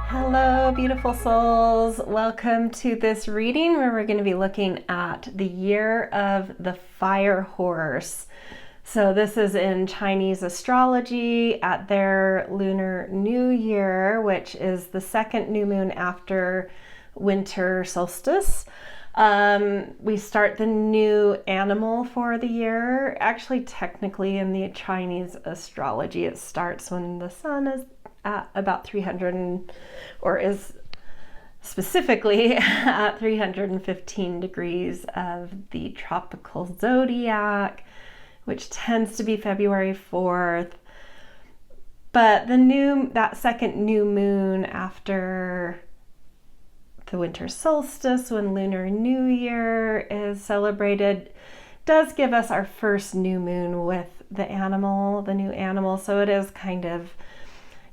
Hello, beautiful souls. Welcome to this reading where we're going to be looking at the year of the fire horse. So this is in Chinese astrology at their Lunar New Year, which is the second new moon after winter solstice. We start the new animal for the year. Actually, technically in the Chinese astrology, it starts when the sun is at about 300 or is specifically at 315 degrees of the tropical zodiac, which tends to be February 4th. But that second new moon after the winter solstice, when Lunar New Year is celebrated, does give us our first new moon with the new animal. So it is kind of,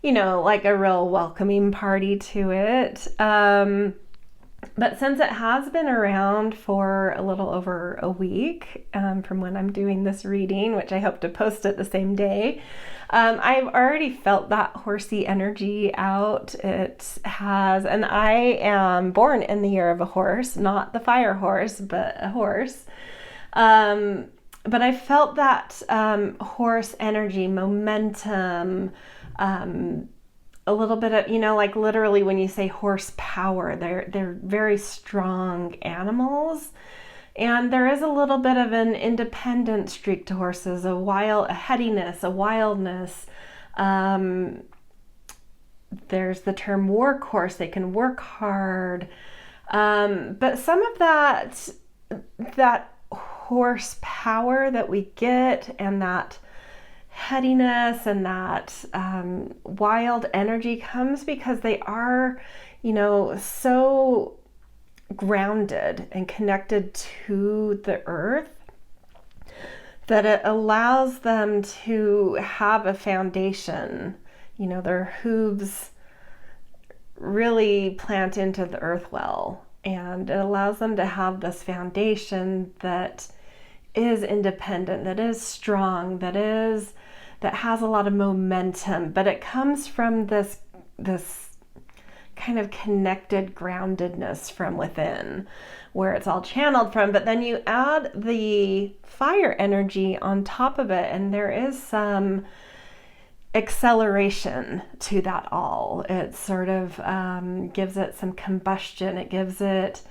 like a real welcoming party to it. But since it has been around for a little over a week from when I'm doing this reading, which I hope to post it the same day, I've already felt that horsey energy out. It has, and I am born in the year of a horse, not the fire horse, but a horse. But I felt that horse energy, momentum, a little bit of, like literally when you say horsepower, they're very strong animals. And there is a little bit of an independent streak to horses, a headiness, a wildness. There's the term workhorse. They can work hard. But some of that horsepower that we get and that headiness and that wild energy comes because they are, so grounded and connected to the earth that it allows them to have a foundation. Their hooves really plant into the earth well, and it allows them to have this foundation that is independent, that is strong, that has a lot of momentum, but it comes from this kind of connected groundedness from within, where it's all channeled from. But then you add the fire energy on top of it, and there is some acceleration to that all. It sort of gives it some combustion. It gives it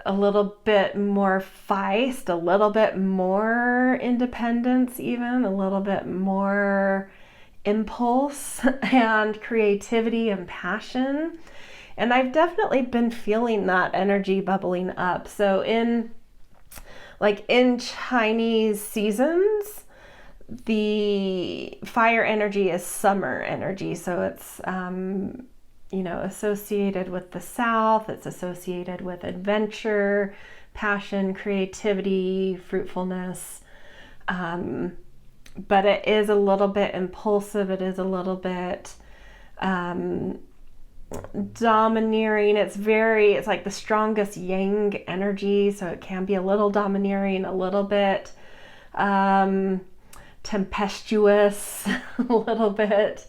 a little bit more feist, a little bit more independence, even a little bit more impulse and creativity and passion. And I've definitely been feeling that energy bubbling up. So in Chinese seasons, the fire energy is summer energy. So it's associated with the South. It's associated with adventure, passion, creativity, fruitfulness. But it is a little bit impulsive. It is a little bit domineering. It's like the strongest yang energy. So it can be a little domineering, a little bit tempestuous, a little bit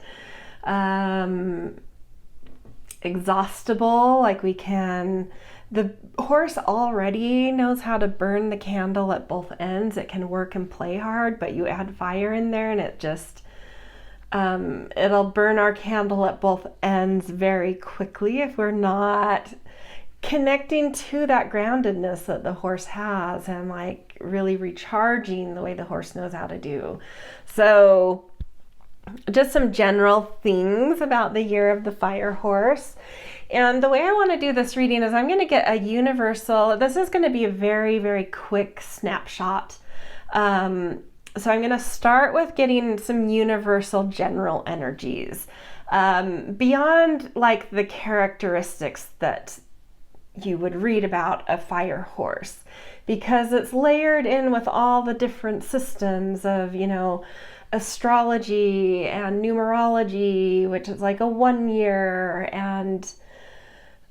exhaustible. The horse already knows how to burn the candle at both ends. It can work and play hard, but you add fire in there and it just it'll burn our candle at both ends very quickly if we're not connecting to that groundedness that the horse has and really recharging the way the horse knows how to do. So just some general things about the year of the fire horse. And the way I want to do this reading is I'm going to get a universal, this is going to be a very, very quick snapshot. So I'm going to start with getting some universal general energies, beyond the characteristics that you would read about a fire horse, because it's layered in with all the different systems of, astrology and numerology, which is like a 1 year, and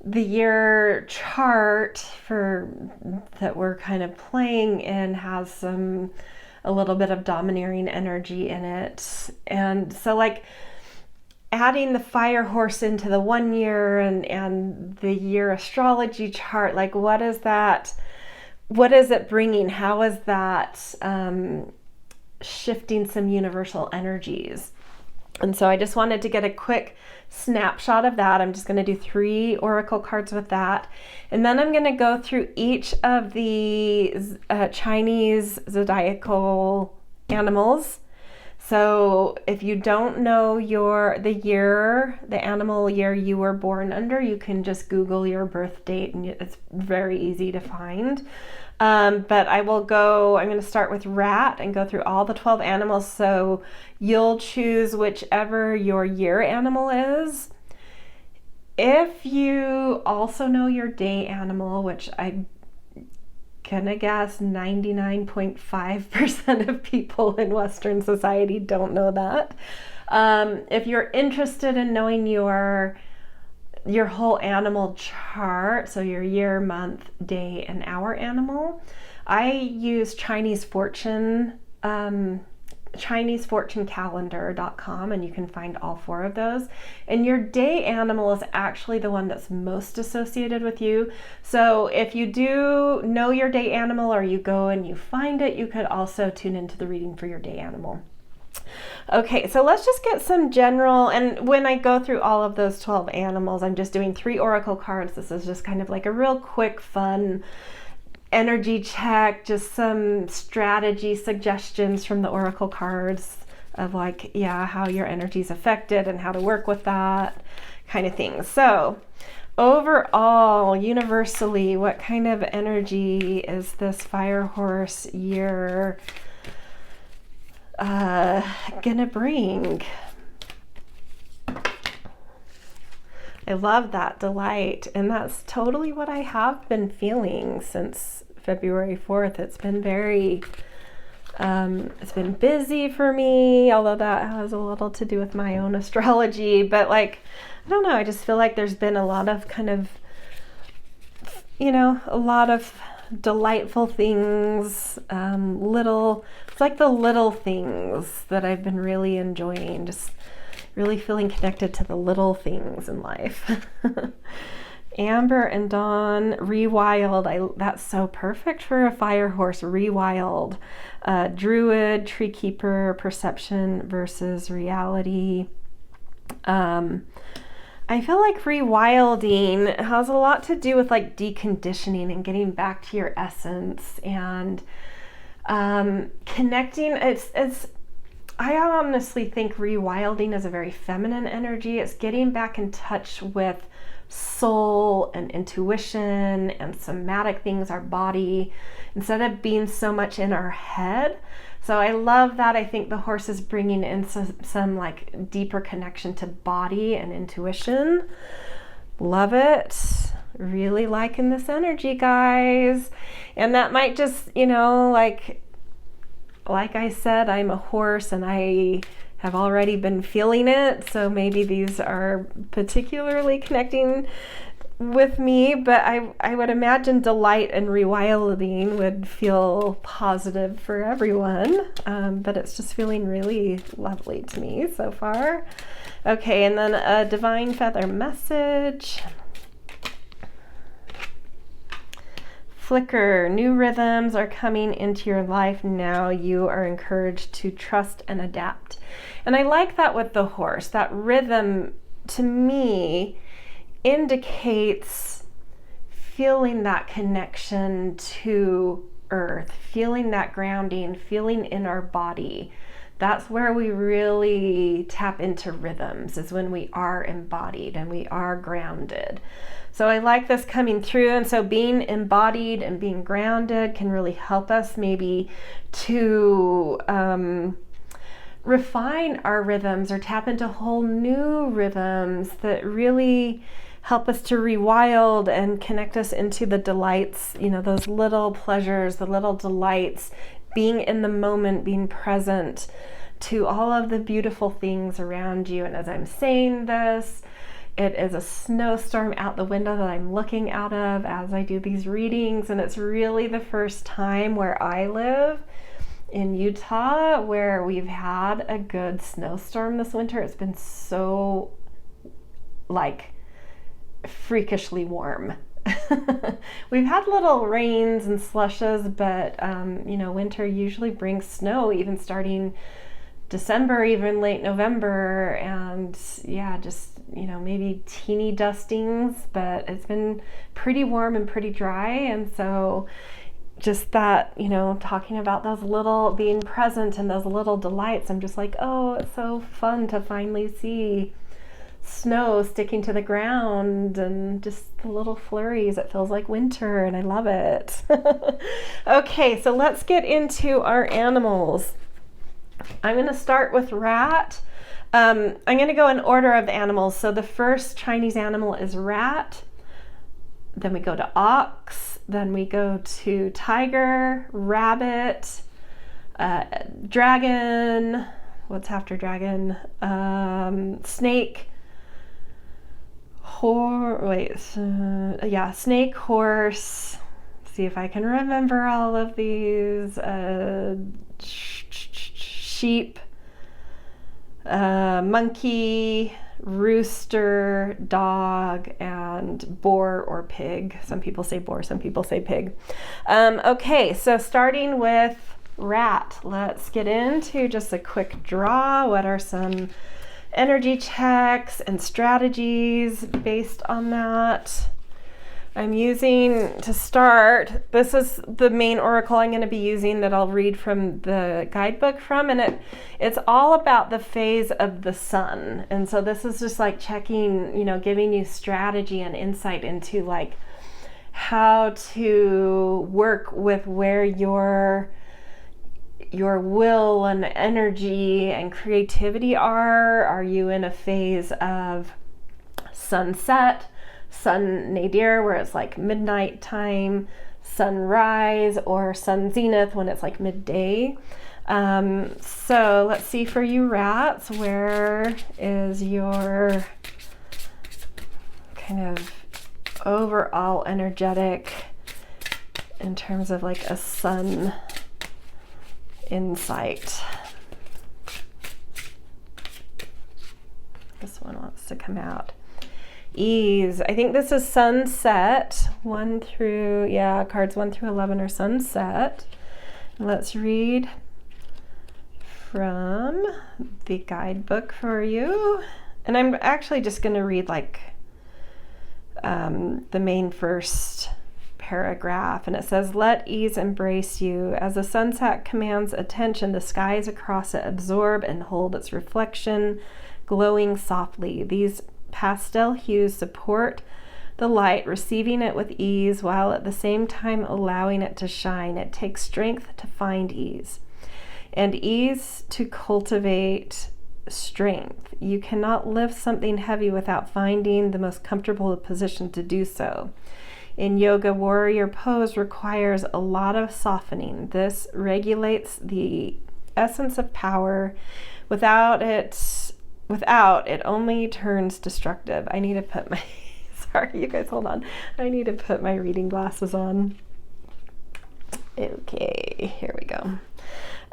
the year chart that we're kind of playing in has a little bit of domineering energy in it. And so adding the fire horse into the 1 year and the year astrology chart, like what is it bringing? How is that shifting some universal energies? And so I just wanted to get a quick snapshot of that. I'm just going to do 3 oracle cards with that. And then I'm going to go through each of the Chinese zodiacal animals. So if you don't know the animal year you were born under, you can just Google your birth date and it's very easy to find. But I'm going to start with rat and go through all the 12 animals. So you'll choose whichever your year animal is. If you also know your day animal, which I'm gonna guess 99.5% of people in Western society don't know that. If you're interested in knowing your whole animal chart, so your year, month, day, and hour animal, I use Chinese fortune calendar.com, and you can find all 4 of those. And your day animal is actually the one that's most associated with you. So if you do know your day animal or you go and you find it, you could also tune into the reading for your day animal. Okay, so let's just get some general, and when I go through all of those 12 animals, I'm just doing 3 oracle cards. This is just kind of like a real quick, fun energy check, just some strategy suggestions from the oracle cards of like, how your energy is affected and how to work with that kind of thing. So overall, universally, what kind of energy is this fire horse year gonna bring? I love that, delight, and that's totally what I have been feeling since February 4th. It's been it's been busy for me, although that has a little to do with my own astrology, but like, I don't know, I just feel like there's been a lot of kind of, a lot of delightful things, it's like the little things that I've been really enjoying, just really feeling connected to the little things in life. Amber and Dawn, rewild. That's so perfect for a fire horse, rewild. Druid, tree keeper, perception versus reality. I feel like rewilding has a lot to do with like deconditioning and getting back to your essence and connecting. I honestly think rewilding is a very feminine energy. It's getting back in touch with soul and intuition and somatic things, our body, instead of being so much in our head. So I love that. I think the horse is bringing in some like deeper connection to body and intuition. Love it. Really liking this energy, guys. And that might just, like I said, I'm a horse and I have already been feeling it, so maybe these are particularly connecting with me, but I would imagine delight and rewilding would feel positive for everyone, but it's just feeling really lovely to me so far. Okay, and then a divine feather message. Flicker, new rhythms are coming into your life now. You are encouraged to trust and adapt. And I like that with the horse. That rhythm, to me, indicates feeling that connection to earth, feeling that grounding, feeling in our body. That's where we really tap into rhythms, is when we are embodied and we are grounded. So I like this coming through, and so being embodied and being grounded can really help us maybe to refine our rhythms or tap into whole new rhythms that really help us to rewild and connect us into the delights, those little pleasures, the little delights, being in the moment, being present to all of the beautiful things around you. And as I'm saying this, it is a snowstorm out the window that I'm looking out of as I do these readings, and it's really the first time where I live in Utah, where we've had a good snowstorm this winter. It's been so like freakishly warm. We've had little rains and slushes, but winter usually brings snow, even starting December, even late November, and yeah, just maybe teeny dustings, but it's been pretty warm and pretty dry. And so just that, talking about those little, being present and those little delights, I'm just like, oh, it's so fun to finally see snow sticking to the ground and just the little flurries. It feels like winter and I love it. Okay, so let's get into our animals. I'm going to start with rat. I'm going to go in order of the animals. So the first Chinese animal is rat. Then we go to ox. Then we go to tiger, rabbit, dragon. What's after dragon? Snake. Snake, horse. See if I can remember all of these. Sheep, monkey, rooster, dog, and boar or pig. Some people say boar, some people say pig. Okay, so starting with rat, let's get into just a quick draw. What are some energy checks and strategies based on that? I'm using, to start, this is the main oracle I'm going to be using that I'll read from the guidebook from, and it's all about the phase of the sun. And so this is just like checking, giving you strategy and insight into like how to work with where your will and energy and creativity are. Are you in a phase of sunset, sun nadir, where it's like midnight time, sunrise, or sun zenith when it's like midday? So let's see for you rats, where is your kind of overall energetic in terms of like a sun insight? This one wants to come out. Ease. I think this is sunset. Cards 1 through 11 are sunset. Let's read from the guidebook for you. And I'm actually just going to read like the main first paragraph, and it says, "Let ease embrace you. As the sunset commands attention, the skies across it absorb and hold its reflection, glowing softly. These pastel hues support the light, receiving it with ease while at the same time allowing it to shine. It takes strength to find ease, and ease to cultivate strength. You cannot lift something heavy without finding the most comfortable position to do so. In yoga, warrior pose requires a lot of softening. This regulates the essence of power. Without it only turns destructive." I need to put my, sorry you guys, hold on. I need to put my reading glasses on. Okay, here we go.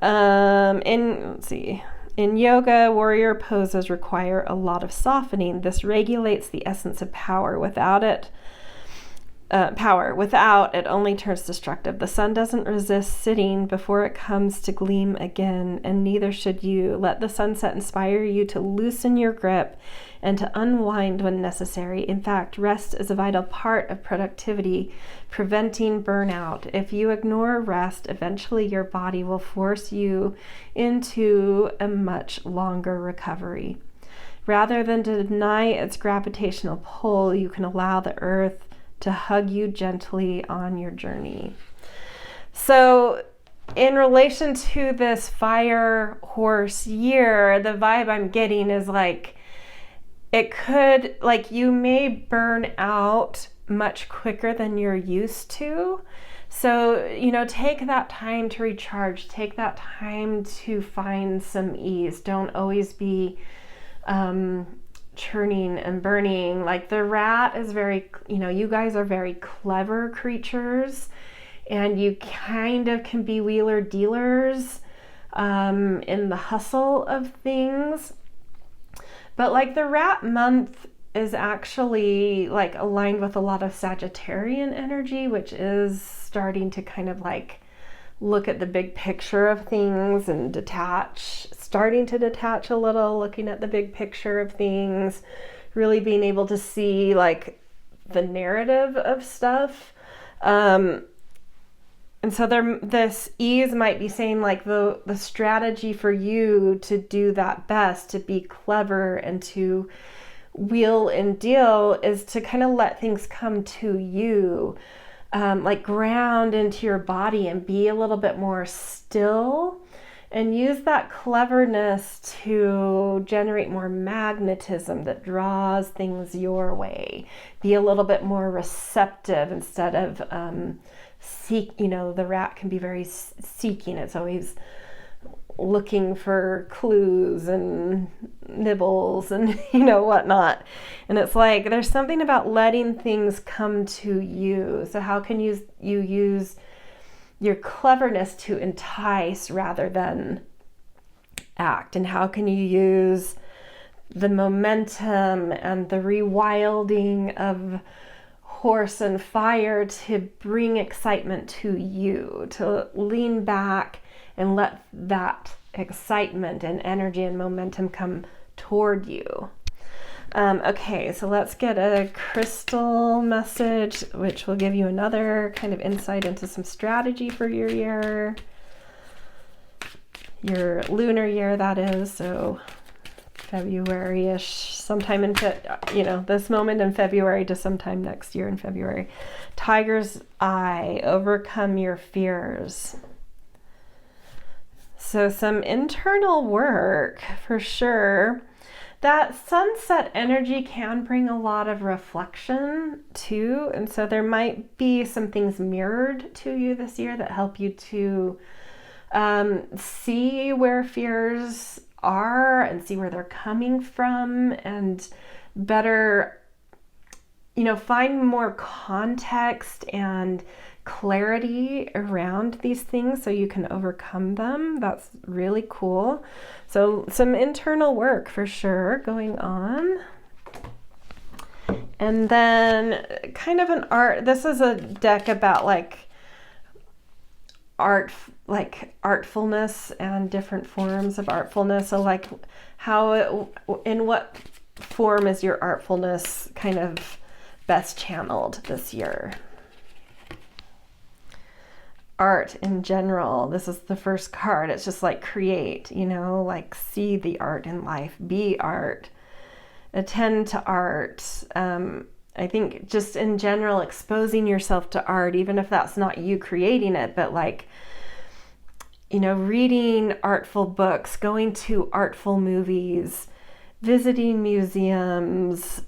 Let's see. In yoga, warrior poses require a lot of softening. This regulates the essence of power. Without it only turns destructive. The sun doesn't resist sitting before it comes to gleam again, and neither should you. Let the sunset inspire you to loosen your grip and to unwind when necessary. In fact, rest is a vital part of productivity, preventing burnout. If you ignore rest, eventually your body will force you into a much longer recovery. Rather than to deny its gravitational pull, you can allow the earth to hug you gently on your journey. So in relation to this fire horse year, the vibe I'm getting is like, it could, like, you may burn out much quicker than you're used to. So, take that time to recharge, take that time to find some ease. Don't always be churning and burning. Like the rat is very, you guys are very clever creatures, and you kind of can be wheeler dealers. in the hustle of things. But like the rat month is actually like aligned with a lot of Sagittarian energy, which is starting to kind of like look at the big picture of things and starting to detach a little, looking at the big picture of things, really being able to see like the narrative of stuff. And so this ease might be saying like the strategy for you to do that best, to be clever and to wheel and deal, is to kind of let things come to you, like ground into your body and be a little bit more still, and use that cleverness to generate more magnetism that draws things your way. Be a little bit more receptive instead of the rat can be very seeking. It's always looking for clues and nibbles and whatnot. And it's like there's something about letting things come to you. So how can you use your cleverness to entice rather than act? And how can you use the momentum and the rewilding of horse and fire to bring excitement to you, to lean back and let that excitement and energy and momentum come toward you? Okay, so let's get a crystal message, which will give you another kind of insight into some strategy for your year, your lunar year, that is. So February-ish, sometime in this moment in February to sometime next year in February. Tiger's Eye, overcome your fears. So some internal work for sure. That sunset energy can bring a lot of reflection too. And so there might be some things mirrored to you this year that help you to see where fears are and see where they're coming from, and better, find more context and clarity around these things so you can overcome them. That's really cool. So some internal work for sure going on. And then kind of an art, this is a deck about like art, like artfulness and different forms of artfulness. So like in what form is your artfulness kind of best channeled this year? Art in general, this is the first card. It's just like create, like see the art in life, be art, attend to art. I think just in general, exposing yourself to art, even if that's not you creating it, but like, reading artful books, going to artful movies, visiting museums,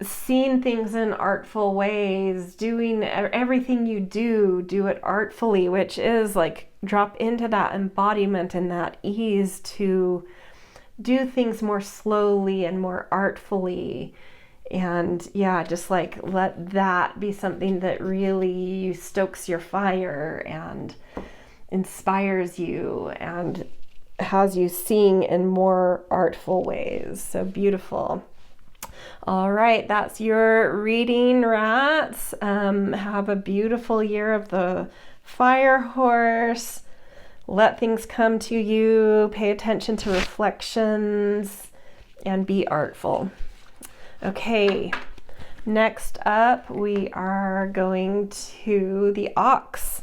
seeing things in artful ways, doing everything you do it artfully, which is like drop into that embodiment and that ease to do things more slowly and more artfully. And just like let that be something that really stokes your fire and inspires you and has you seeing in more artful ways. So beautiful. All right, that's your reading, rats. Have a beautiful year of the fire horse. Let things come to you. Pay attention to reflections and be artful. Okay, next up we are going to the ox.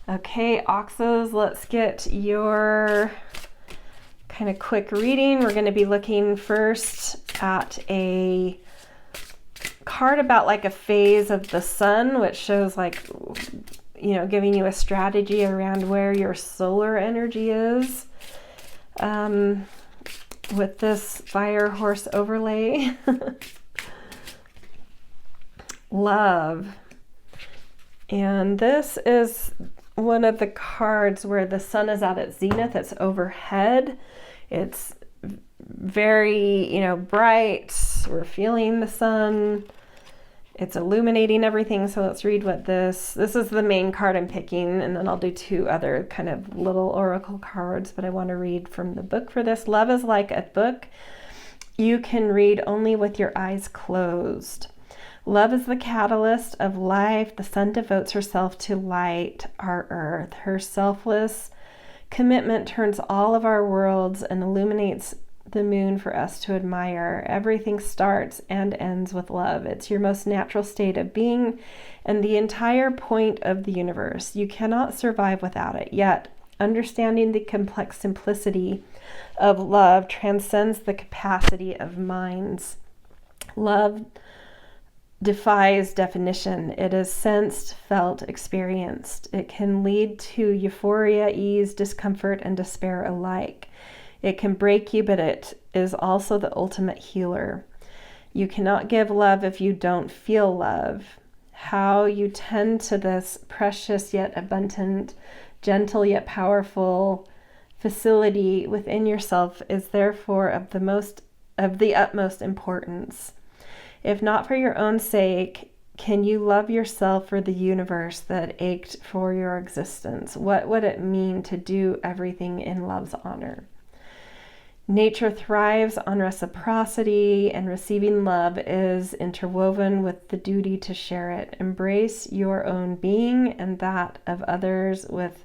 Okay, oxes, let's get your kind of quick reading. We're going to be looking first at a card about like a phase of the sun, which shows like, giving you a strategy around where your solar energy is. With this fire horse overlay. Love. And this is one of the cards where the sun is at its zenith. It's overhead. It's very, bright. We're feeling the sun. It's illuminating everything. So let's read what this is the main card I'm picking, and then I'll do 2 other kind of little oracle cards, but I want to read from the book for this. Love is like a book you can read only with your eyes closed. Love is the catalyst of life. The sun devotes herself to light our earth. Her selfless commitment turns all of our worlds and illuminates the moon for us to admire. Everything starts and ends with love. It's your most natural state of being and the entire point of the universe. You cannot survive without it. Yet, understanding the complex simplicity of love transcends the capacity of minds. Love defies definition. It is sensed, felt, experienced. It can lead to euphoria, ease, discomfort, and despair alike. It can break you, but it is also the ultimate healer. You cannot give love if you don't feel love. How you tend to this precious yet abundant, gentle yet powerful facility within yourself is therefore of the utmost importance. If not for your own sake, can you love yourself for the universe that ached for your existence? What would it mean to do everything in love's honor? Nature thrives on reciprocity, and receiving love is interwoven with the duty to share it. Embrace your own being and that of others with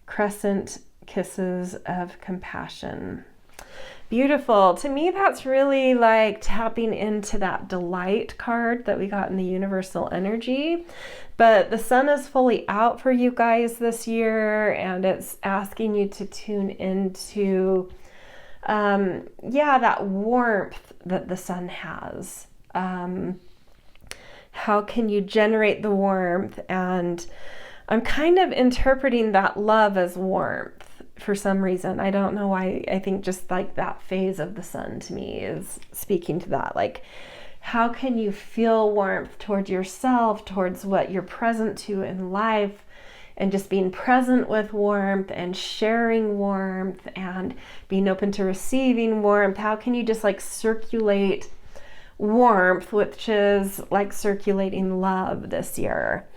crescent kisses of compassion. Beautiful. To me, that's really like tapping into that delight card that we got in the Universal Energy. But the sun is fully out for you guys this year, and it's asking you to tune into that warmth that the sun has. How can you generate the warmth? And I'm kind of interpreting that love as warmth for some reason. I don't know why. I think just like that phase of the sun to me is speaking to that. Like, how can you feel warmth towards yourself, towards what you're present to in life, and just being present with warmth and sharing warmth and being open to receiving warmth? How can you just like circulate warmth, which is like circulating love this year?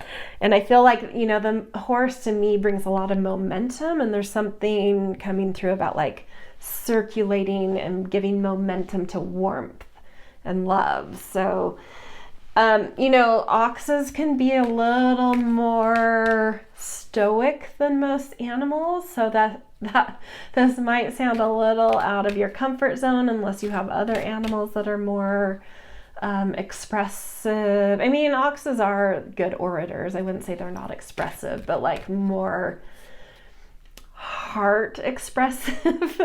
And I feel like, the horse to me brings a lot of momentum, and there's something coming through about like circulating and giving momentum to warmth and love. So, oxes can be a little more stoic than most animals, so that this might sound a little out of your comfort zone unless you have other animals that are more expressive. I mean, oxes are good orators. I wouldn't say they're not expressive, but like more heart expressive.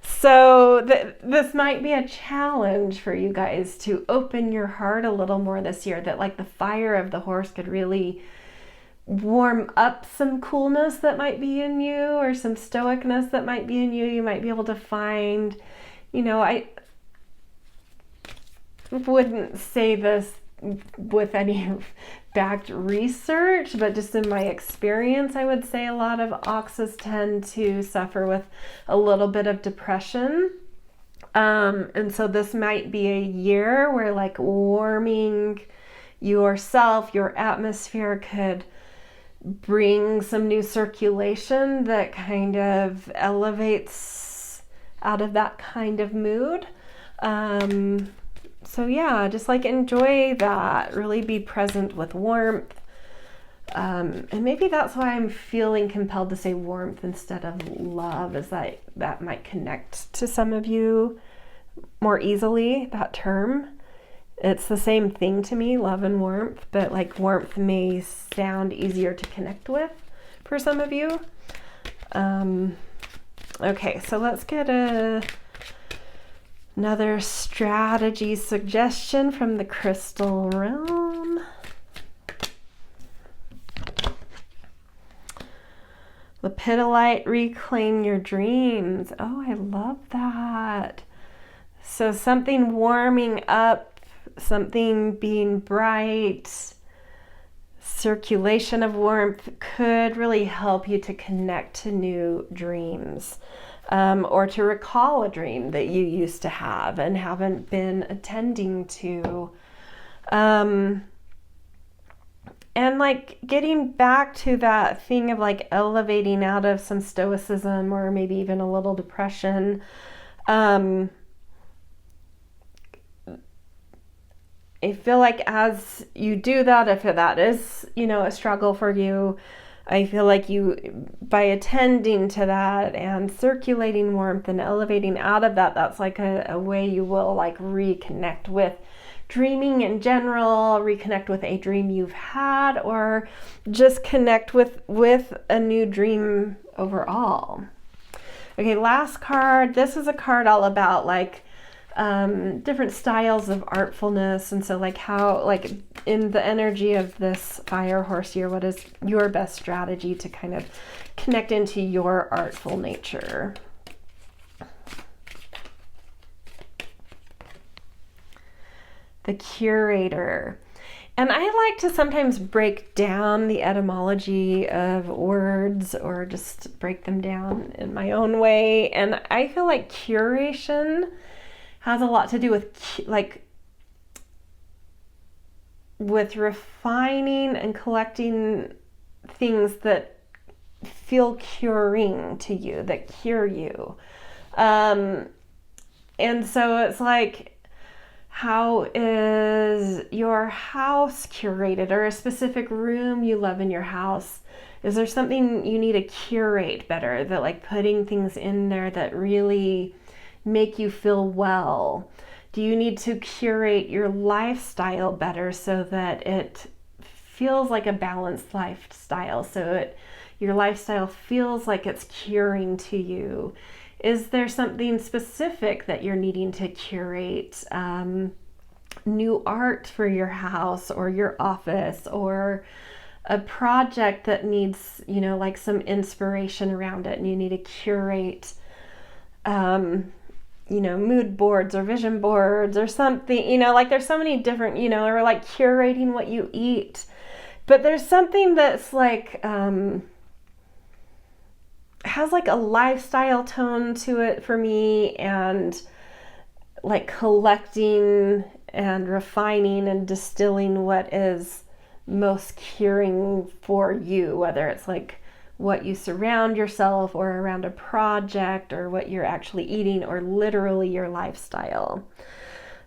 So this might be a challenge for you guys to open your heart a little more this year, that like the fire of the horse could really warm up some coolness that might be in you, or some stoicness that might be in you. You might be able to find, I wouldn't say this with any backed research, but just in my experience, I would say a lot of oxes tend to suffer with a little bit of depression. And so this might be a year where like warming yourself, your atmosphere could bring some new circulation that kind of elevates out of that kind of mood. So yeah, just like enjoy that, really be present with warmth. And maybe that's why I'm feeling compelled to say warmth instead of love, is that might connect to some of you more easily, that term. It's the same thing to me, love and warmth, but like warmth may sound easier to connect with for some of you. Okay, so let's get another strategy suggestion from the crystal realm. Lepidolite, reclaim your dreams. Oh, I love that. So something warming up, something being bright, circulation of warmth could really help you to connect to new dreams, or to recall a dream that you used to have and haven't been attending to. And like getting back to that thing of like elevating out of some stoicism or maybe even a little depression. I feel like as you do that, if that is, a struggle for you, I feel like you, by attending to that and circulating warmth and elevating out of that, that's like a way you will like reconnect with dreaming in general, reconnect with a dream you've had, or just connect with a new dream overall. Okay, last card. This is a card all about like different styles of artfulness, and so like how, like in the energy of this fire horse year, what is your best strategy to kind of connect into your artful nature? The curator. And I like to sometimes break down the etymology of words or just break them down in my own way. And I feel like curation has a lot to do with refining and collecting things that feel curing to you, that cure you. And so it's like, how is your house curated, or a specific room you love in your house? Is there something you need to curate better, that like putting things in there that really make you feel well? Do you need to curate your lifestyle better so that it feels like a balanced lifestyle, so your lifestyle feels like it's curing to you? Is there something specific that you're needing to curate? New art for your house or your office, or a project that needs, like some inspiration around it, and you need to curate, mood boards or vision boards or something, like there's so many different, or like curating what you eat. But there's something that's like, has like a lifestyle tone to it for me, and like collecting and refining and distilling what is most curing for you, whether it's like what you surround yourself or around a project or what you're actually eating or literally your lifestyle.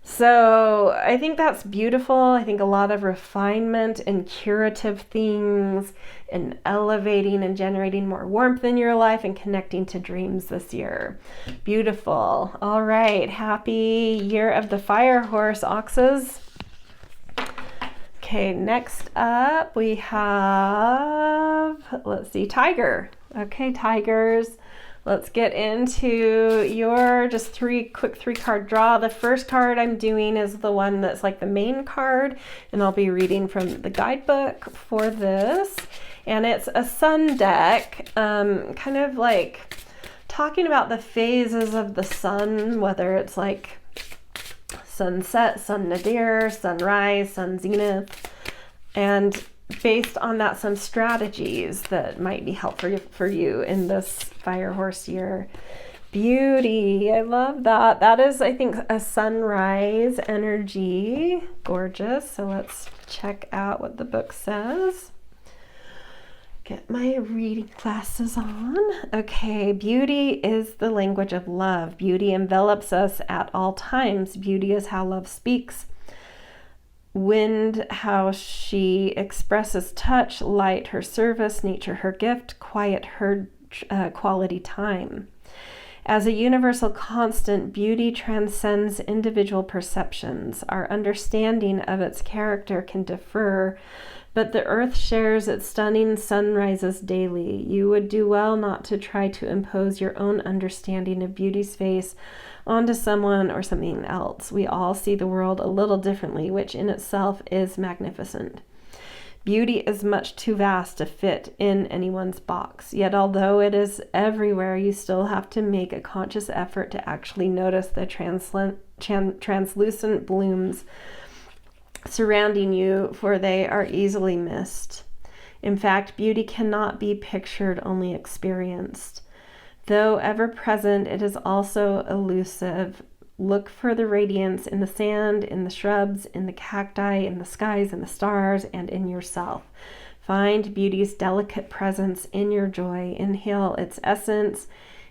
So I think that's beautiful. I think a lot of refinement and curative things and elevating and generating more warmth in your life and connecting to dreams this year. Beautiful. All right. Happy year of the fire horse, Oxes. Okay, next up we have, let's see, Tiger. Okay, Tigers. Let's get into your just three card draw. The first card I'm doing is the one that's like the main card, and I'll be reading from the guidebook for this. And it's a sun deck, kind of like talking about the phases of the sun, whether it's like sunset, sun nadir, sunrise, sun zenith, and based on that, some strategies that might be helpful for you in this fire horse year. Beauty, I love that. That is, I think, a sunrise energy. Gorgeous. So let's check out what the book says. Get my reading glasses on. Okay, beauty is the language of love. Beauty envelops us at all times. Beauty is how love speaks. Wind, how she expresses touch. Light, her service. Nature, her gift. Quiet, her quality time. As a universal constant, beauty transcends individual perceptions. Our understanding of its character can differ, but the earth shares its stunning sunrises daily. You would do well not to try to impose your own understanding of beauty's face onto someone or something else. We all see the world a little differently, which in itself is magnificent. Beauty is much too vast to fit in anyone's box. Yet although it is everywhere, you still have to make a conscious effort to actually notice the translucent blooms surrounding you, for they are easily missed. In fact, beauty cannot be pictured, only experienced. Though ever present, it is also elusive. Look for the radiance in the sand, in the shrubs, in the cacti, in the skies, in the stars, and in yourself. Find beauty's delicate presence in your joy. Inhale its essence.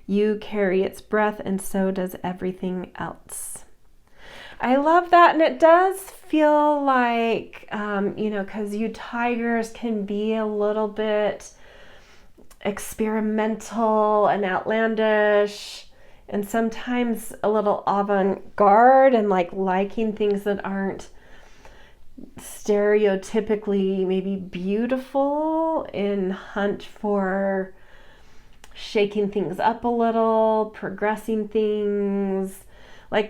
You carry its breath, and so does everything else. I love that, and it does feel like, because you tigers can be a little bit experimental and outlandish, and sometimes a little avant-garde, and liking things that aren't stereotypically maybe beautiful, in hunt for shaking things up a little, progressing things.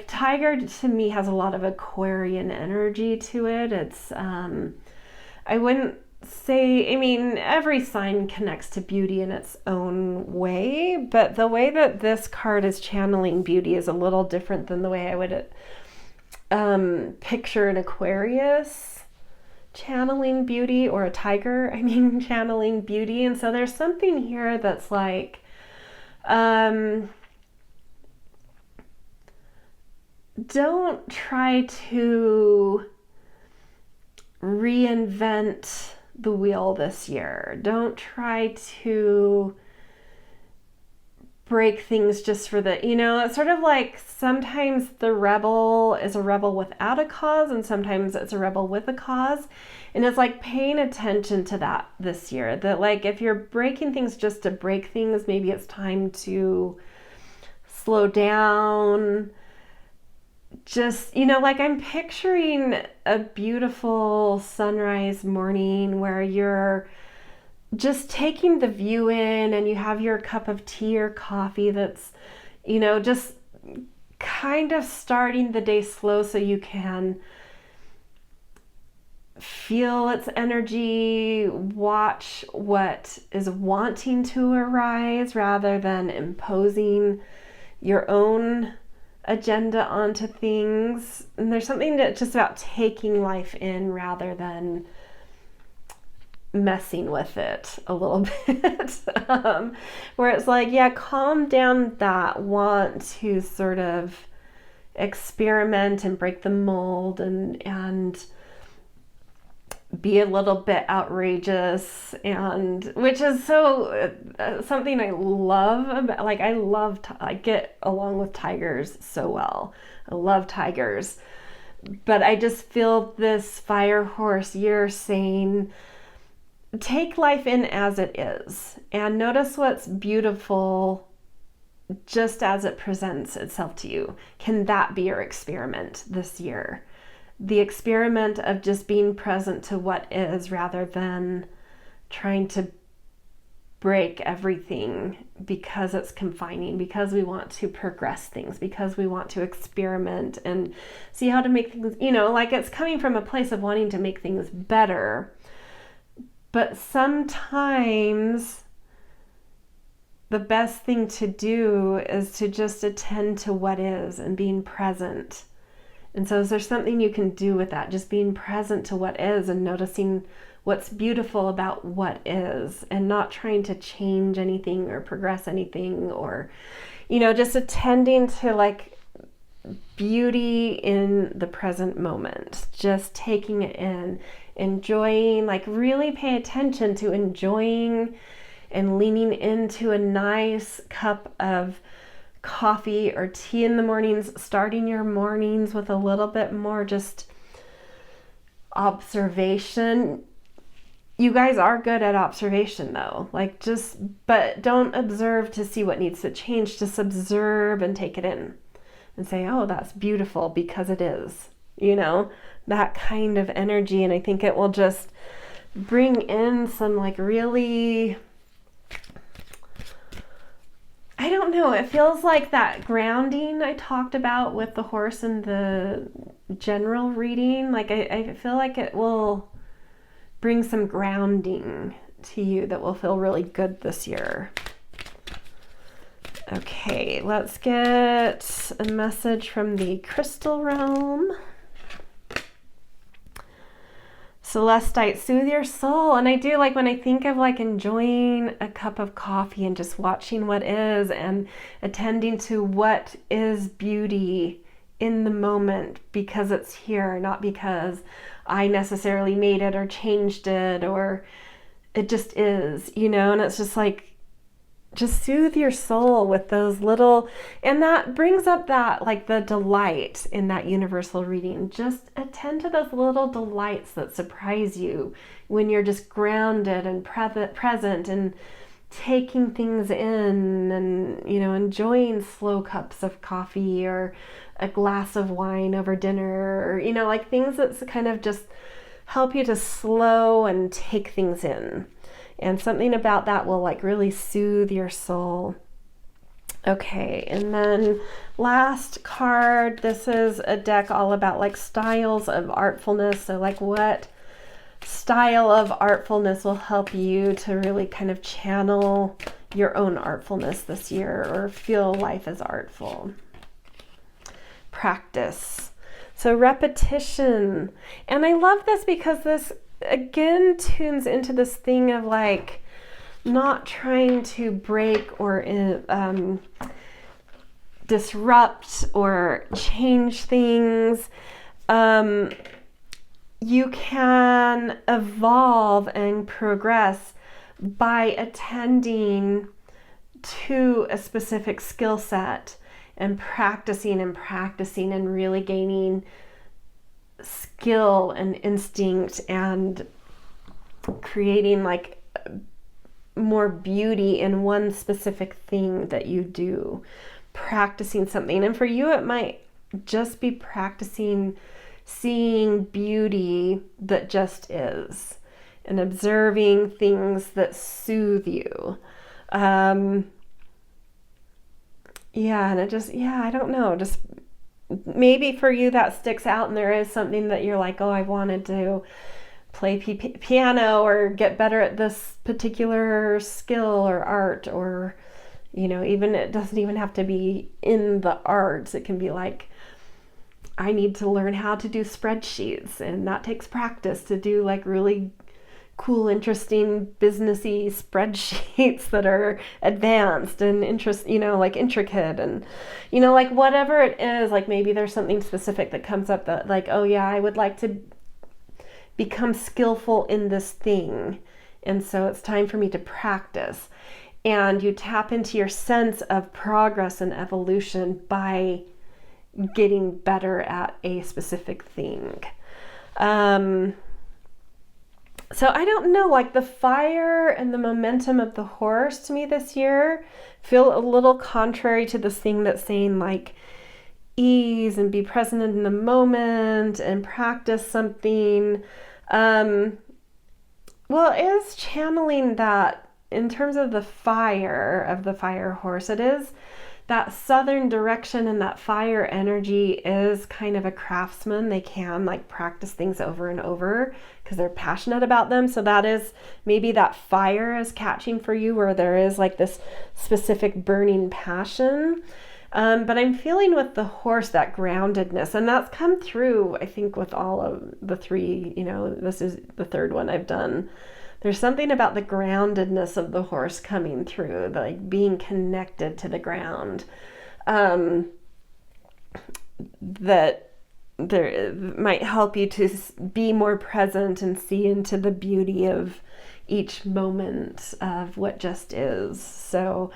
Tiger to me has a lot of Aquarian energy to it. It's I wouldn't say, every sign connects to beauty in its own way, but the way that this card is channeling beauty is a little different than the way I would picture an Aquarius channeling beauty, or a tiger, channeling beauty. And so there's something here that's don't try to reinvent the wheel this year. Don't try to break things just for the, it's sort of like sometimes the rebel is a rebel without a cause, and sometimes it's a rebel with a cause. And it's paying attention to that this year, that if you're breaking things just to break things, maybe it's time to slow down. Just, I'm picturing a beautiful sunrise morning where you're just taking the view in, and you have your cup of tea or coffee that's, just kind of starting the day slow so you can feel its energy, watch what is wanting to arise rather than imposing your own agenda onto things. And there's something that just about taking life in rather than messing with it a little bit. Where it's calm down that want to sort of experiment and break the mold and be a little bit outrageous, and which is so something I love about, I get along with tigers so well. I love tigers, but I just feel this fire horse year saying, take life in as it is, and notice what's beautiful just as it presents itself to you. Can that be your experiment this year? The experiment of just being present to what is, rather than trying to break everything because it's confining, because we want to progress things, because we want to experiment and see how to make things, it's coming from a place of wanting to make things better. But sometimes the best thing to do is to just attend to what is and being present. And so is there something you can do with that? Just being present to what is and noticing what's beautiful about what is, and not trying to change anything or progress anything, or, just attending to beauty in the present moment, just taking it in, enjoying, really pay attention to enjoying and leaning into a nice cup of coffee or tea in the mornings, starting your mornings with a little bit more just observation. You guys are good at observation though, but don't observe to see what needs to change. Just observe and take it in and say, oh, that's beautiful because it is, that kind of energy. And I think it will just bring in some really, I don't know, it feels like that grounding I talked about with the horse in the general reading. I feel like it will bring some grounding to you that will feel really good this year. Okay, let's get a message from the crystal realm. Celestite, soothe your soul. And I do when I think of enjoying a cup of coffee and just watching what is and attending to what is beauty in the moment because it's here, not because I necessarily made it or changed it, or it just is, you know. And it's just like, just soothe your soul with those little, and that brings up that, like, the delight in that universal reading. Just attend to those little delights that surprise you when you're just grounded and present and taking things in, and, you know, enjoying slow cups of coffee or a glass of wine over dinner, or, you know, like things that kind of just help you to slow and take things in. And something about that will like really soothe your soul. Okay, and then last card, this is a deck all about like styles of artfulness. So like, what style of artfulness will help you to really kind of channel your own artfulness this year, or feel life as artful? Practice. So repetition. And I love this because this again tunes into this thing of like not trying to break or disrupt or change things. You can evolve and progress by attending to a specific skill set and practicing and really gaining skill and instinct and creating like more beauty in one specific thing that you do, practicing something. And for you, it might just be practicing seeing beauty that just is and observing things that soothe you. And it just, I don't know, just maybe for you that sticks out, and there is something that you're like, oh, I wanted to play piano or get better at this particular skill or art, or, you know, even it doesn't even have to be in the arts. It can be like, I need to learn how to do spreadsheets, and that takes practice to do like really cool, interesting, businessy spreadsheets that are advanced and like intricate, and, you know, like whatever it is, like maybe there's something specific that comes up that like, oh yeah, I would like to become skillful in this thing. And so it's time for me to practice. And you tap into your sense of progress and evolution by getting better at a specific thing. So I don't know, like the fire and the momentum of the horse to me this year feel a little contrary to this thing that's saying like ease and be present in the moment and practice something. Well, it is channeling that in terms of the fire of the fire horse. It is that southern direction, and that fire energy is kind of a craftsman. They can like practice things over and over because they're passionate about them. So that is maybe that fire is catching for you, where there is like this specific burning passion. But I'm feeling with the horse that groundedness, and that's come through, I think, with all of the three, you know, this is the third one I've done. There's something about the groundedness of the horse coming through, like being connected to the ground, that there might help you to be more present and see into the beauty of each moment of what just is. So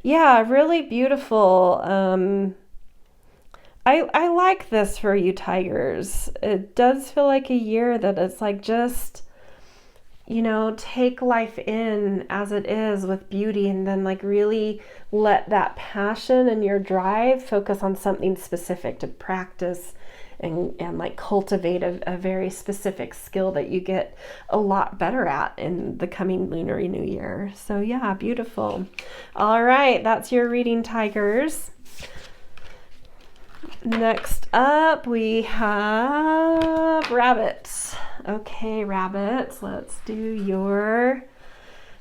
yeah, really beautiful. I like this for you, tigers. It does feel like a year that it's like, just, you know, take life in as it is with beauty, and then like really let that passion and your drive focus on something specific to practice and like cultivate a very specific skill that you get a lot better at in the coming Lunar New Year. So yeah, beautiful. All right, that's your reading, tigers. Next up, we have rabbits. Okay, rabbits, let's do your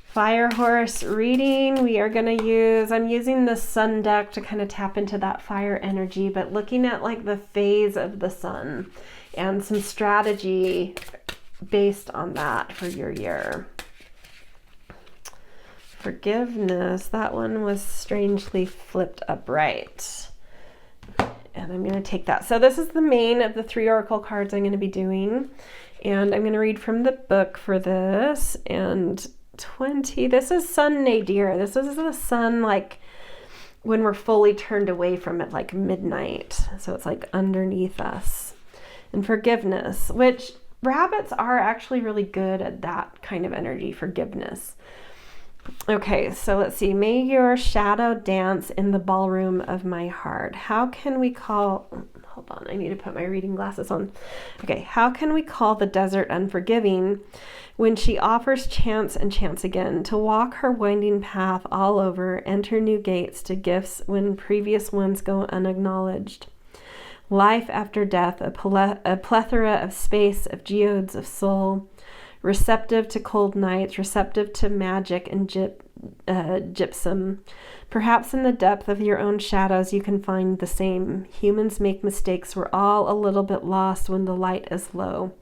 fire horse reading. We are going to I'm using the sun deck to kind of tap into that fire energy, but looking at like the phase of the sun and some strategy based on that for your year. Forgiveness, that one was strangely flipped upright. And I'm going to take that. So this is the main of the 3 oracle cards I'm going to be doing. And I'm going to read from the book for this. And 20, this is sun nadir. This is the sun like when we're fully turned away from it, like midnight. So it's like underneath us. And forgiveness, which rabbits are actually really good at that kind of energy, forgiveness. Okay, so let's see. May your shadow dance in the ballroom of my heart. How can we call... Hold on, I need to put my reading glasses on. Okay, how can we call the desert unforgiving when she offers chance and chance again to walk her winding path all over, enter new gates to gifts when previous ones go unacknowledged? Life after death, a plethora of space, of geodes, of soul, receptive to cold nights, receptive to magic and gypsum. Perhaps in the depth of your own shadows you can find the same. Humans make mistakes. We're all a little bit lost when the light is low.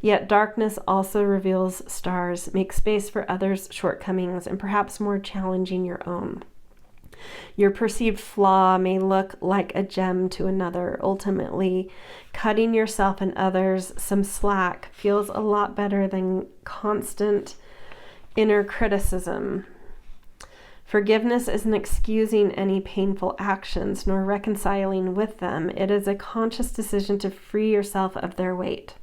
Yet darkness also reveals stars. Make space for others' shortcomings and perhaps more challenging your own. Your perceived flaw may look like a gem to another. Ultimately, cutting yourself and others some slack feels a lot better than constant inner criticism. Forgiveness isn't excusing any painful actions nor reconciling with them. It is a conscious decision to free yourself of their weight.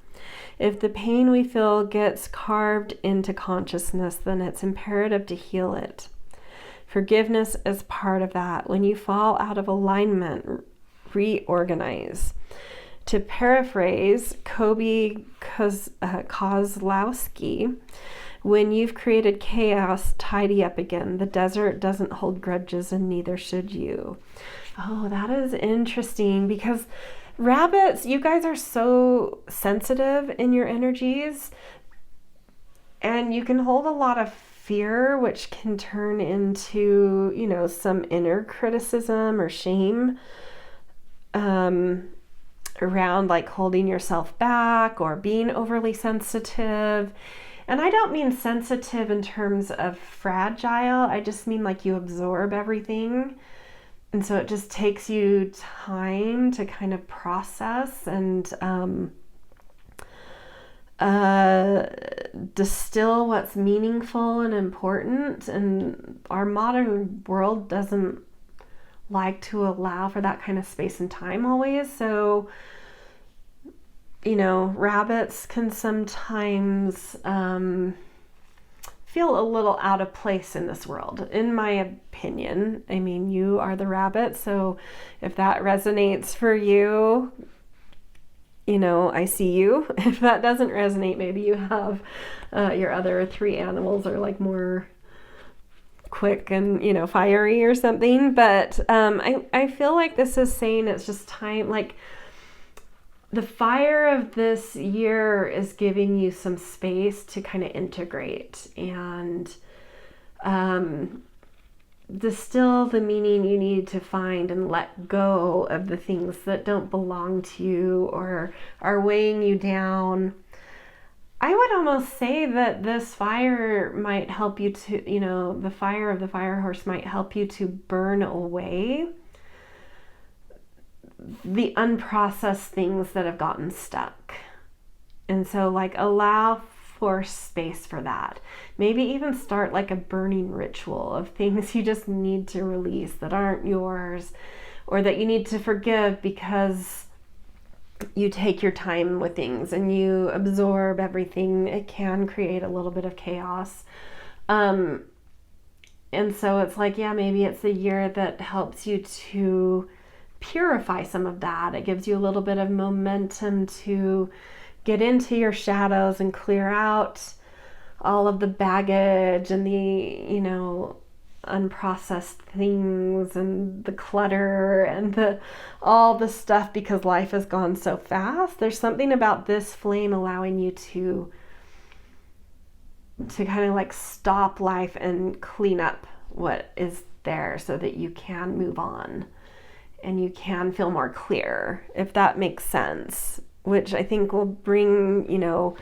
If the pain we feel gets carved into consciousness, then it's imperative to heal it. Forgiveness is part of that. When you fall out of alignment, reorganize. To paraphrase Kobe Kozlowski, when you've created chaos, tidy up again. The desert doesn't hold grudges and neither should you. Oh, that is interesting because rabbits, you guys are so sensitive in your energies and you can hold a lot of fear, which can turn into, you know, some inner criticism or shame around like holding yourself back or being overly sensitive. And I don't mean sensitive in terms of fragile. I just mean like you absorb everything. And so it just takes you time to kind of process and distill what's meaningful and important. And our modern world doesn't like to allow for that kind of space and time always. So, you know, rabbits can sometimes feel a little out of place in this world, in my opinion. I mean, you are the rabbit, so if that resonates for you, you know, I see you. If that doesn't resonate, maybe you have your other 3 animals are like more quick and, you know, fiery or something. But I feel like this is saying it's just time, like the fire of this year is giving you some space to kind of integrate and distill the meaning you need to find and let go of the things that don't belong to you or are weighing you down. I would almost say that this fire might help you to, you know, the fire of the fire horse might help you to burn away the unprocessed things that have gotten stuck. And so like allow for space for that. Maybe even start like a burning ritual of things you just need to release that aren't yours or that you need to forgive because you take your time with things and you absorb everything. It can create a little bit of chaos. And so it's like, yeah, maybe it's a year that helps you to purify some of that. It gives you a little bit of momentum to get into your shadows and clear out all of the baggage and the, you know, unprocessed things and the clutter and all the stuff because life has gone so fast. There's something about this flame allowing you to kind of like stop life and clean up what is there so that you can move on. And you can feel more clear, if that makes sense, which I think will bring, you know,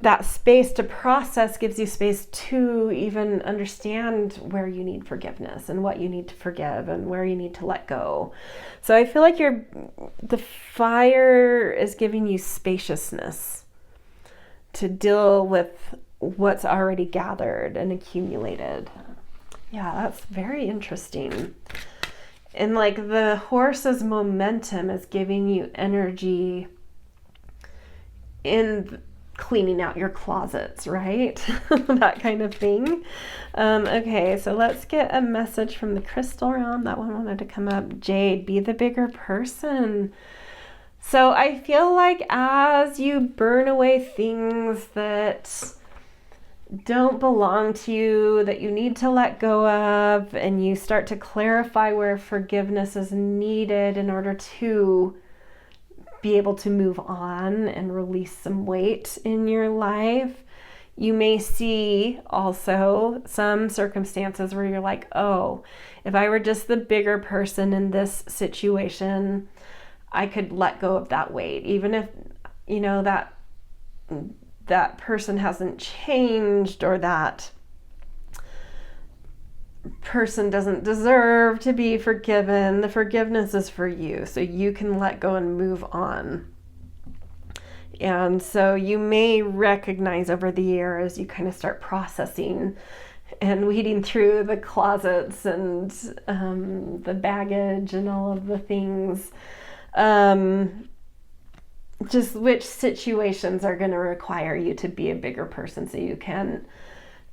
that space to process gives you space to even understand where you need forgiveness and what you need to forgive and where you need to let go. So I feel like the fire is giving you spaciousness to deal with what's already gathered and accumulated. Yeah, that's very interesting. And like the horse's momentum is giving you energy in cleaning out your closets, right? That kind of thing. Okay, so let's get a message from the crystal realm. That one wanted to come up. Jade, be the bigger person. So I feel like as you burn away things that don't belong to you, that you need to let go of, and you start to clarify where forgiveness is needed in order to be able to move on and release some weight in your life, you may see also some circumstances where you're like, oh, if I were just the bigger person in this situation, I could let go of that weight, even if, you know, that person hasn't changed, or that person doesn't deserve to be forgiven. The forgiveness is for you, so you can let go and move on. And so you may recognize over the year, as you kind of start processing and weeding through the closets and the baggage and all of the things, just which situations are going to require you to be a bigger person, so you can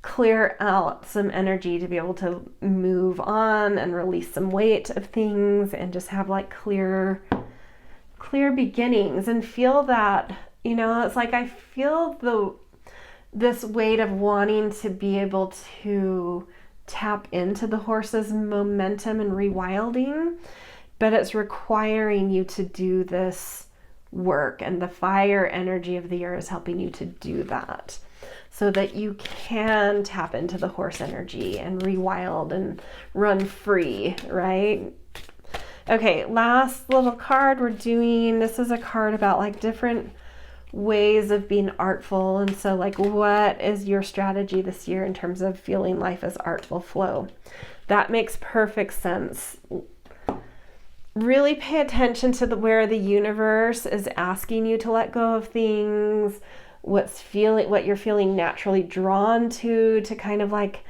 clear out some energy to be able to move on and release some weight of things and just have like clear beginnings, and feel that, you know, it's like I feel this weight of wanting to be able to tap into the horse's momentum and rewilding, but it's requiring you to do this work, and the fire energy of the year is helping you to do that, so that you can tap into the horse energy and rewild and run free, right? Okay, last little card we're doing. This is a card about like different ways of being artful. And so like, what is your strategy this year in terms of feeling life as artful flow? That makes perfect sense. Really pay attention to where the universe is asking you to let go of things, what you're feeling naturally drawn to kind of like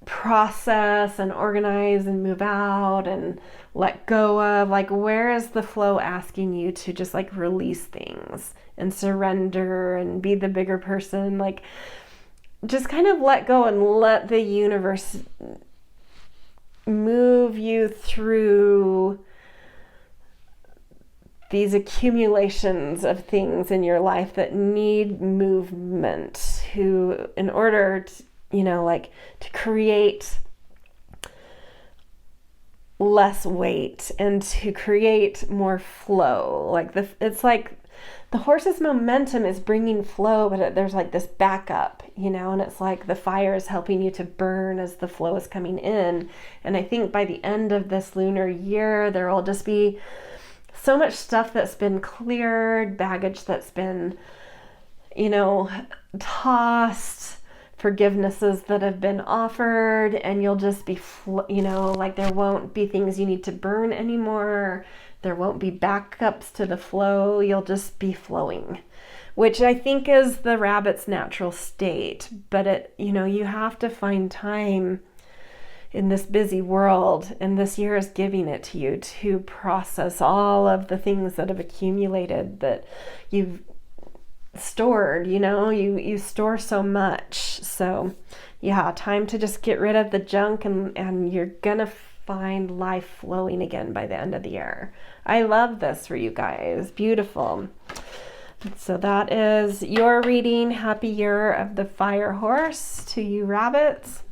process and organize and move out and let go of. Like, where is the flow asking you to just like release things and surrender and be the bigger person? Like, just kind of let go and let the universe move you through these accumulations of things in your life that need movement in order to, you know, like to create less weight and to create more flow. Like it's like the horse's momentum is bringing flow, but there's like this backup, you know, and it's like the fire is helping you to burn as the flow is coming in. And I think by the end of this lunar year, there will just be so much stuff that's been cleared, baggage that's been, you know, tossed, forgivenesses that have been offered, and you'll just be, you know, like there won't be things you need to burn anymore. There won't be backups to the flow. You'll just be flowing, which I think is the rabbit's natural state. But it, you know, you have to find time in this busy world, and this year is giving it to you to process all of the things that have accumulated, that you've stored, you know, you store so much. So yeah, time to just get rid of the junk, and you're gonna find life flowing again by the end of the year. I love this for you guys. Beautiful. So that is your reading. Happy year of the fire horse to you rabbits.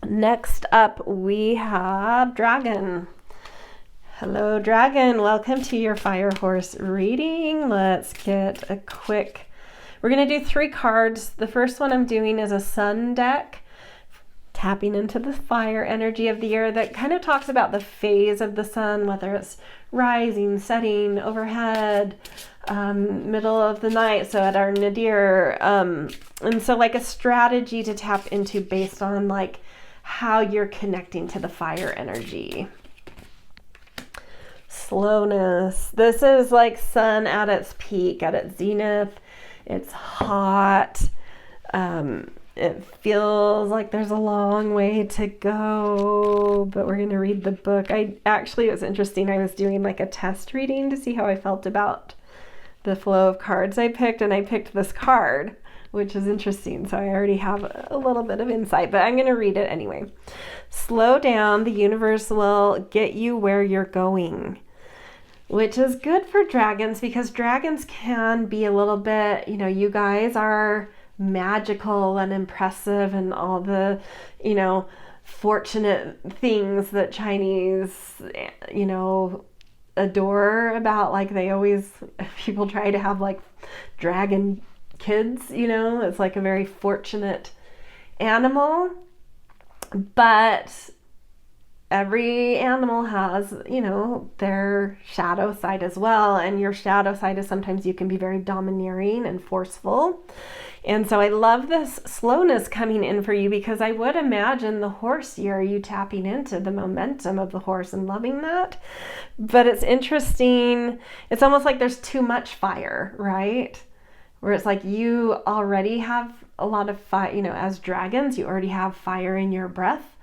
Next up, we have Dragon. Hello, Dragon. Welcome to your fire horse reading. Let's get a quick... We're going to do 3 cards. The first one I'm doing is a sun deck tapping into the fire energy of the year that kind of talks about the phase of the sun, whether it's rising, setting, overhead, middle of the night, so at our nadir. And so like a strategy to tap into based on like how you're connecting to the fire energy. Slowness. This is like sun at its peak, at its zenith. It's hot. It feels like there's a long way to go, but we're going to read the book. It was interesting. I was doing like a test reading to see how I felt about the flow of cards I picked, and I picked this card, which is interesting. So I already have a little bit of insight, but I'm going to read it anyway. Slow down. The universe will get you where you're going, which is good for dragons because dragons can be a little bit, you guys are magical and impressive and all the, fortunate things that Chinese, adore about, like they always, people try to have like dragon kids, it's like a very fortunate animal, but every animal has, their shadow side as well. And your shadow side is sometimes you can be very domineering and forceful. And so I love this slowness coming in for you because I would imagine the horse year, you tapping into the momentum of the horse and loving that. But it's interesting. It's almost like there's too much fire, right? Where it's like you already have a lot of fire, as dragons, you already have fire in your breath.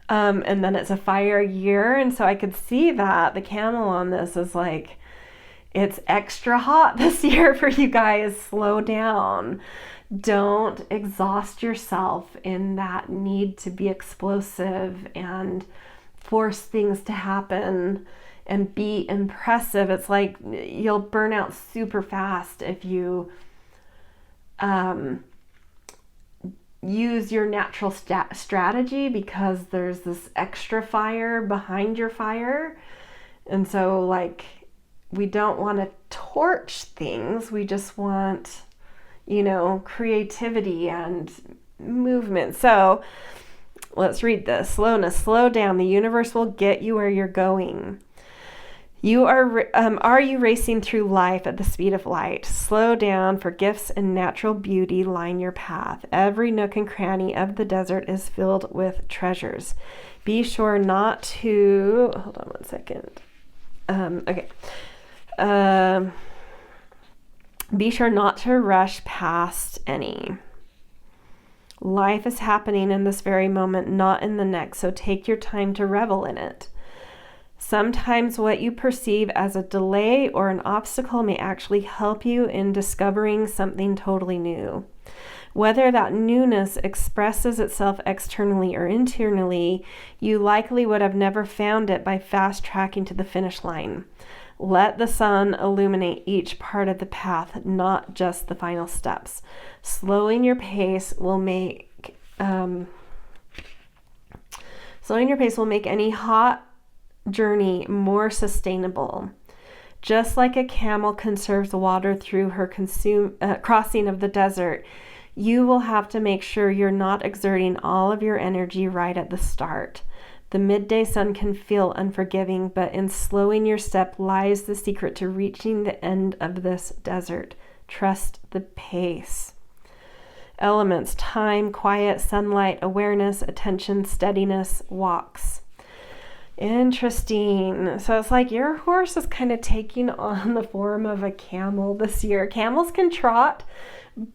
And then it's a fire year. And so I could see that the camel on this is like, it's extra hot this year for you guys. Slow down. Don't exhaust yourself in that need to be explosive and force things to happen and be impressive. It's like you'll burn out super fast if you use your natural strategy because there's this extra fire behind your fire. And so like we don't want to torch things. We just want, creativity and movement. So let's read this. Slowness, slow down. The universe will get you where you're going. Are you racing through life at the speed of light? Slow down, for gifts and natural beauty line your path. Every nook and cranny of the desert is filled with treasures. Be sure not to... Hold on one second. Okay. Be sure not to rush past any. Life is happening in this very moment, not in the next, so take your time to revel in it. Sometimes what you perceive as a delay or an obstacle may actually help you in discovering something totally new. Whether that newness expresses itself externally or internally, you likely would have never found it by fast tracking to the finish line. Let the sun illuminate each part of the path, not just the final steps. Slowing your pace will make any hot journey more sustainable. Just like a camel conserves water through her crossing of the desert, you will have to make sure you're not exerting all of your energy right at the start. The midday sun can feel unforgiving, but in slowing your step lies the secret to reaching the end of this desert. Trust the pace. Elements: time, quiet, sunlight, awareness, attention, steadiness, walks. Interesting. So it's like your horse is kind of taking on the form of a camel this year. Camels can trot,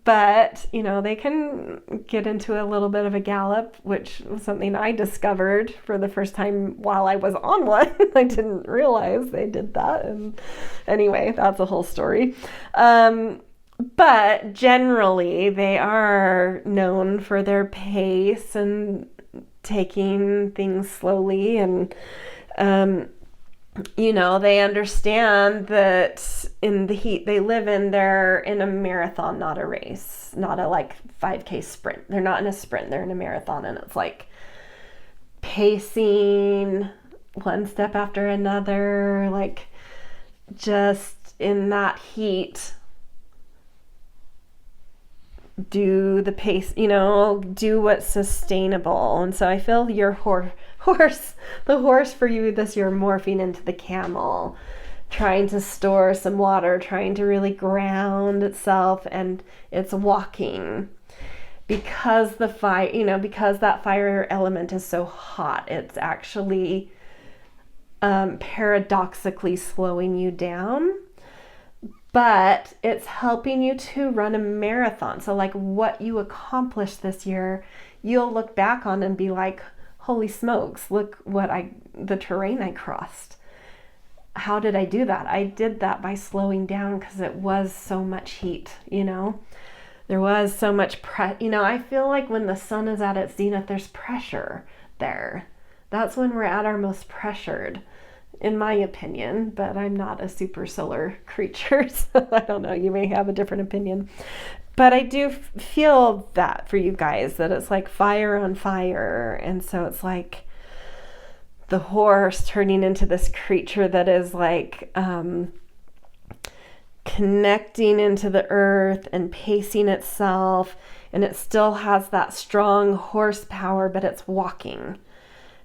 but they can get into a little bit of a gallop, which was something I discovered for the first time while I was on one. I didn't realize they did that. And anyway, that's a whole story. But generally they are known for their pace and taking things slowly, and they understand that in the heat they live in, they're in a marathon, not a race, not a like 5K sprint. They're not in a sprint, they're in a marathon, and it's like pacing one step after another, like just in that heat, do the pace, do what's sustainable. And so I feel your the horse for you this year morphing into the camel, trying to store some water, trying to really ground itself, and it's walking. Because the fire, because that fire element is so hot, it's actually paradoxically slowing you down, but it's helping you to run a marathon. So like what you accomplished this year, you'll look back on and be like, holy smokes, look the terrain I crossed. How did I do that? I did that by slowing down because it was so much heat, There was so much I feel like when the sun is at its zenith, there's pressure there. That's when we're at our most pressured, in my opinion, but I'm not a super solar creature, so I don't know, you may have a different opinion. But I do feel that for you guys, that it's like fire on fire. And so it's like the horse turning into this creature that is like connecting into the earth and pacing itself, and it still has that strong horsepower, but it's walking,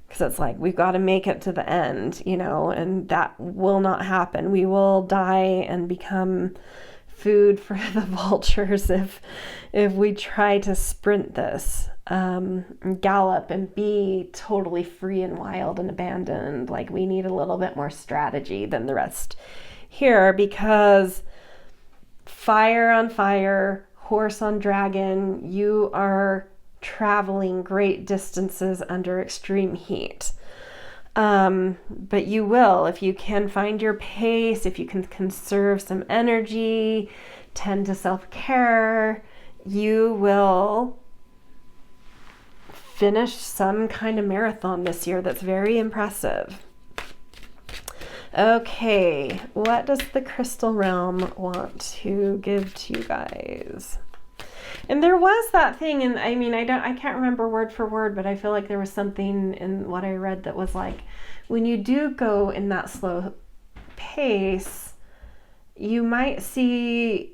because it's like we've got to make it to the end, and that will not happen. We will die and become food for the vultures if we try to sprint this, gallop and be totally free and wild and abandoned. Like, we need a little bit more strategy than the rest here, because fire on fire, horse on dragon, you are traveling great distances under extreme heat. But you will, if you can find your pace, if you can conserve some energy, tend to self-care, you will finish some kind of marathon this year that's very impressive. Okay, what does the crystal realm want to give to you guys? And there was that thing, and I can't remember word for word, but I feel like there was something in what I read that was like, when you do go in that slow pace, you might see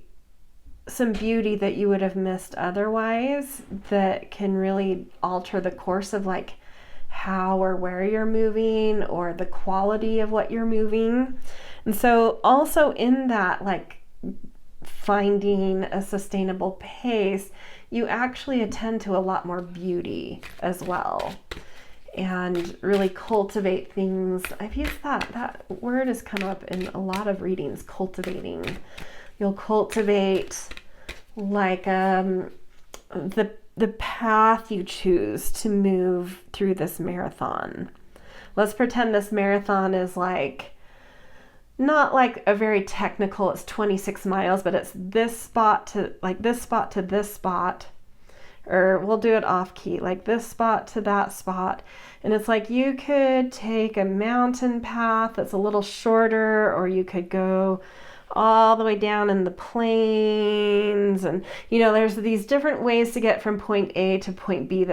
some beauty that you would have missed otherwise, that can really alter the course of like how or where you're moving, or the quality of what you're moving. And so also in that, like, finding a sustainable pace, you actually attend to a lot more beauty as well, and really cultivate things. I've used that word has come up in a lot of readings, cultivating. You'll cultivate like the path you choose to move through this marathon. Let's pretend this marathon is like, not like a very technical, it's 26 miles, but it's this spot to this spot, or we'll do it off key, like this spot to that spot. And it's like you could take a mountain path that's a little shorter, or you could go all the way down in the plains, and there's these different ways to get from point A to point B.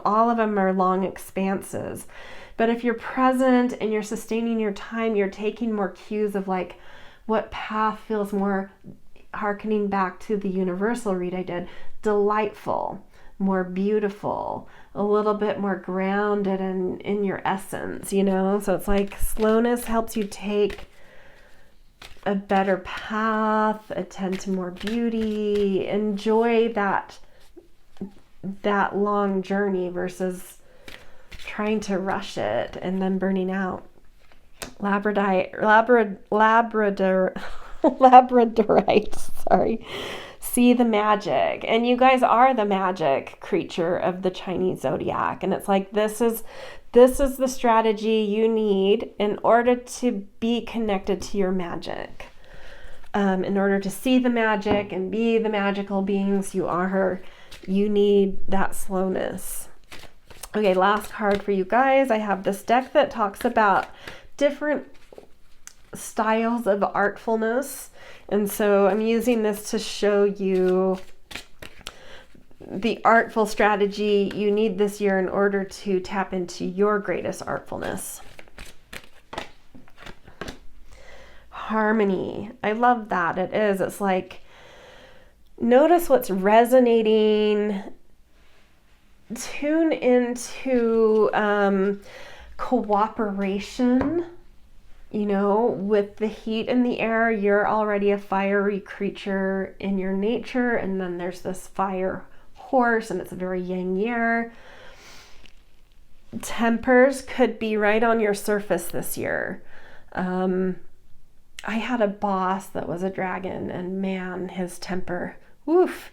All of them are long expanses. But if you're present and you're sustaining your time, you're taking more cues of like what path feels more, hearkening back to the universal read I did, delightful, more beautiful, a little bit more grounded in your essence, So it's like slowness helps you take a better path, attend to more beauty, enjoy that long journey versus trying to rush it and then burning out. Labradorite, sorry. See the magic. And you guys are the magic creature of the Chinese zodiac. And it's like, this is the strategy you need in order to be connected to your magic. In order to see the magic and be the magical beings you are, you need that slowness. Okay, last card for you guys. I have this deck that talks about different styles of artfulness. And so I'm using this to show you the artful strategy you need this year in order to tap into your greatest artfulness. Harmony. I love that. It's like notice what's resonating. Tune into cooperation. With the heat in the air, you're already a fiery creature in your nature, and then there's this fire horse, and it's a very yang year. Tempers could be right on your surface this year. I had a boss that was a dragon, and man, his temper, woof.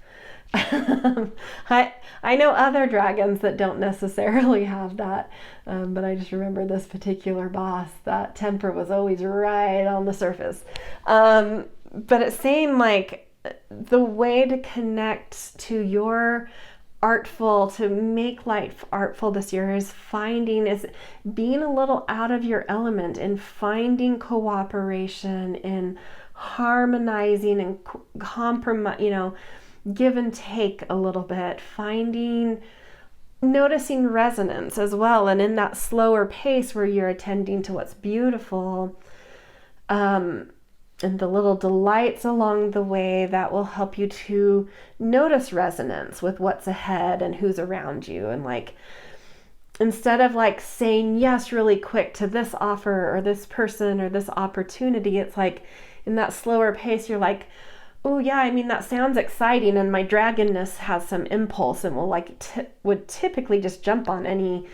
I know other dragons that don't necessarily have that, but I just remember this particular boss, that temper was always right on the surface. But it seemed like the way to connect to your to make life artful this year is being a little out of your element and finding cooperation and harmonizing and compromise, give and take a little bit, noticing resonance as well. And in that slower pace where you're attending to what's beautiful, and the little delights along the way, that will help you to notice resonance with what's ahead and who's around you. And instead of saying yes really quick to this offer or this person or this opportunity, it's in that slower pace, you're oh yeah, that sounds exciting, and my dragonness has some impulse and would typically just jump on any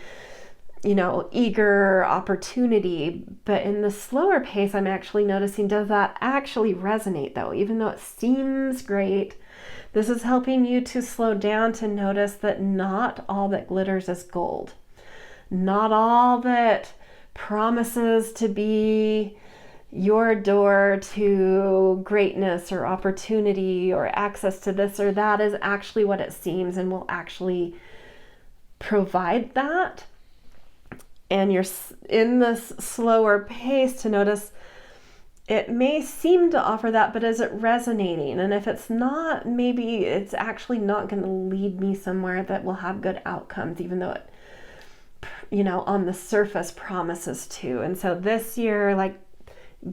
eager opportunity. But in the slower pace, I'm actually noticing, does that actually resonate though? Even though it seems great, this is helping you to slow down, to notice that not all that glitters is gold. Not all that promises to be your door to greatness or opportunity or access to this or that is actually what it seems and will actually provide that. And you're in this slower pace to notice it may seem to offer that, but is it resonating? And if it's not, maybe it's actually not going to lead me somewhere that will have good outcomes, even though it, on the surface promises to. And so this year,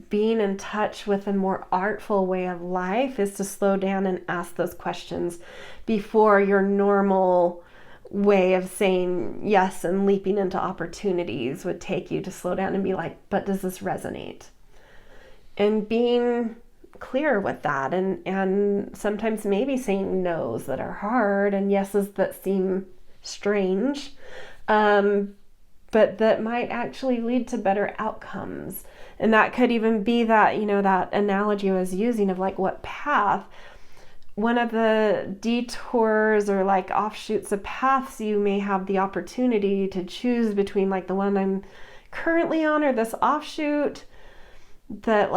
being in touch with a more artful way of life is to slow down and ask those questions before your normal way of saying yes and leaping into opportunities would take you to slow down and be but does this resonate? And being clear with that, and sometimes maybe saying no's that are hard and yeses that seem strange, but that might actually lead to better outcomes. And that could even be that, that analogy I was using of what path. One of the detours or offshoots of paths, you may have the opportunity to choose between the one I'm currently on or this offshoot that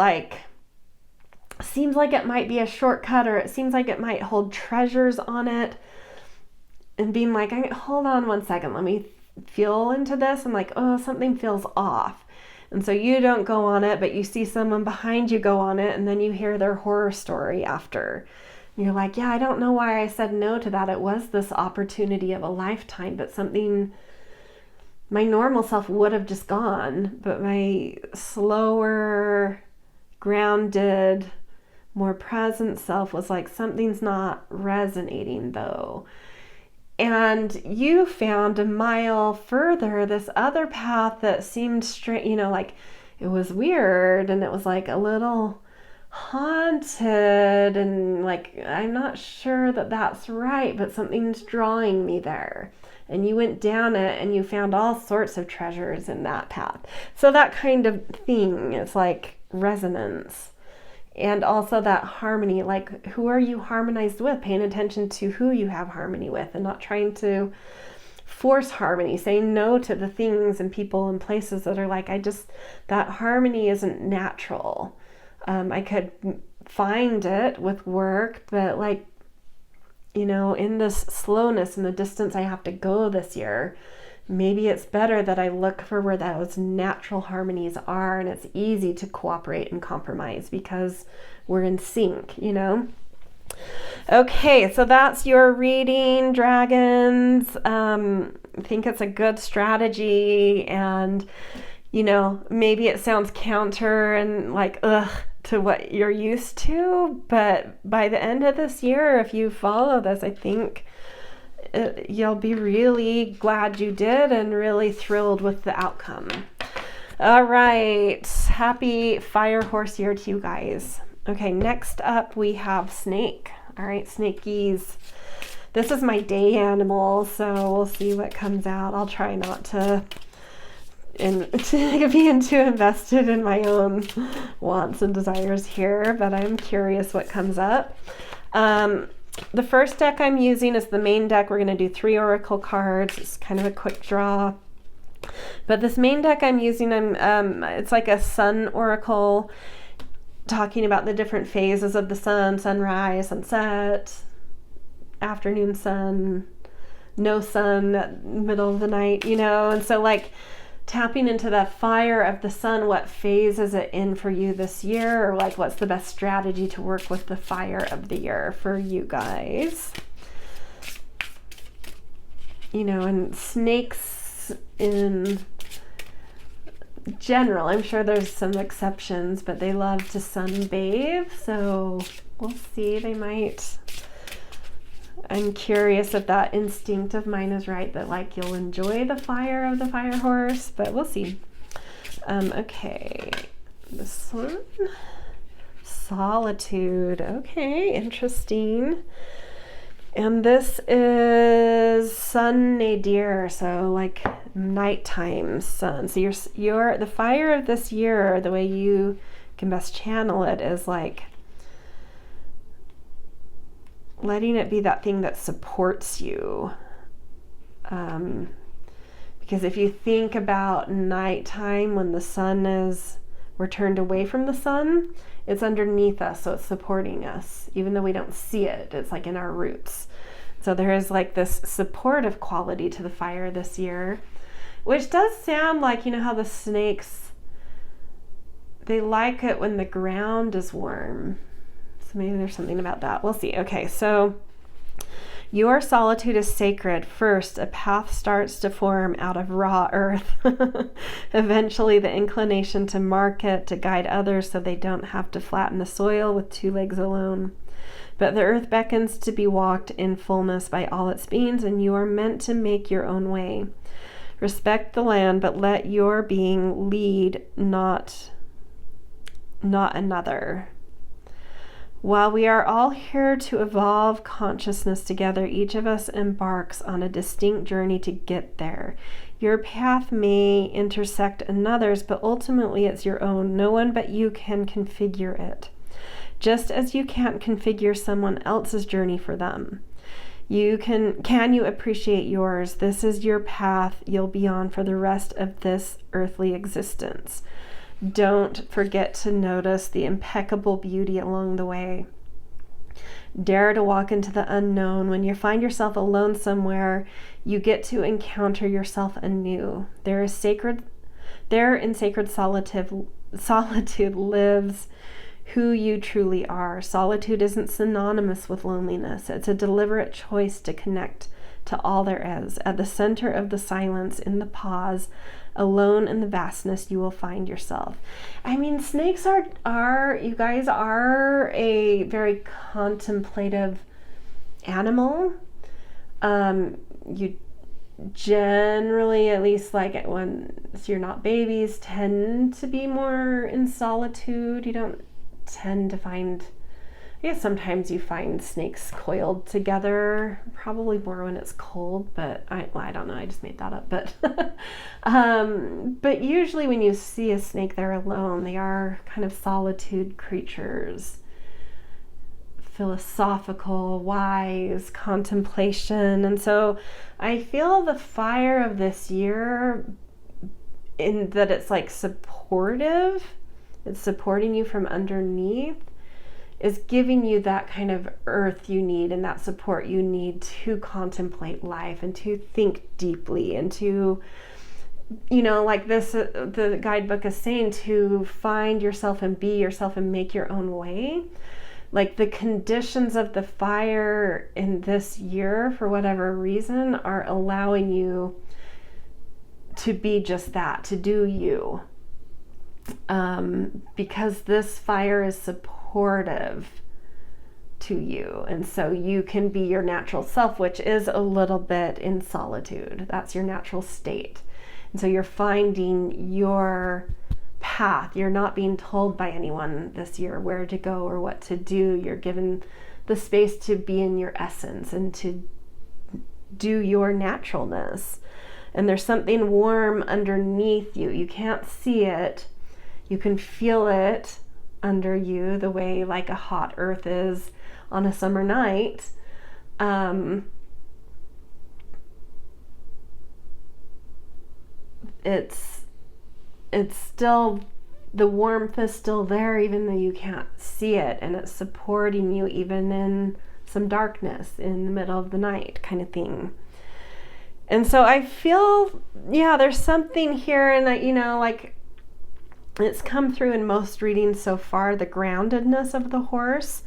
seems like it might be a shortcut, or it seems like it might hold treasures on it, and being hold on one second, let me feel into this. I'm oh, something feels off. And so you don't go on it, but you see someone behind you go on it, and then you hear their horror story after. And you're yeah, I don't know why I said no to that. It was this opportunity of a lifetime, but something my normal self would have just gone, but my slower, grounded, more present self was something's not resonating though. And you found a mile further this other path that seemed straight, it was weird, and it was a little haunted, and I'm not sure that that's right, but something's drawing me there. And you went down it and you found all sorts of treasures in that path. So that kind of thing is resonance. And also that harmony, who are you harmonized with? Paying attention to who you have harmony with and not trying to force harmony, saying no to the things and people and places that are that harmony isn't natural. I could find it with work, but in this slowness and the distance I have to go this year, maybe it's better that I look for where those natural harmonies are, and it's easy to cooperate and compromise because we're in sync, Okay, so that's your reading, dragons. I think it's a good strategy, and maybe it sounds counter and ugh to what you're used to, but by the end of this year, if you follow this, I think you'll be really glad you did and really thrilled with the outcome. All right, happy fire horse year to you guys. Okay, next up we have snake. All right, snakies. This is my day animal, so we'll see what comes out. I'll try not to being too invested in my own wants and desires here, but I'm curious what comes up. The first deck I'm using is the main deck. We're going to do 3 oracle cards. It's kind of a quick draw. But this main deck I'm using, it's like a sun oracle, talking about the different phases of the sun: sunrise, sunset, afternoon sun, no sun, middle of the night, and so like tapping into the fire of the sun. What phase is it in for you this year, or like what's the best strategy to work with the fire of the year for you guys? And snakes in general, I'm sure there's some exceptions, but they love to sunbathe, so we'll see. I'm curious if that instinct of mine is right, that like you'll enjoy the fire of the fire horse, but we'll see. Okay, this one, solitude. Okay, interesting. And this is sun nadir, so like nighttime sun. So the fire of this year, the way you can best channel it is like letting it be that thing that supports you. Because if you think about nighttime, when the sun we're turned away from the sun, it's underneath us, so it's supporting us. Even though we don't see it, it's like in our roots. So there is like this supportive quality to the fire this year, which does sound like, how the snakes, they like it when the ground is warm. So maybe there's something about that. We'll see. Okay, so your solitude is sacred. First, a path starts to form out of raw earth. Eventually, the inclination to mark it, to guide others so they don't have to flatten the soil with 2 legs alone. But the earth beckons to be walked in fullness by all its beings, and you are meant to make your own way. Respect the land, but let your being lead, not another. While we are all here to evolve consciousness together, each of us embarks on a distinct journey to get there. Your path may intersect another's, but ultimately it's your own. No one but you can configure it, just as you can't configure someone else's journey for them. Can you appreciate yours? This is your path you'll be on for the rest of this earthly existence. Don't forget to notice the impeccable beauty along the way. Dare to walk into the unknown. When you find yourself alone somewhere, you get to encounter yourself anew. There in sacred solitude lives who you truly are. Solitude isn't synonymous with loneliness. It's a deliberate choice to connect to all there is. At the center of the silence, in the pause, alone in the vastness, you will find yourself. Snakes you guys are a very contemplative animal. You generally, at least like when you're not babies, tend to be more in solitude. You don't tend to find, I guess sometimes you find snakes coiled together, probably more when it's cold, but I don't know, I just made that up. But usually when you see a snake, they're alone. They are kind of solitude creatures, philosophical, wise, contemplation. And so I feel the fire of this year in that it's like supportive, it's supporting you from underneath, is giving you that kind of earth you need and that support you need to contemplate life and to think deeply and to, like this, the guidebook is saying, to find yourself and be yourself and make your own way. Like the conditions of the fire in this year, for whatever reason, are allowing you to be just that, to do you. because this fire is supportive to you. And so you can be your natural self, which is a little bit in solitude. That's your natural state. And so you're finding your path. You're not being told by anyone this year where to go or what to do. You're given the space to be in your essence and to do your naturalness. And there's something warm underneath you. You can't see it. You can feel it under you the way like a hot earth is on a summer night. It's still, the warmth is still there even though you can't see it, and it's supporting you even in some darkness in the middle of the night kind of thing. And so I feel, there's something here, and that, like it's come through in most readings so far, the groundedness of the horse.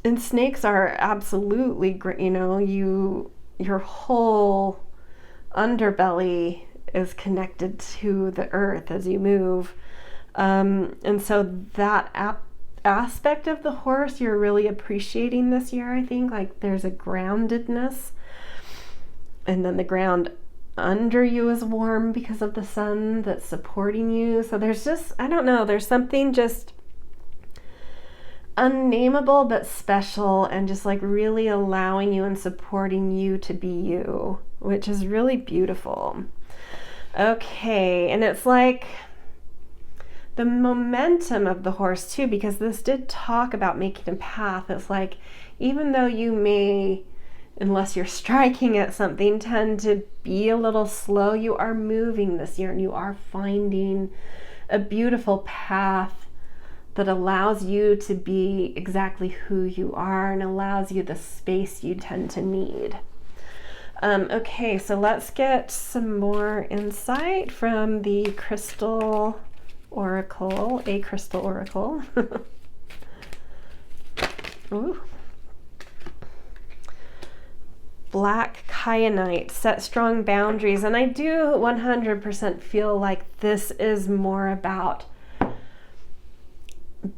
And snakes are absolutely great, your whole underbelly is connected to the earth as you move. And so that aspect of the horse you're really appreciating this year, I think. Like there's a groundedness, and then the ground under you is warm because of the sun that's supporting you. So there's just, I don't know, there's something just unnameable but special, and just like really allowing you and supporting you to be you, which is really beautiful. Okay, and it's like the momentum of the horse too, because this did talk about making a path. It's like, even though you may, unless you're striking at something, tend to be a little slow, you are moving this year and you are finding a beautiful path that allows you to be exactly who you are and allows you the space you tend to need. Okay, so let's get some more insight from the Crystal Oracle, a Crystal Oracle. Ooh. Black Kyanite, set strong boundaries. And I do 100% feel like this is more about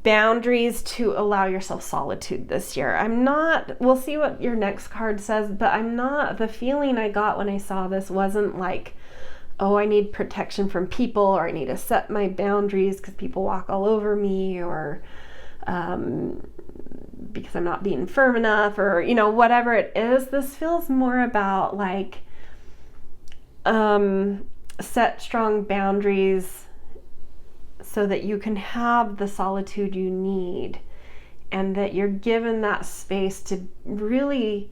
boundaries to allow yourself solitude this year. We'll see what your next card says, but the feeling I got when I saw this wasn't like, oh, I need protection from people, or I need to set my boundaries because people walk all over me, or because I'm not being firm enough, or whatever it is. This feels more about like set strong boundaries so that you can have the solitude you need, and that you're given that space to really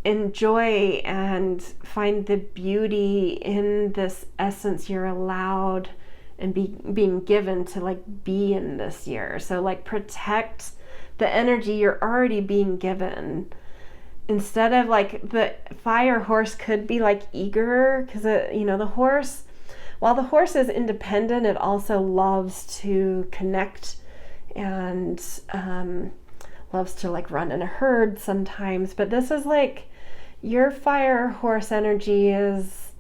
enjoy and find the beauty in this essence you're allowed and being given to like be in this year. So like protect the energy you're already being given, instead of like the fire horse could be like eager, because the horse, while the horse is independent, it also loves to connect and loves to like run in a herd sometimes. But this is like your fire horse energy is,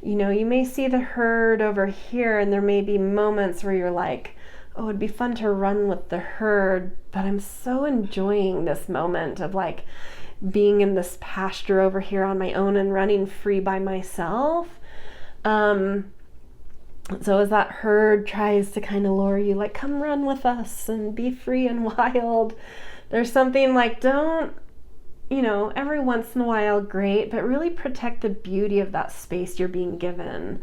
you may see the herd over here, and there may be moments where you're like, oh, it'd be fun to run with the herd, but I'm so enjoying this moment of like being in this pasture over here on my own and running free by myself. So as that herd tries to kind of lure you, like, come run with us and be free and wild, there's something like, don't, every once in a while, great, but really protect the beauty of that space you're being given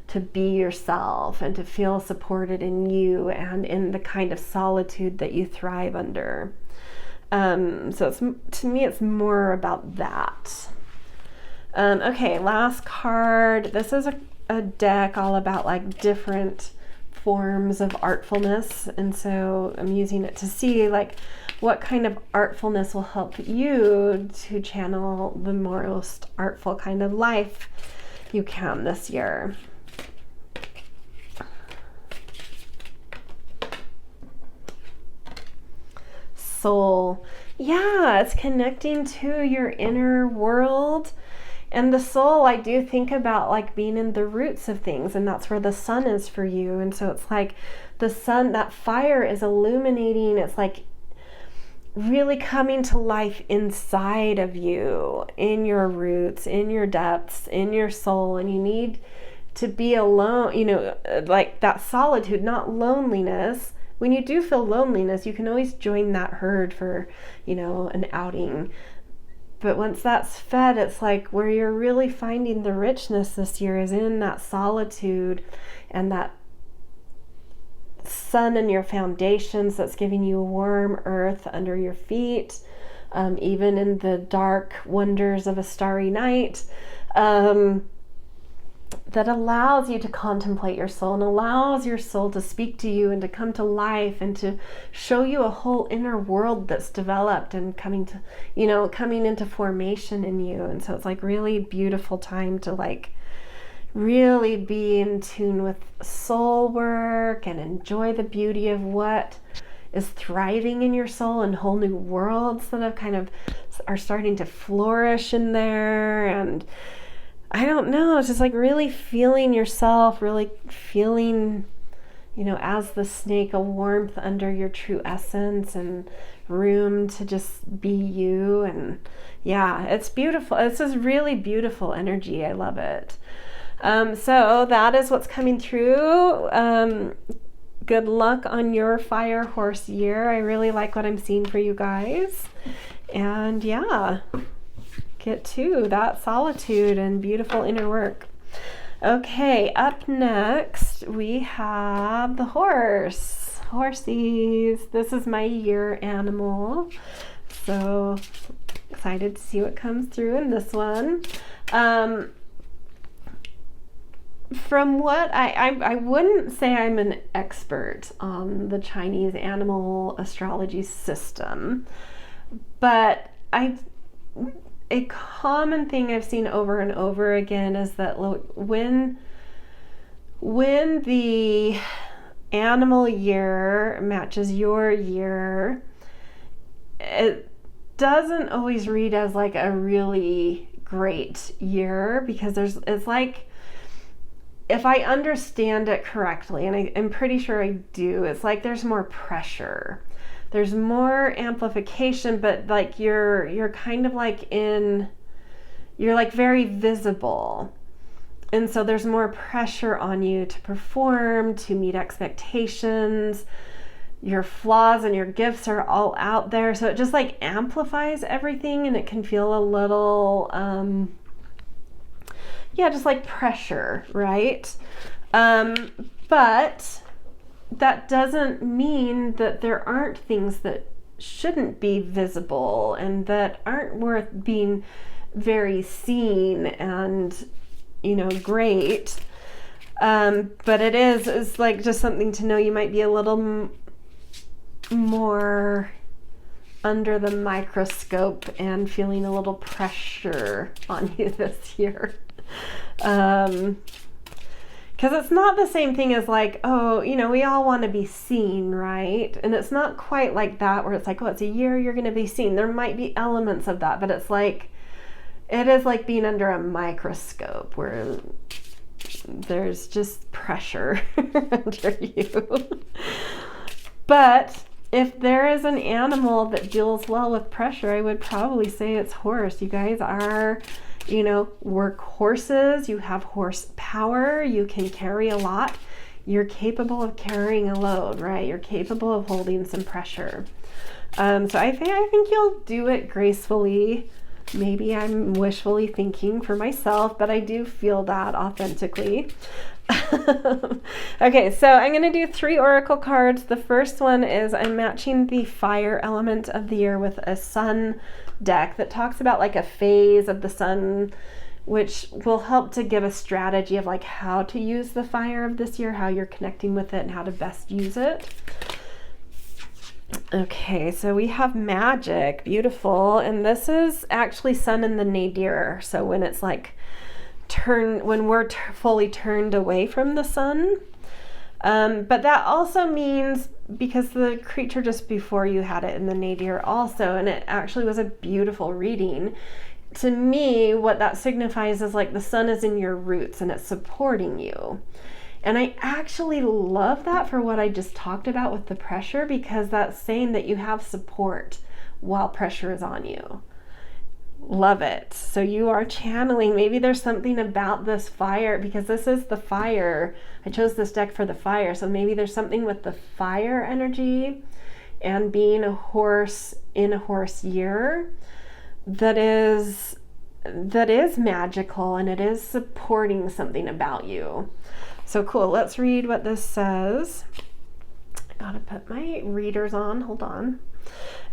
to be yourself and to feel supported in you and in the kind of solitude that you thrive under. So to me, it's more about that. Okay, last card. This is a deck all about like different forms of artfulness, and so I'm using it to see like what kind of artfulness will help you to channel the most artful kind of life you can this year. Soul. Yeah, it's connecting to your inner world And the soul, I do think about like being in the roots of things, and that's where the sun is for you. And so it's like the sun, that fire is illuminating. It's like really coming to life inside of you, in your roots, in your depths, in your soul. And you need to be alone, you know, like that solitude, not loneliness. When you do feel loneliness, you can always join that herd for, you know, an outing. But once that's fed, it's like where you're really finding the richness this year is in that solitude and that sun in your foundations that's giving you warm earth under your feet, even in the dark wonders of a starry night. That allows you to contemplate your soul and allows your soul to speak to you and to come to life and to show you a whole inner world that's developed and coming to, you know, coming into formation in you. And so it's like really beautiful time to like really be in tune with soul work and enjoy the beauty of what is thriving in your soul and whole new worlds that have kind of are starting to flourish in there. And I don't know, it's just like really feeling yourself, really feeling, you know, as the snake, a warmth under your true essence and room to just be you. And yeah, it's beautiful. It's this really beautiful energy. I love it. So that is what's coming through. Good luck on your fire horse year. I really like what I'm seeing for you guys. And yeah, get to that solitude and beautiful inner work. Okay, up next we have the horse. Horsies. This is my year animal. So excited to see what comes through in this one. From what I wouldn't say I'm an expert on the Chinese animal astrology system, but a common thing I've seen over and over again is that when the animal year matches your year, it doesn't always read as like a really great year, because it's like, if I understand it correctly, and I'm pretty sure I do, it's like there's more pressure. There's more amplification, but like you're kind of like you're like very visible. And so there's more pressure on you to perform, to meet expectations. Your flaws and your gifts are all out there. So it just like amplifies everything, and it can feel a little, just like pressure, right? But that doesn't mean that there aren't things that shouldn't be visible and that aren't worth being very seen and, you know, great. But it's like just something to know. You might be a little more under the microscope and feeling a little pressure on you this year. Because it's not the same thing as like, oh, you know, we all want to be seen, right? And it's not quite like that where it's like, oh, it's a year you're going to be seen. There might be elements of that, but it's like, it is like being under a microscope where there's just pressure under you. But if there is an animal that deals well with pressure, I would probably say it's horse. You guys are, you know, work horses. You have horse power. You can carry a lot. You're capable of carrying a load, right? You're capable of holding some pressure. So I think you'll do it gracefully. Maybe I'm wishfully thinking for myself, but I do feel that authentically. Okay, so I'm going to do 3 oracle cards. The first one is I'm matching the fire element of the year with a sun deck that talks about like a phase of the sun, which will help to give a strategy of like how to use the fire of this year, how you're connecting with it, and how to best use it. Okay, so we have magic, beautiful, and this is actually sun in the nadir. So when it's like when we're fully turned away from the sun. But that also means, because the creature just before you had it in the nadir also, and it actually was a beautiful reading, to me, what that signifies is like the sun is in your roots and it's supporting you. And I actually love that for what I just talked about with the pressure, because that's saying that you have support while pressure is on you. Love it. So you are channeling, maybe there's something about this fire, because this is the fire. I chose this deck for the fire. So maybe there's something with the fire energy and being a horse in a horse year that is magical, and it is supporting something about you. So cool. Let's read what this says. I gotta put my readers on. Hold on.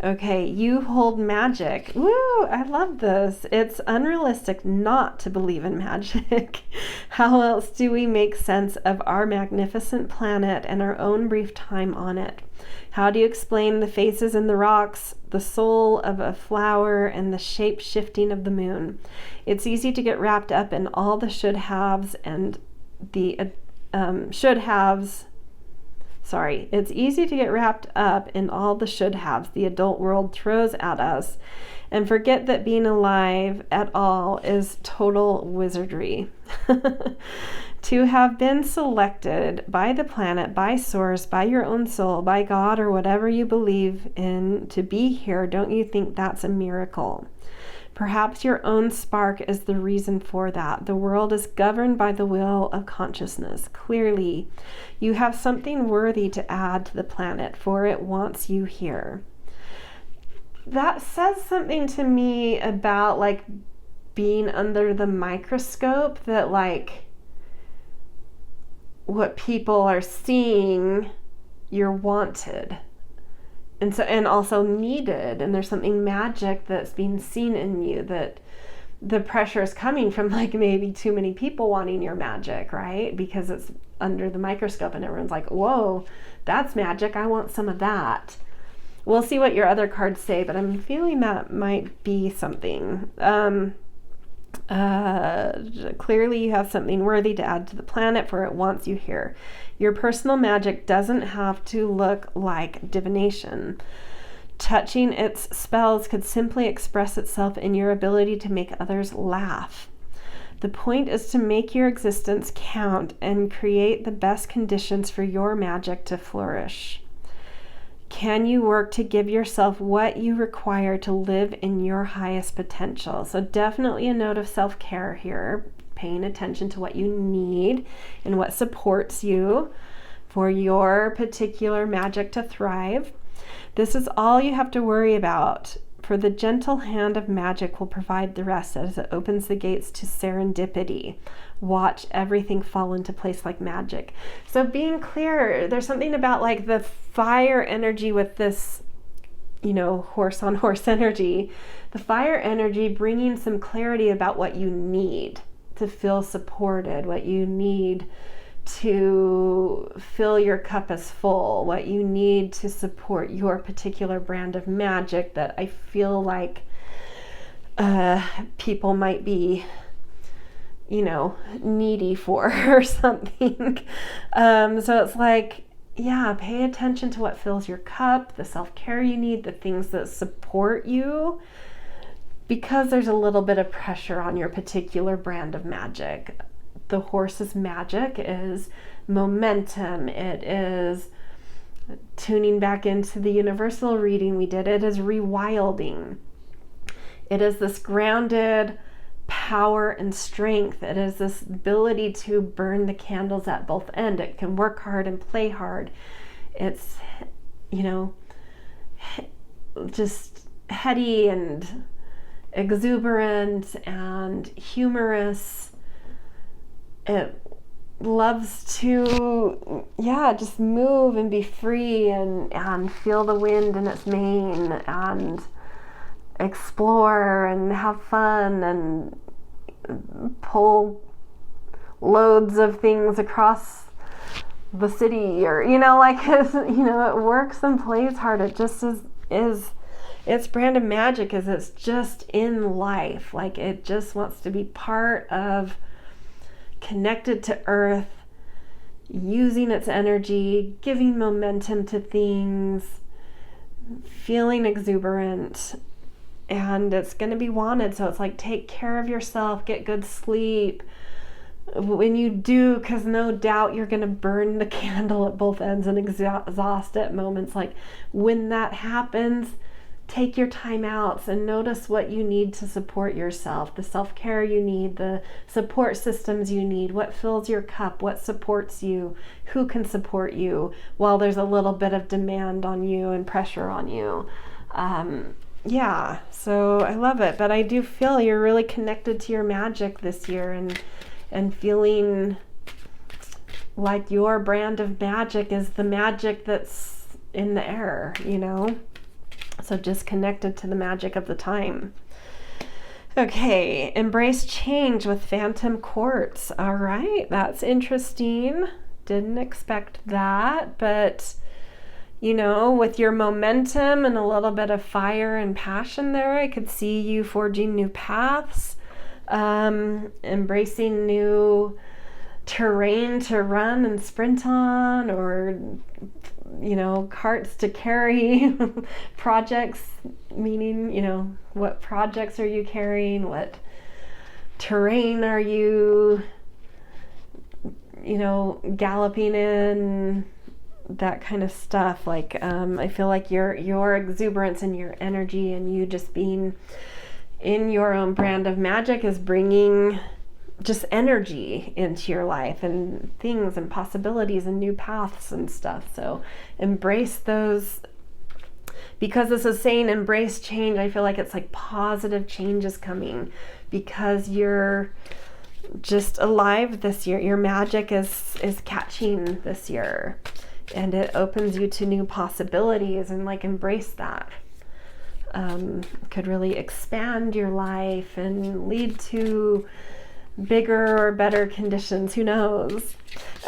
Okay, you hold magic. Woo, I love this. It's unrealistic not to believe in magic. How else do we make sense of our magnificent planet and our own brief time on it? How do you explain the faces in the rocks, the soul of a flower, and the shape shifting of the moon? It's easy to get wrapped up in all the should-haves and the it's easy to get wrapped up in all the should-haves the adult world throws at us and forget that being alive at all is total wizardry. To have been selected by the planet, by source, by your own soul, by God, or whatever you believe in to be here, don't you think that's a miracle? Perhaps your own spark is the reason for that. The world is governed by the will of consciousness. Clearly, you have something worthy to add to the planet, for it wants you here. That says something to me about like being under the microscope, that like what people are seeing, you're wanted. And so, and also needed, and there's something magic that's being seen in you, that the pressure is coming from like maybe too many people wanting your magic, right? Because it's under the microscope and everyone's like, whoa, that's magic. I want some of that. We'll see what your other cards say, but I'm feeling that might be something. Clearly you have something worthy to add to the planet, for it wants you here. Your personal magic doesn't have to look like divination. Touching its spells could simply express itself in your ability to make others laugh. The point is to make your existence count and create the best conditions for your magic to flourish. Can you work to give yourself what you require to live in your highest potential? So definitely a note of self-care here, paying attention to what you need and what supports you for your particular magic to thrive. This is all you have to worry about, for the gentle hand of magic will provide the rest as it opens the gates to serendipity. Watch everything fall into place like magic. So being clear, there's something about like the fire energy with this, horse on horse energy. The fire energy bringing some clarity about what you need to feel supported, what you need to fill your cup as full, what you need to support your particular brand of magic that I feel like people might be needy for or something. So it's like, yeah, pay attention to what fills your cup, the self-care you need, the things that support you, because there's a little bit of pressure on your particular brand of magic. The horse's magic is momentum. It is tuning back into the universal reading we did. It is rewilding. It is this grounded power and strength. It is this ability to burn the candles at both ends. It can work hard and play hard. It's, just heady and exuberant and humorous. It loves to, just move and be free and feel the wind in its mane and explore and have fun and pull loads of things across the city, or it works and plays hard. It just is its brand of magic is it's just in life, like it just wants to be part of, connected to earth, using its energy, giving momentum to things, feeling exuberant. and it's going to be wanted. So it's like, take care of yourself, get good sleep when you do, because no doubt you're going to burn the candle at both ends and exhaust at moments. Like, when that happens, take your time outs and notice what you need to support yourself, the self-care you need, the support systems you need, what fills your cup, what supports you, who can support you while there's a little bit of demand on you and pressure on you. Yeah, so I love it, but I do feel you're really connected to your magic this year, and feeling like your brand of magic is the magic that's in the air, you know? So just connected to the magic of the time. Okay, embrace change with phantom quartz. All right, that's interesting. Didn't expect that, but you know, with your momentum and a little bit of fire and passion there, I could see you forging new paths, embracing new terrain to run and sprint on, or you know, carts to carry, projects, meaning, you know, what projects are you carrying, what terrain are you, you know, galloping in, that kind of stuff. Like, I feel like your exuberance and your energy and you just being in your own brand of magic is bringing just energy into your life and things and possibilities and new paths and stuff. So embrace those, because this is saying embrace change. I feel like it's like positive change is coming because you're just alive this year. Your magic is catching this year, and it opens you to new possibilities, and like embrace that. Could really expand your life and lead to bigger or better conditions, who knows.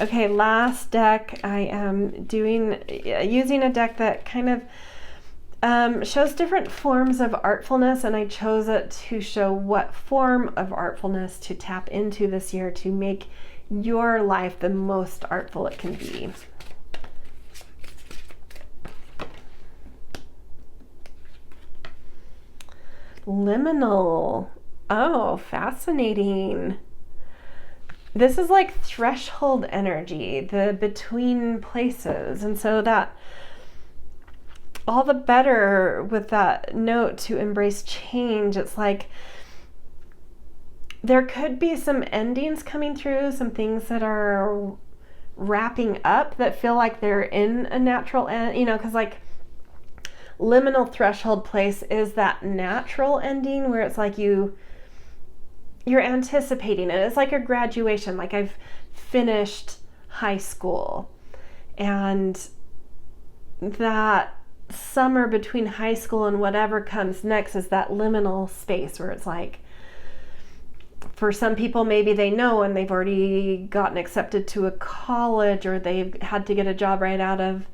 Okay, last deck. I am using a deck that kind of shows different forms of artfulness, and I chose it to show what form of artfulness to tap into this year to make your life the most artful it can be. Liminal. Oh, fascinating. This is like threshold energy, the between places. And so that all the better with that note to embrace change. It's like there could be some endings coming through, some things that are wrapping up that feel like they're in a natural end, you know, because like liminal threshold place is that natural ending where it's like you're anticipating it. It's like a graduation. Like, I've finished high school, and that summer between high school and whatever comes next is that liminal space where it's like, for some people, maybe they know and they've already gotten accepted to a college, or they've had to get a job right out of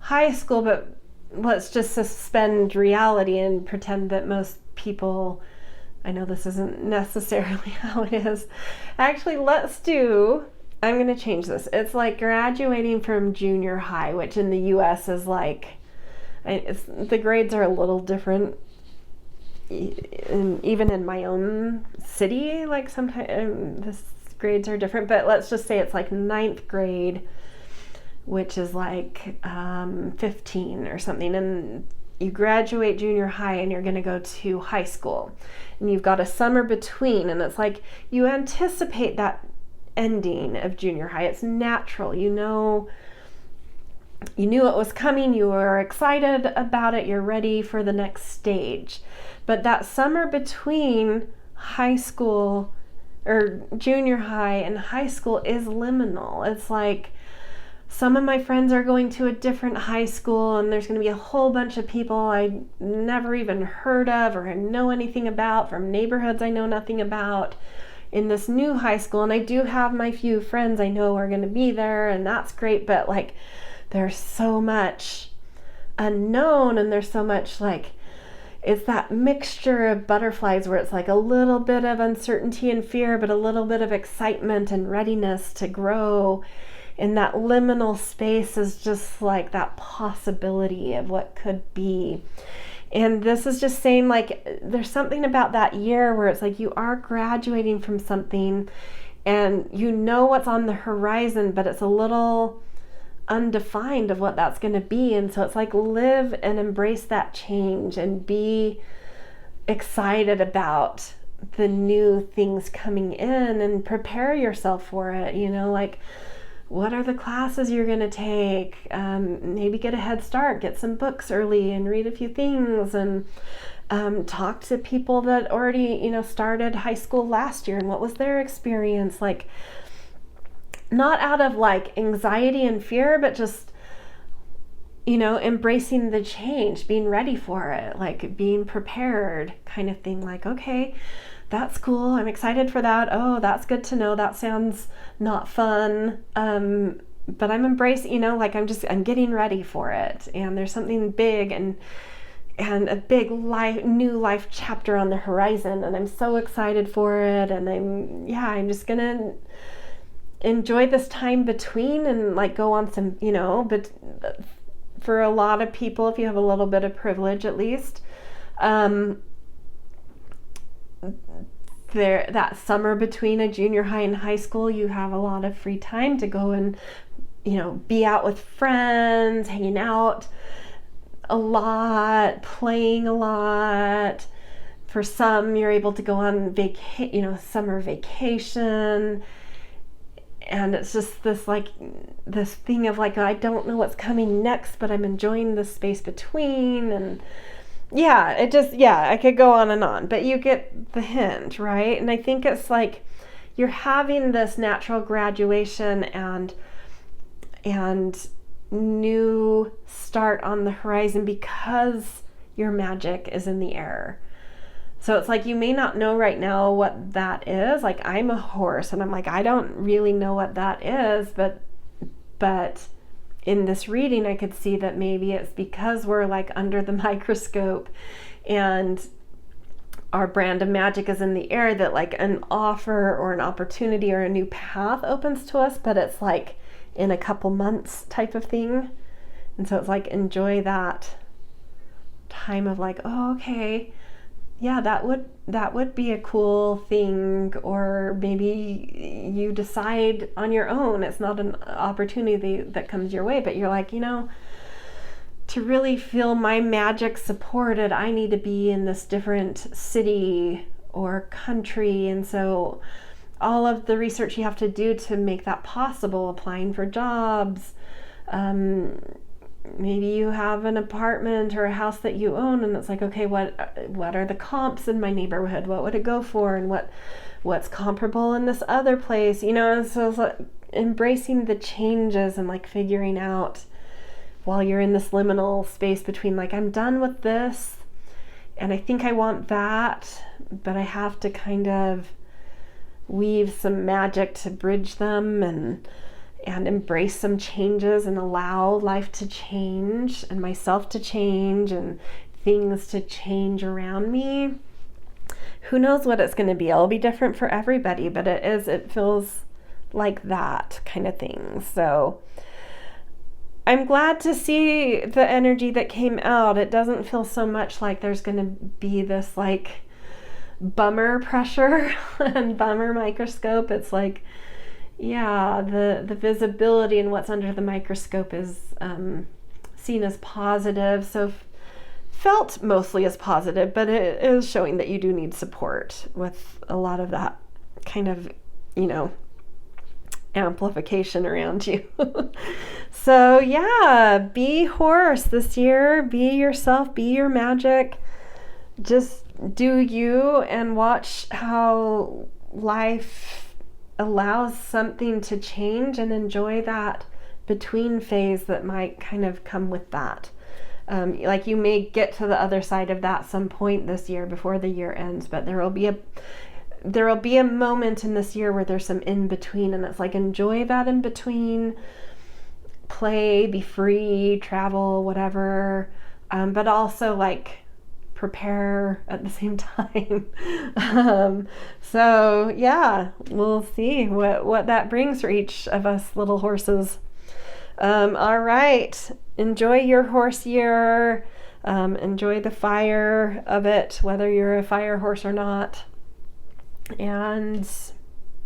high school, but let's just suspend reality and pretend that most people, I know this isn't necessarily how it is. Actually, I'm going to change this. It's like graduating from junior high, which in the US is like, the grades are a little different. Even in my own city, like sometimes the grades are different, but let's just say it's like 9th grade, which is like 15 or something, and you graduate junior high and you're going to go to high school, and you've got a summer between, and it's like you anticipate that ending of junior high. It's natural. You know, you knew it was coming, you were excited about it, you're ready for the next stage. But that summer between high school or junior high and high school is liminal. It's like some of my friends are going to a different high school, and there's going to be a whole bunch of people I never even heard of or know anything about from neighborhoods I know nothing about in this new high school. And I do have my few friends I know are going to be there, and that's great, but like there's so much unknown, and there's so much like, it's that mixture of butterflies where it's like a little bit of uncertainty and fear, but a little bit of excitement and readiness to grow. And that liminal space is just like that possibility of what could be. And this is just saying, like, there's something about that year where it's like you are graduating from something and you know what's on the horizon, but it's a little undefined of what that's going to be. And so it's like live and embrace that change and be excited about the new things coming in and prepare yourself for it. You know, like, what are the classes you're going to take? Maybe get a head start, get some books early and read a few things, and talk to people that already, you know, started high school last year and what was their experience. Like, not out of like anxiety and fear, but just, you know, embracing the change, being ready for it, like being prepared kind of thing. Like, okay, that's cool. I'm excited for that. Oh, that's good to know. That sounds not fun. But I'm embracing, you know, like I'm getting ready for it. And there's something big and a big new life chapter on the horizon. And I'm so excited for it. And I'm just going to enjoy this time between and like go on some, you know, but for a lot of people, if you have a little bit of privilege at least, that summer between a junior high and high school, you have a lot of free time to go and, you know, be out with friends, hanging out a lot, playing a lot. For some, you're able to go on summer vacation. And it's just this thing of like, I don't know what's coming next, but I'm enjoying the space between. And I could go on and on, but you get the hint, right? And I think it's like you're having this natural graduation and new start on the horizon because your magic is in the air. So it's like you may not know right now what that is. Like, I'm a horse and I'm like, I don't really know what that is, but in this reading I could see that maybe it's because we're like under the microscope and our brand of magic is in the air, that like an offer or an opportunity or a new path opens to us, but it's like in a couple months type of thing. And so it's like, enjoy that time of like, oh, okay, yeah, that would be a cool thing. Or maybe you decide on your own, it's not an opportunity that comes your way, but you're like, you know, to really feel my magic supported, I need to be in this different city or country. And so all of the research you have to do to make that possible, applying for jobs, maybe you have an apartment or a house that you own, and it's like, okay, what are the comps in my neighborhood? What would it go for? And what's comparable in this other place? You know, so it's like embracing the changes and like figuring out while you're in this liminal space between like, I'm done with this and I think I want that, but I have to kind of weave some magic to bridge them and embrace some changes and allow life to change and myself to change and things to change around me. Who knows what it's going to be? It'll be different for everybody, but it feels like that kind of thing. So I'm glad to see the energy that came out. It doesn't feel so much like there's going to be this like bummer pressure and bummer microscope. It's like, yeah, the visibility and what's under the microscope is seen as positive. So felt mostly as positive, but it is showing that you do need support with a lot of that kind of, you know, amplification around you. So yeah, be horse this year, be yourself, be your magic. Just do you and watch how life allows something to change, and enjoy that between phase that might kind of come with that. Like you may get to the other side of that some point this year before the year ends, but there will be a moment in this year where there's some in between, and it's like, enjoy that in between, play, be free, travel, whatever, but also like prepare at the same time. So yeah, we'll see what that brings for each of us little horses. All right, enjoy your horse year. Enjoy the fire of it, whether you're a fire horse or not. And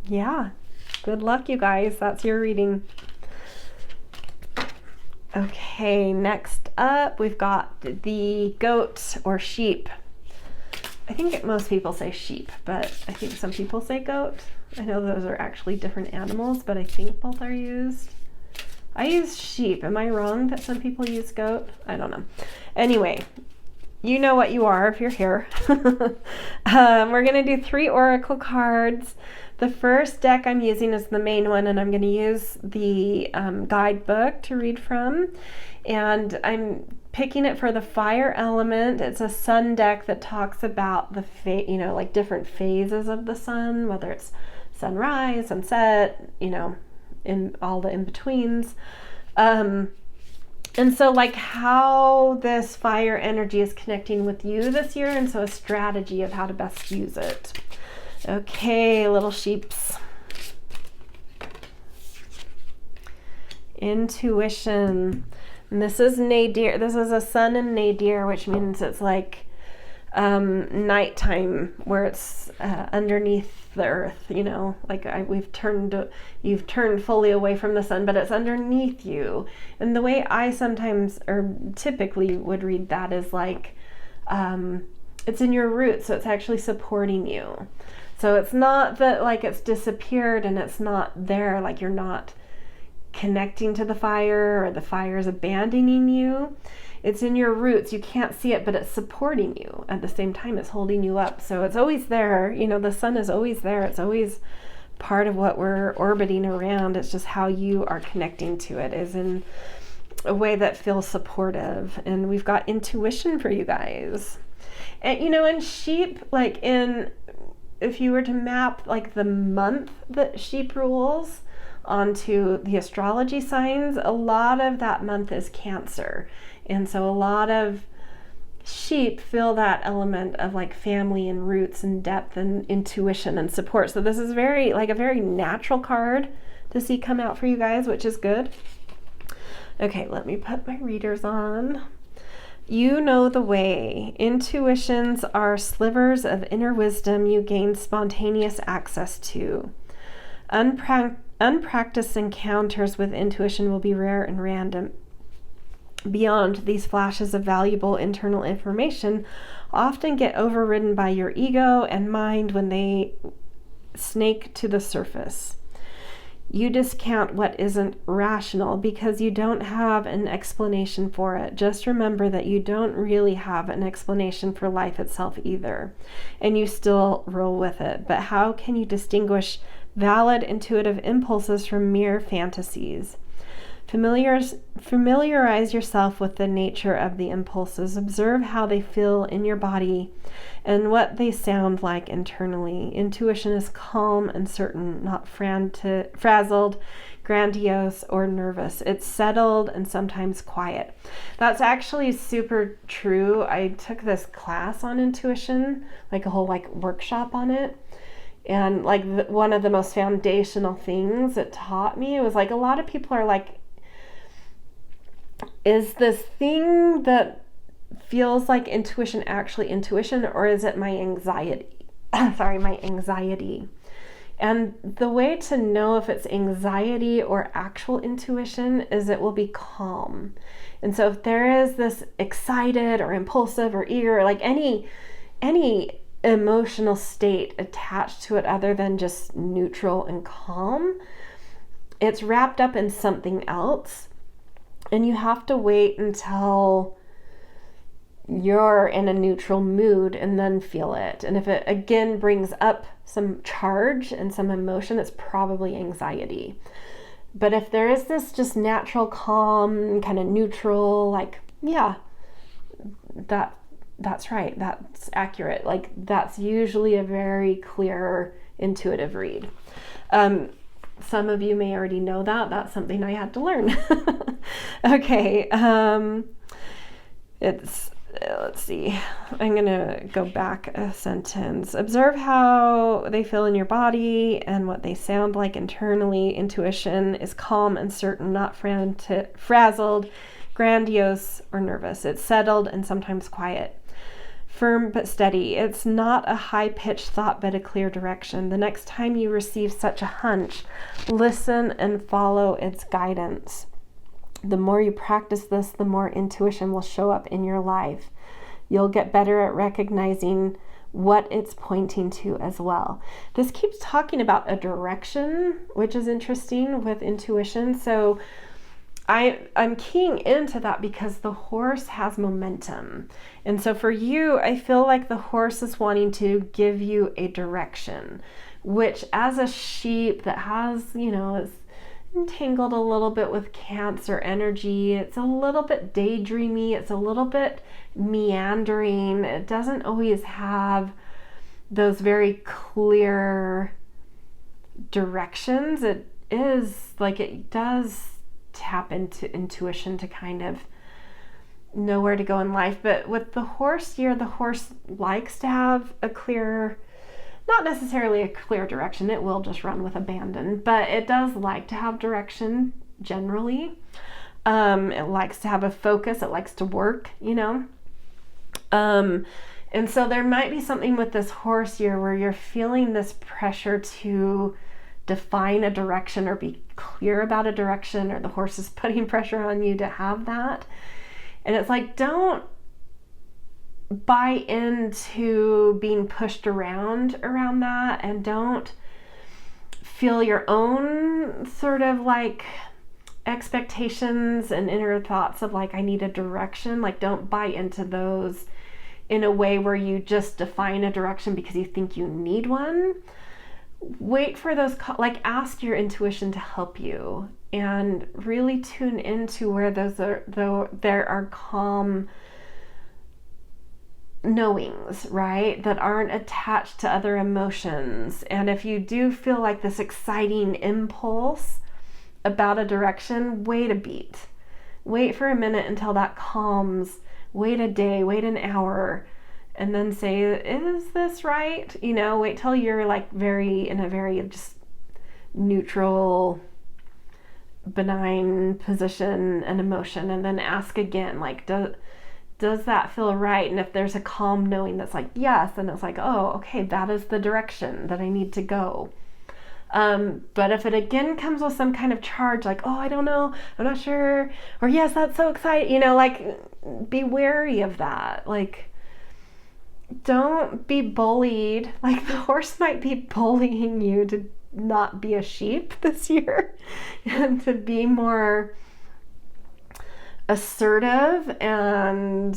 yeah, good luck, you guys. That's your reading. Okay, next up we've got the goat or sheep. I think most people say sheep, but I think some people say goat. I know those are actually different animals, but I think both are used. I use sheep. Am I wrong that some people use goat? I don't know. Anyway, you know what you are if you're here. We're going to do 3 oracle cards. The first deck I'm using is the main one, and I'm going to use the guidebook to read from. And I'm picking it for the fire element. It's a sun deck that talks about the like different phases of the sun, whether it's sunrise, sunset, in all the in-betweens. And so like how this fire energy is connecting with you this year, and so a strategy of how to best use it. Okay, little sheeps. Intuition. And this is nadir. This is a sun in nadir, which means it's like nighttime, where it's underneath the earth. Like you've turned fully away from the sun, but it's underneath you. And the way I sometimes or typically would read that is like it's in your roots, so it's actually supporting you. So it's not that like it's disappeared and it's not there, like you're not connecting to the fire or the fire is abandoning you. It's in your roots. You can't see it, but it's supporting you at the same time. It's holding you up. So it's always there. The sun is always there. It's always part of what we're orbiting around. It's just how you are connecting to it is in a way that feels supportive. And we've got intuition for you guys. And in sheep, like if you were to map like the month that sheep rules onto the astrology signs, a lot of that month is Cancer. And so a lot of sheep feel that element of like family and roots and depth and intuition and support. So this is a very natural card to see come out for you guys, which is good. Okay, let me put my readers on. You know the way. Intuitions are slivers of inner wisdom you gain spontaneous access to. Unpracticed encounters with intuition will be rare and random. Beyond these flashes of valuable internal information often get overridden by your ego and mind when they snake to the surface. You discount what isn't rational because you don't have an explanation for it. Just remember that you don't really have an explanation for life itself either, and you still roll with it. But how can you distinguish valid intuitive impulses from mere fantasies? Familiarize yourself with the nature of the impulses. Observe how they feel in your body and what they sound like internally. Intuition is calm and certain, not frazzled, grandiose, or nervous. It's settled and sometimes quiet. That's actually super true. I took this class on intuition, like a whole workshop on it. And one of the most foundational things it taught me was a lot of people are like, is this thing that feels like intuition actually intuition, or is it my anxiety? My anxiety. And the way to know if it's anxiety or actual intuition is it will be calm. And so if there is this excited or impulsive or eager, like any emotional state attached to it other than just neutral and calm, it's wrapped up in something else. And you have to wait until you're in a neutral mood and then feel it. And if it again brings up some charge and some emotion, it's probably anxiety. But if there is this just natural calm, kind of neutral, that's right, that's accurate. That's usually a very clear intuitive read. Some of you may already know that. That's something I had to learn. Okay. Let's see. I'm going to go back a sentence. Observe how they feel in your body and what they sound like internally. Intuition is calm and certain, not frazzled, grandiose or nervous. It's settled and sometimes quiet. Firm but steady. It's not a high-pitched thought, but a clear direction. The next time you receive such a hunch, listen and follow its guidance. The more you practice this, the more intuition will show up in your life. You'll get better at recognizing what it's pointing to as well. This keeps talking about a direction, which is interesting with intuition. So I'm keying into that because the horse has momentum. And so for you, I feel like the horse is wanting to give you a direction, which as a sheep that has, is entangled a little bit with Cancer energy, it's a little bit daydreamy, it's a little bit meandering. It doesn't always have those very clear directions. It is like it does tap into intuition to kind of know where to go in life. But with the horse year, the horse likes to have a clear, not necessarily a clear direction. It will just run with abandon, but it does like to have direction generally. It likes to have a focus. It likes to work, and so there might be something with this horse year where you're feeling this pressure to define a direction or be clear about a direction, or the horse is putting pressure on you to have that. And it's like, don't buy into being pushed around that, and don't feel your own sort of like expectations and inner thoughts of like, I need a direction. Like, don't buy into those in a way where you just define a direction because you think you need one. Wait for those, ask your intuition to help you and really tune into where there are calm knowings, right? That aren't attached to other emotions. And if you do feel like this exciting impulse about a direction, wait a beat. Wait for a minute until that calms. Wait a day, wait an hour, and then say, is this right? Wait till you're like in a very just neutral, benign position and emotion, and then ask again, like, does that feel right? And if there's a calm knowing that's like, yes, then it's like, oh, okay, that is the direction that I need to go. But if it again comes with some kind of charge, like, oh, I don't know, I'm not sure, or yes, that's so exciting, be wary of that. Like, don't be bullied. Like, the horse might be bullying you to not be a sheep this year and to be more assertive and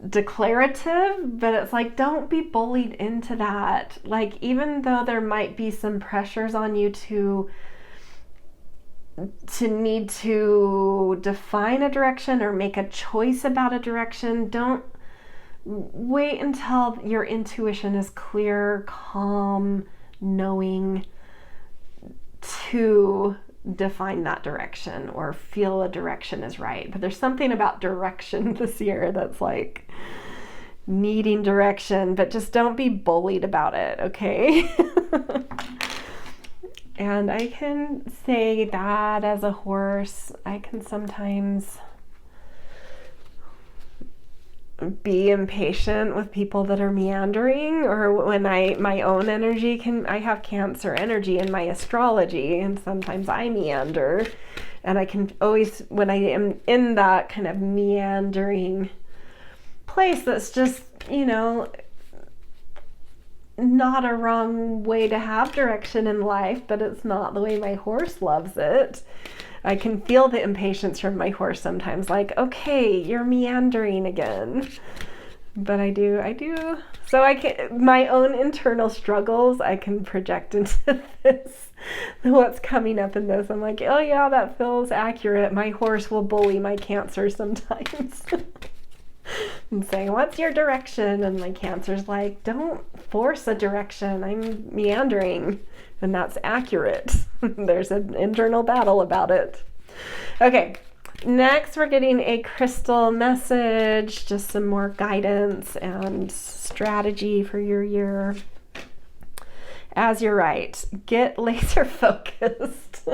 declarative, but it's like, don't be bullied into that. Like, even though there might be some pressures on you to need to define a direction or make a choice about a direction, don't wait until your intuition is clear, calm, knowing to define that direction or feel a direction is right. But there's something about direction this year that's like needing direction, but just don't be bullied about it, okay? And I can say that as a horse, I can sometimes be impatient with people that are meandering, or when my own energy I have Cancer energy in my astrology, and sometimes I meander, and I can always, when I am in that kind of meandering place, that's just, not a wrong way to have direction in life, but it's not the way my horse loves it. I can feel the impatience from my horse sometimes, like, okay, you're meandering again. But I do. So my own internal struggles, I can project into this, what's coming up in this. I'm like, oh yeah, that feels accurate. My horse will bully my Cancer sometimes. And saying, what's your direction? And my Cancer's like, don't force a direction. I'm meandering. And that's accurate. There's an internal battle about it. Okay, next we're getting a crystal message, just some more guidance and strategy for your year. As you're right, get laser focused.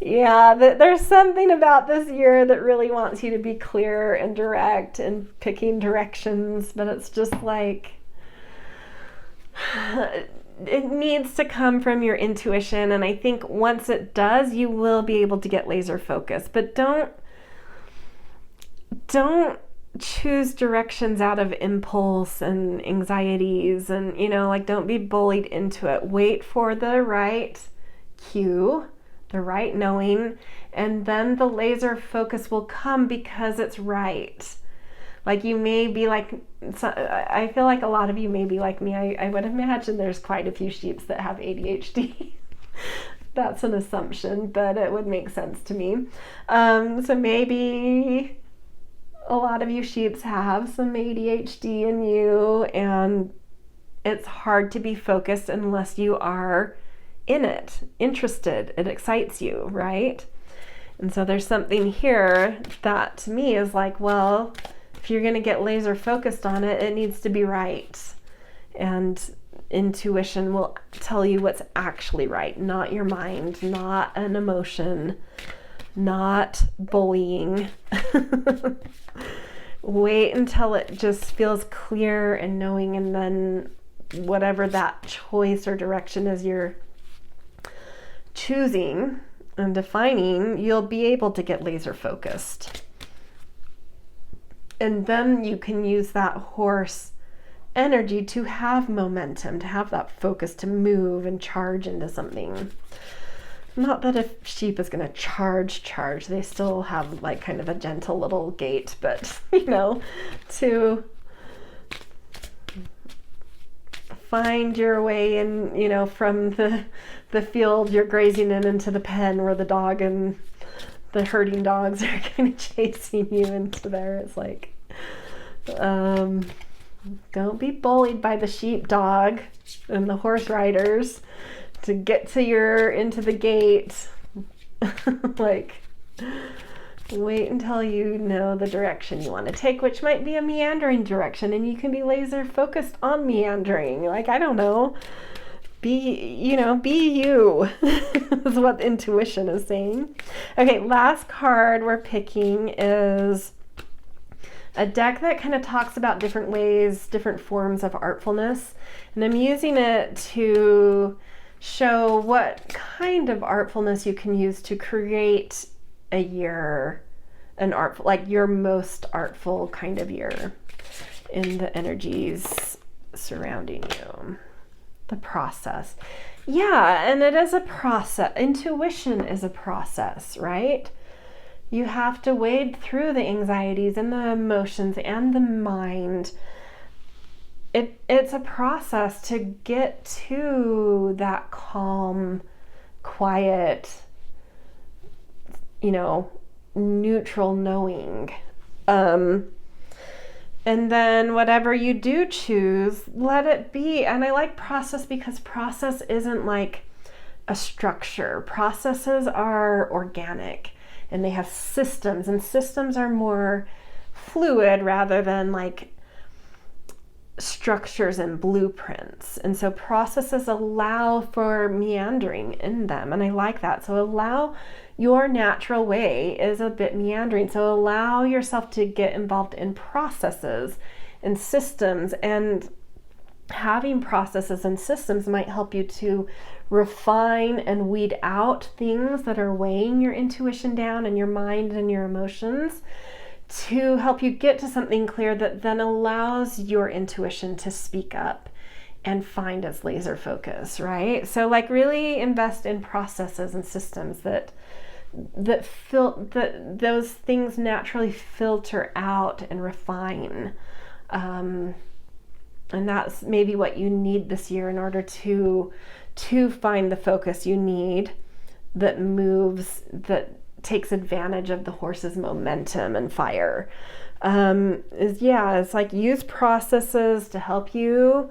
Yeah, there's something about this year that really wants you to be clear and direct and picking directions, but it's just like it needs to come from your intuition, and I think once it does, you will be able to get laser focused. But don't choose directions out of impulse and anxieties, and like don't be bullied into it. Wait for the right cue, the right knowing, and then the laser focus will come because it's right. Like you may be like, I feel like a lot of you may be like me. I would imagine there's quite a few sheeps that have ADHD. That's an assumption, but it would make sense to me. So maybe a lot of you sheeps have some ADHD in you, and it's hard to be focused unless you are in it, interested. It excites you, right? And so there's something here that to me is like, well, if you're going to get laser focused on it, it needs to be right. And intuition will tell you what's actually right, not your mind, not an emotion, not bullying. Wait until it just feels clear and knowing, and then whatever that choice or direction is you're choosing and defining, you'll be able to get laser focused. And then you can use that horse energy to have momentum, to have that focus to move and charge into something. Not that a sheep is going to charge. They still have like kind of a gentle little gait, but to find your way in, from the field you're grazing in into the pen where the dog and the herding dogs are kind of chasing you into there. It's like, don't be bullied by the sheep dog and the horse riders to get into the gate. Like, wait until you know the direction you want to take, which might be a meandering direction, and you can be laser focused on meandering. Like, I don't know. Be you is what intuition is saying. Okay, last card we're picking is a deck that kind of talks about different ways, different forms of artfulness. And I'm using it to show what kind of artfulness you can use to create a year, like your most artful kind of year in the energies surrounding you. The process. Yeah, and it is a process. Intuition is a process, right? You have to wade through the anxieties and the emotions and the mind. It's a process to get to that calm, quiet, neutral knowing. And then whatever you do choose, let it be. And I like process because process isn't like a structure. Processes are organic and they have systems, and systems are more fluid rather than like structures and blueprints. And so processes allow for meandering in them. And I like that. So allow your natural way is a bit meandering. So allow yourself to get involved in processes and systems, and having processes and systems might help you to refine and weed out things that are weighing your intuition down and your mind and your emotions, to help you get to something clear that then allows your intuition to speak up and find its laser focus, right? So like really invest in processes and systems that those things naturally filter out and refine. And that's maybe what you need this year in order to find the focus you need that moves, that takes advantage of the horse's momentum and fire. It's like use processes to help you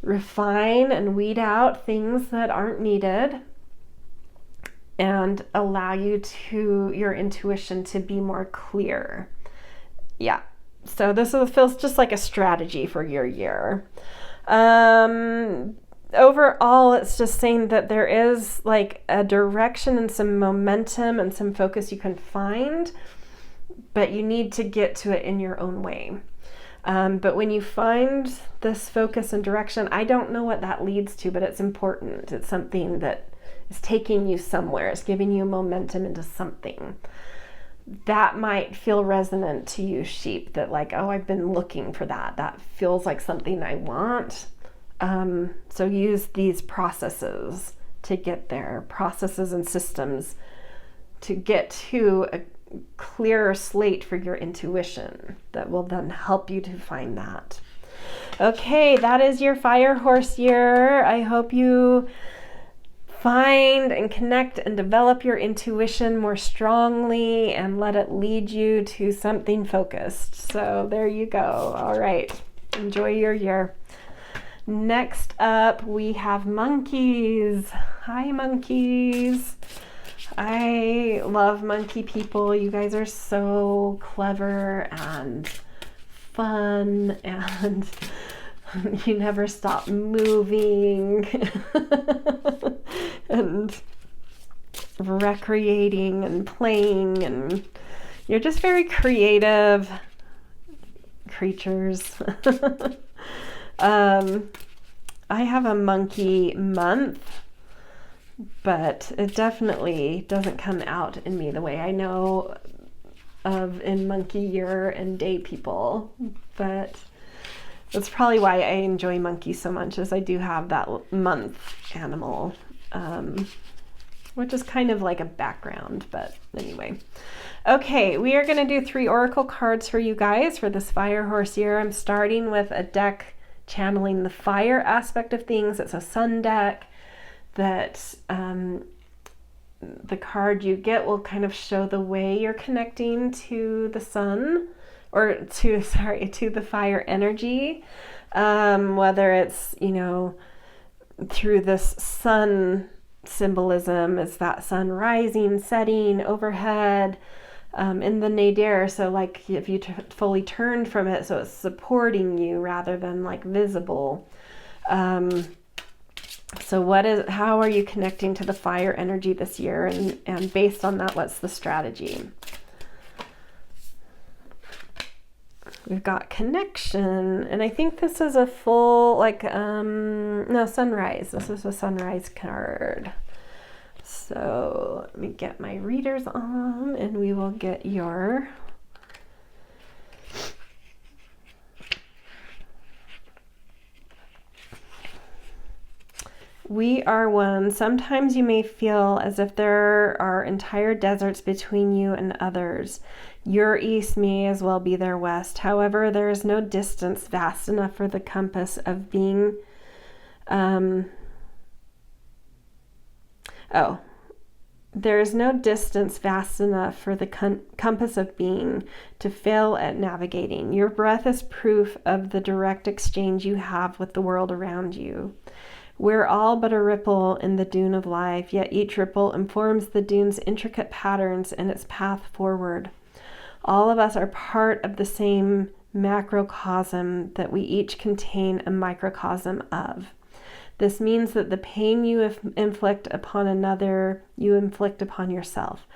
refine and weed out things that aren't needed, and allow your intuition to be more clear. Yeah. So this feels just like a strategy for your year. overall, it's just saying that there is like a direction and some momentum and some focus you can find, but you need to get to it in your own way. But when you find this focus and direction, I don't know what that leads to, but it's important. It's something that is taking you somewhere. It's giving you momentum into something. That might feel resonant to you, sheep, that like, oh, I've been looking for that. That feels like something I want. So use these processes to get there, processes and systems to get to a clearer slate for your intuition that will then help you to find that. Okay, that is your fire horse year. I hope you find and connect and develop your intuition more strongly and let it lead you to something focused. So there you go. All right. Enjoy your year. Next up, we have monkeys. Hi, monkeys. I love monkey people. You guys are so clever and fun, and you never stop moving and recreating and playing, and you're just very creative creatures. I have a monkey month, but it definitely doesn't come out in me the way I know of in monkey year and day people. But that's probably why I enjoy monkeys so much, is I do have that month animal, which is kind of like a background, but anyway. Okay, we are going to do 3 oracle cards for you guys for this fire horse year. I'm starting with a deck channeling the fire aspect of things. It's a sun deck that the card you get will kind of show the way you're connecting to the sun, or to the fire energy, whether it's, you know, through this sun symbolism, is that sun rising, setting overhead, in the nadir. So like if you fully turned from it, so it's supporting you rather than like visible. So how are you connecting to the fire energy this year? And based on that, what's the strategy? We've got connection, and I think this is a full, like, no, sunrise. This is a sunrise card. So let me get my readers on, and we will get your We are one. Sometimes you may feel as if there are entire deserts between you and others. Your east may as well be their west. However, there is no distance vast enough for the compass of being. There is no distance vast enough for the compass of being to fail at navigating. Your breath is proof of the direct exchange you have with the world around you. We're all but a ripple in the dune of life, yet each ripple informs the dune's intricate patterns and its path forward. All of us are part of the same macrocosm that we each contain a microcosm of. This means that the pain you inflict upon another, you inflict upon yourself.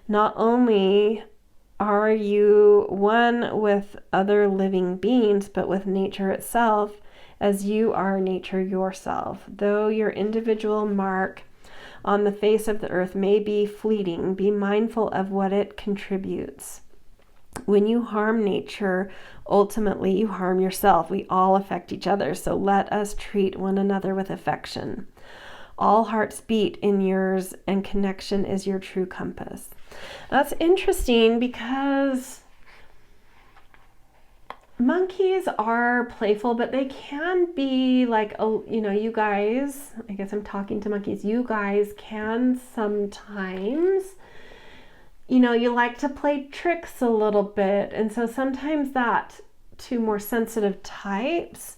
Not only are you one with other living beings, but with nature itself, as you are nature yourself. Though your individual mark on the face of the earth may be fleeting, be mindful of what it contributes. When you harm nature, ultimately you harm yourself. We all affect each other, so let us treat one another with affection. All hearts beat in yours, and connection is your true compass. That's interesting because monkeys are playful, but they can be like, you guys, I guess I'm talking to monkeys, you guys can sometimes, you like to play tricks a little bit. And so sometimes that to more sensitive types,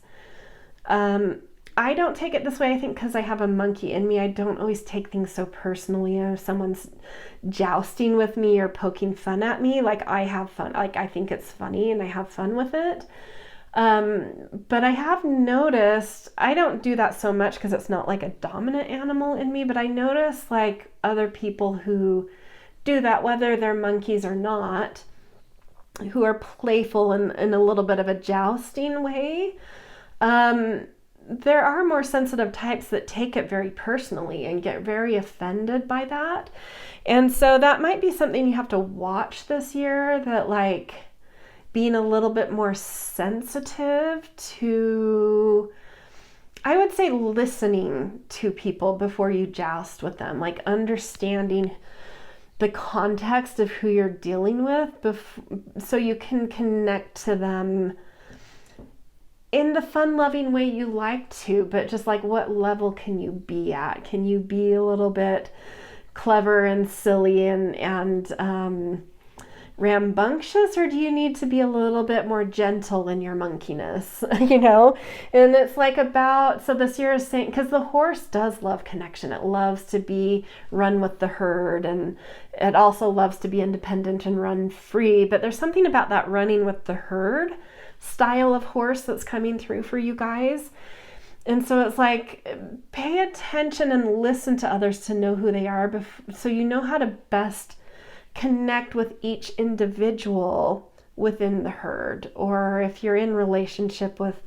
I don't take it this way, I think, because I have a monkey in me. I don't always take things so personally. If someone's jousting with me or poking fun at me, like I have fun. Like I think it's funny and I have fun with it. But I have noticed, I don't do that so much because it's not like a dominant animal in me, but I notice like other people who do that, whether they're monkeys or not, who are playful in a little bit of a jousting way. There are more sensitive types that take it very personally and get very offended by that. And so that might be something you have to watch this year, that like being a little bit more sensitive to, I would say, listening to people before you joust with them, like understanding the context of who you're dealing with so you can connect to them in the fun-loving way you like to, but just like what level can you be at? Can you be a little bit clever and silly and rambunctious, or do you need to be a little bit more gentle in your monkiness, you know? And it's like so this year is saying, because the horse does love connection. It loves to be run with the herd, and it also loves to be independent and run free. But there's something about that running with the herd style of horse that's coming through for you guys. And so it's like, pay attention and listen to others to know who they are, so you know how to best connect with each individual within the herd. Or if you're in relationship with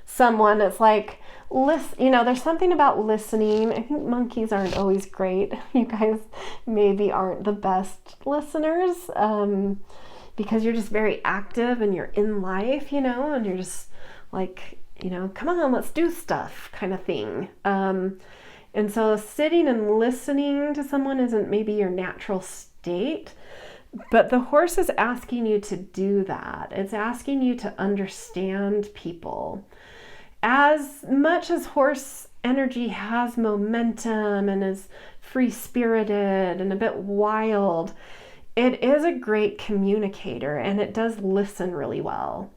someone, it's like, listen, there's something about listening. I think monkeys aren't always great. You guys maybe aren't the best listeners, because you're just very active and you're in life, and you're just like, come on, let's do stuff kind of thing. And so sitting and listening to someone isn't maybe your natural state, but the horse is asking you to do that. It's asking you to understand people. As much as horse energy has momentum and is free-spirited and a bit wild, it is a great communicator, and it does listen really well.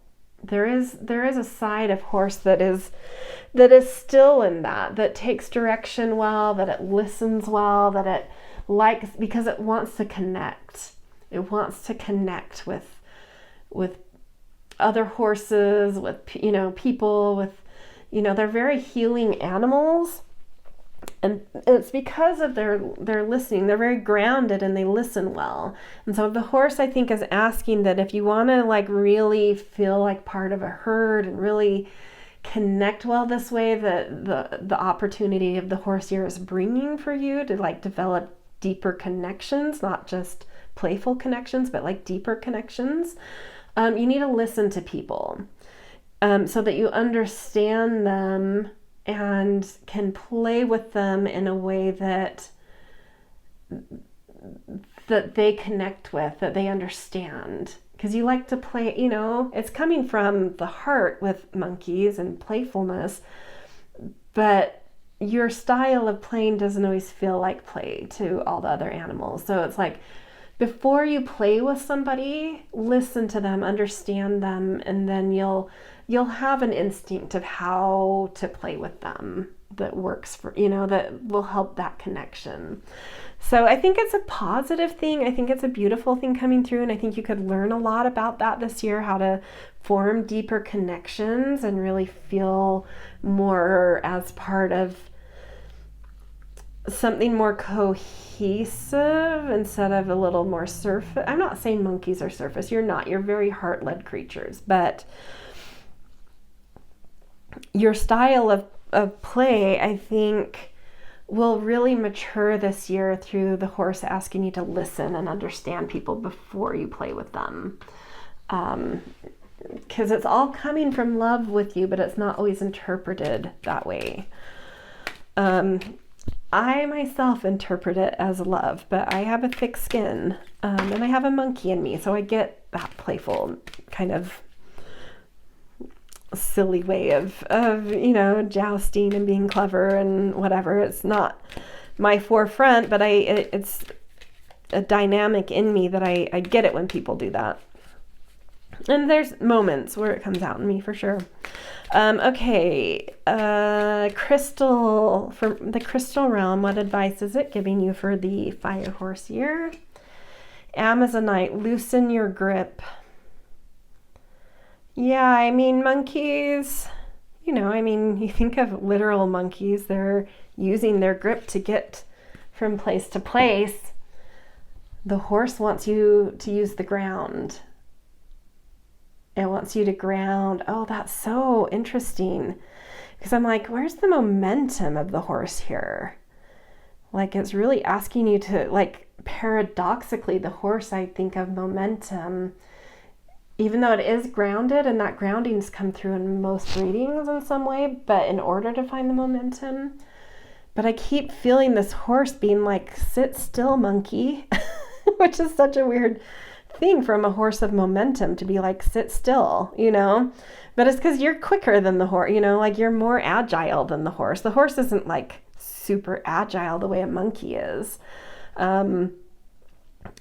There is a side of horse that is still in that takes direction well, that it listens well, that it likes, because it wants to connect. It wants to connect with other horses, with people, with they're very healing animals. And it's because of their listening. They're very grounded and they listen well. And so the horse, I think, is asking that if you want to like really feel like part of a herd and really connect well this way, the opportunity of the horse year is bringing for you to like develop deeper connections, not just playful connections, but like deeper connections. You need to listen to people so that you understand them and can play with them in a way that they connect with, that they understand. Because you like to play, it's coming from the heart with monkeys and playfulness, but your style of playing doesn't always feel like play to all the other animals. So it's like, before you play with somebody, listen to them, understand them, and then you'll have an instinct of how to play with them that works for, that will help that connection. So I think it's a positive thing. I think it's a beautiful thing coming through, and I think you could learn a lot about that this year, how to form deeper connections and really feel more as part of something more cohesive instead of a little more surface. I'm not saying monkeys are surface. You're not. You're very heart-led creatures, but your style of play, I think, will really mature this year through the horse asking you to listen and understand people before you play with them. Because it's all coming from love with you, but it's not always interpreted that way. I myself interpret it as love, but I have a thick skin, and I have a monkey in me, so I get that playful kind of silly way of jousting and being clever and whatever. It's not my forefront, but it's a dynamic in me that I get it when people do that. And there's moments where it comes out in me for sure. Crystal, from the crystal realm, what advice is it giving you for the fire horse year? Amazonite, loosen your grip. Yeah, I mean, monkeys, you think of literal monkeys, they're using their grip to get from place to place. The horse wants you to use the ground. It wants you to ground. Oh, that's so interesting. Because I'm like, where's the momentum of the horse here? Like, it's really asking you to, like, paradoxically, the horse, I think of momentum, even though it is grounded, and that grounding's come through in most readings in some way, but in order to find the momentum. But I keep feeling this horse being like, sit still, monkey, which is such a weird thing from a horse of momentum to be like, sit still, But it's because you're quicker than the horse, like you're more agile than the horse. The horse isn't like super agile the way a monkey is. And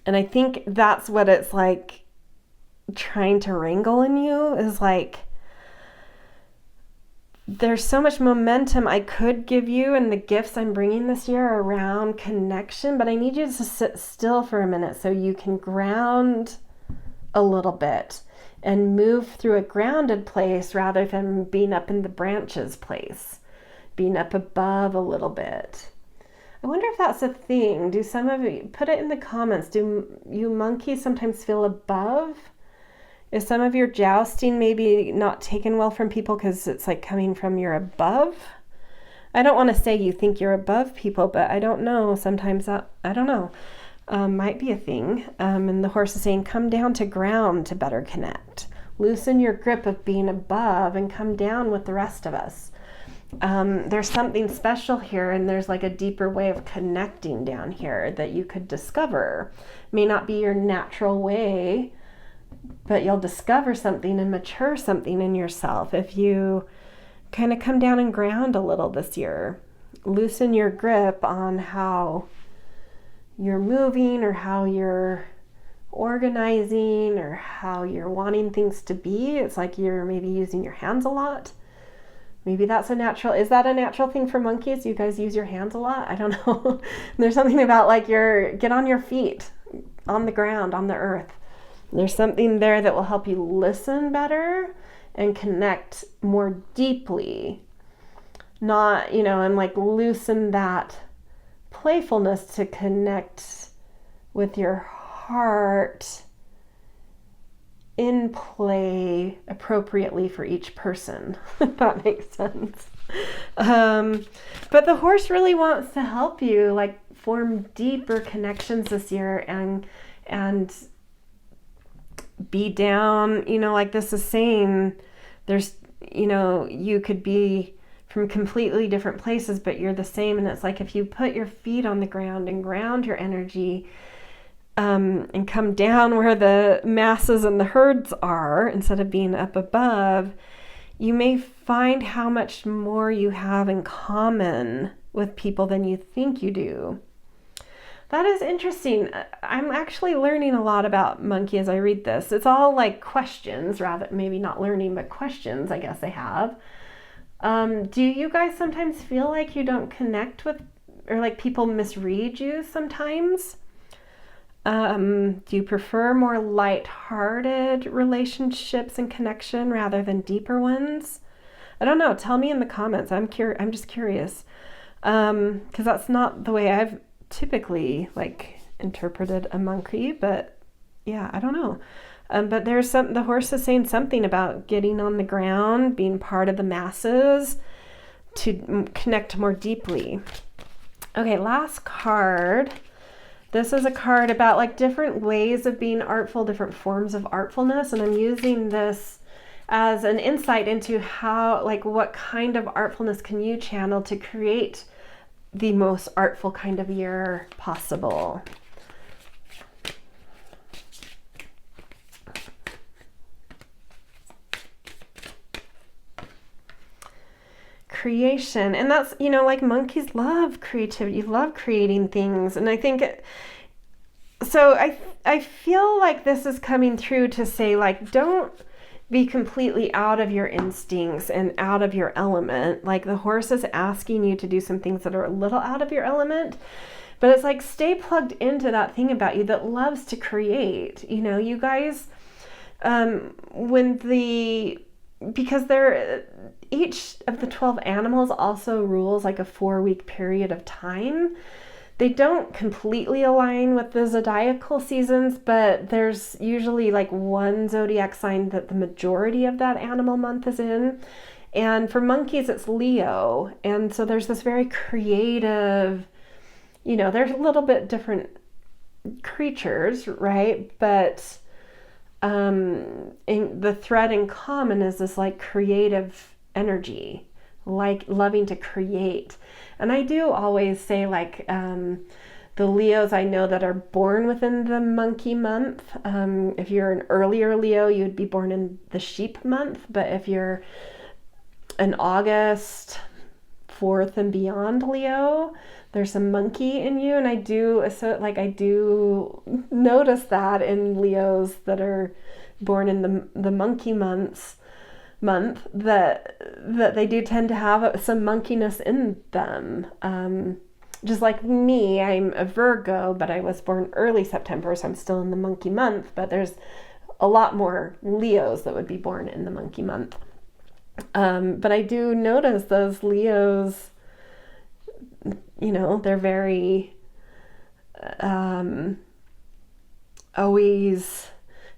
I think that's what it's like trying to wrangle in you, is like, there's so much momentum I could give you, and the gifts I'm bringing this year are around connection, but I need you to sit still for a minute so you can ground a little bit and move through a grounded place rather than being up in the branches place, being up above a little bit. I wonder if that's a thing. Do some of you, put it in the comments, do you monkeys sometimes feel above? Is some of your jousting maybe not taken well from people because it's like coming from your above? I don't want to say you think you're above people, but I don't know. Sometimes that, I don't know, might be a thing. And the horse is saying, come down to ground to better connect. Loosen your grip of being above and come down with the rest of us. There's something special here, and there's like a deeper way of connecting down here that you could discover. May not be your natural way, but you'll discover something and mature something in yourself if you kind of come down and ground a little this year. Loosen your grip on how you're moving or how you're organizing or how you're wanting things to be. It's like you're maybe using your hands a lot. Maybe that's is that a natural thing for monkeys? You guys use your hands a lot? I don't know. There's something about like get on your feet, on the ground, on the earth. There's something there that will help you listen better and connect more deeply. Not, and like loosen that playfulness to connect with your heart in play appropriately for each person, if that makes sense. But the horse really wants to help you like form deeper connections this year and be down, like this is saying, there's, you could be from completely different places, but you're the same. And it's like, if you put your feet on the ground and ground your energy, and come down where the masses and the herds are, instead of being up above, you may find how much more you have in common with people than you think you do. That is interesting. I'm actually learning a lot about monkey as I read this. It's all like questions, rather, maybe not learning, but questions, I guess I have. Do you guys sometimes feel like you don't connect with, or like people misread you sometimes? Do you prefer more light-hearted relationships and connection rather than deeper ones? I don't know. Tell me in the comments. I'm just curious. Because that's not the way I've typically like interpreted a monkey, but yeah, I don't know. But the horse is saying something about getting on the ground, being part of the masses to connect more deeply. Okay, last card. This is a card about like different ways of being artful, different forms of artfulness, and I'm using this as an insight into how, like, what kind of artfulness can you channel to create the most artful kind of year possible. Creation, and that's, like monkeys love creativity, love creating things, and I think so I feel like this is coming through to say, like, don't be completely out of your instincts and out of your element. Like, the horse is asking you to do some things that are a little out of your element, but it's like, stay plugged into that thing about you that loves to create. You guys, because each of the 12 animals also rules like a 4-week period of time. They don't completely align with the zodiacal seasons, but there's usually like one zodiac sign that the majority of that animal month is in. And for monkeys, it's Leo. And so there's this very creative, there's a little bit different creatures, right? But the thread in common is this like creative energy, like loving to create. And I do always say like the Leos I know that are born within the monkey month. If you're an earlier Leo, you'd be born in the sheep month. But if you're an August 4th and beyond Leo, there's some monkey in you. And I do notice that in Leos that are born in the monkey month that they do tend to have some monkeyness in them. Just like me, I'm a Virgo, but I was born early September, so I'm still in the monkey month, but there's a lot more Leos that would be born in the monkey month. But I do notice those Leos, they're very always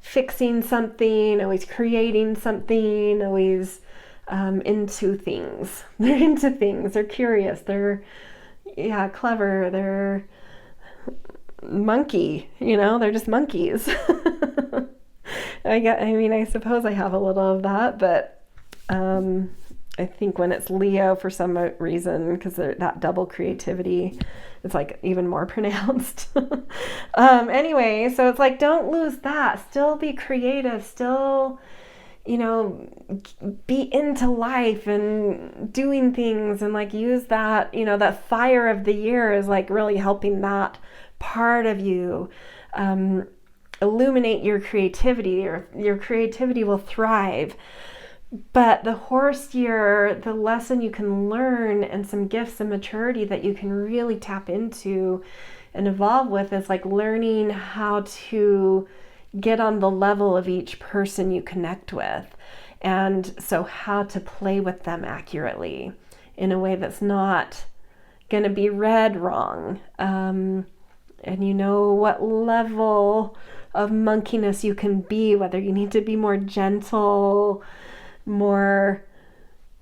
fixing something, always creating something, always into things. They're into things. They're curious. They're clever. They're monkey. They're just monkeys. I suppose I have a little of that, but I think when it's Leo for some reason, because that double creativity, it's like even more pronounced. Anyway, so it's like, don't lose that. Still be creative. Still, be into life and doing things, and like use that, that fire of the year is like really helping that part of you illuminate your creativity, or your creativity will thrive. But the horse year, the lesson you can learn and some gifts and maturity that you can really tap into and evolve with is like learning how to get on the level of each person you connect with. And so how to play with them accurately in a way that's not going to be read wrong. And what level of monkeyness you can be, whether you need to be more gentle, more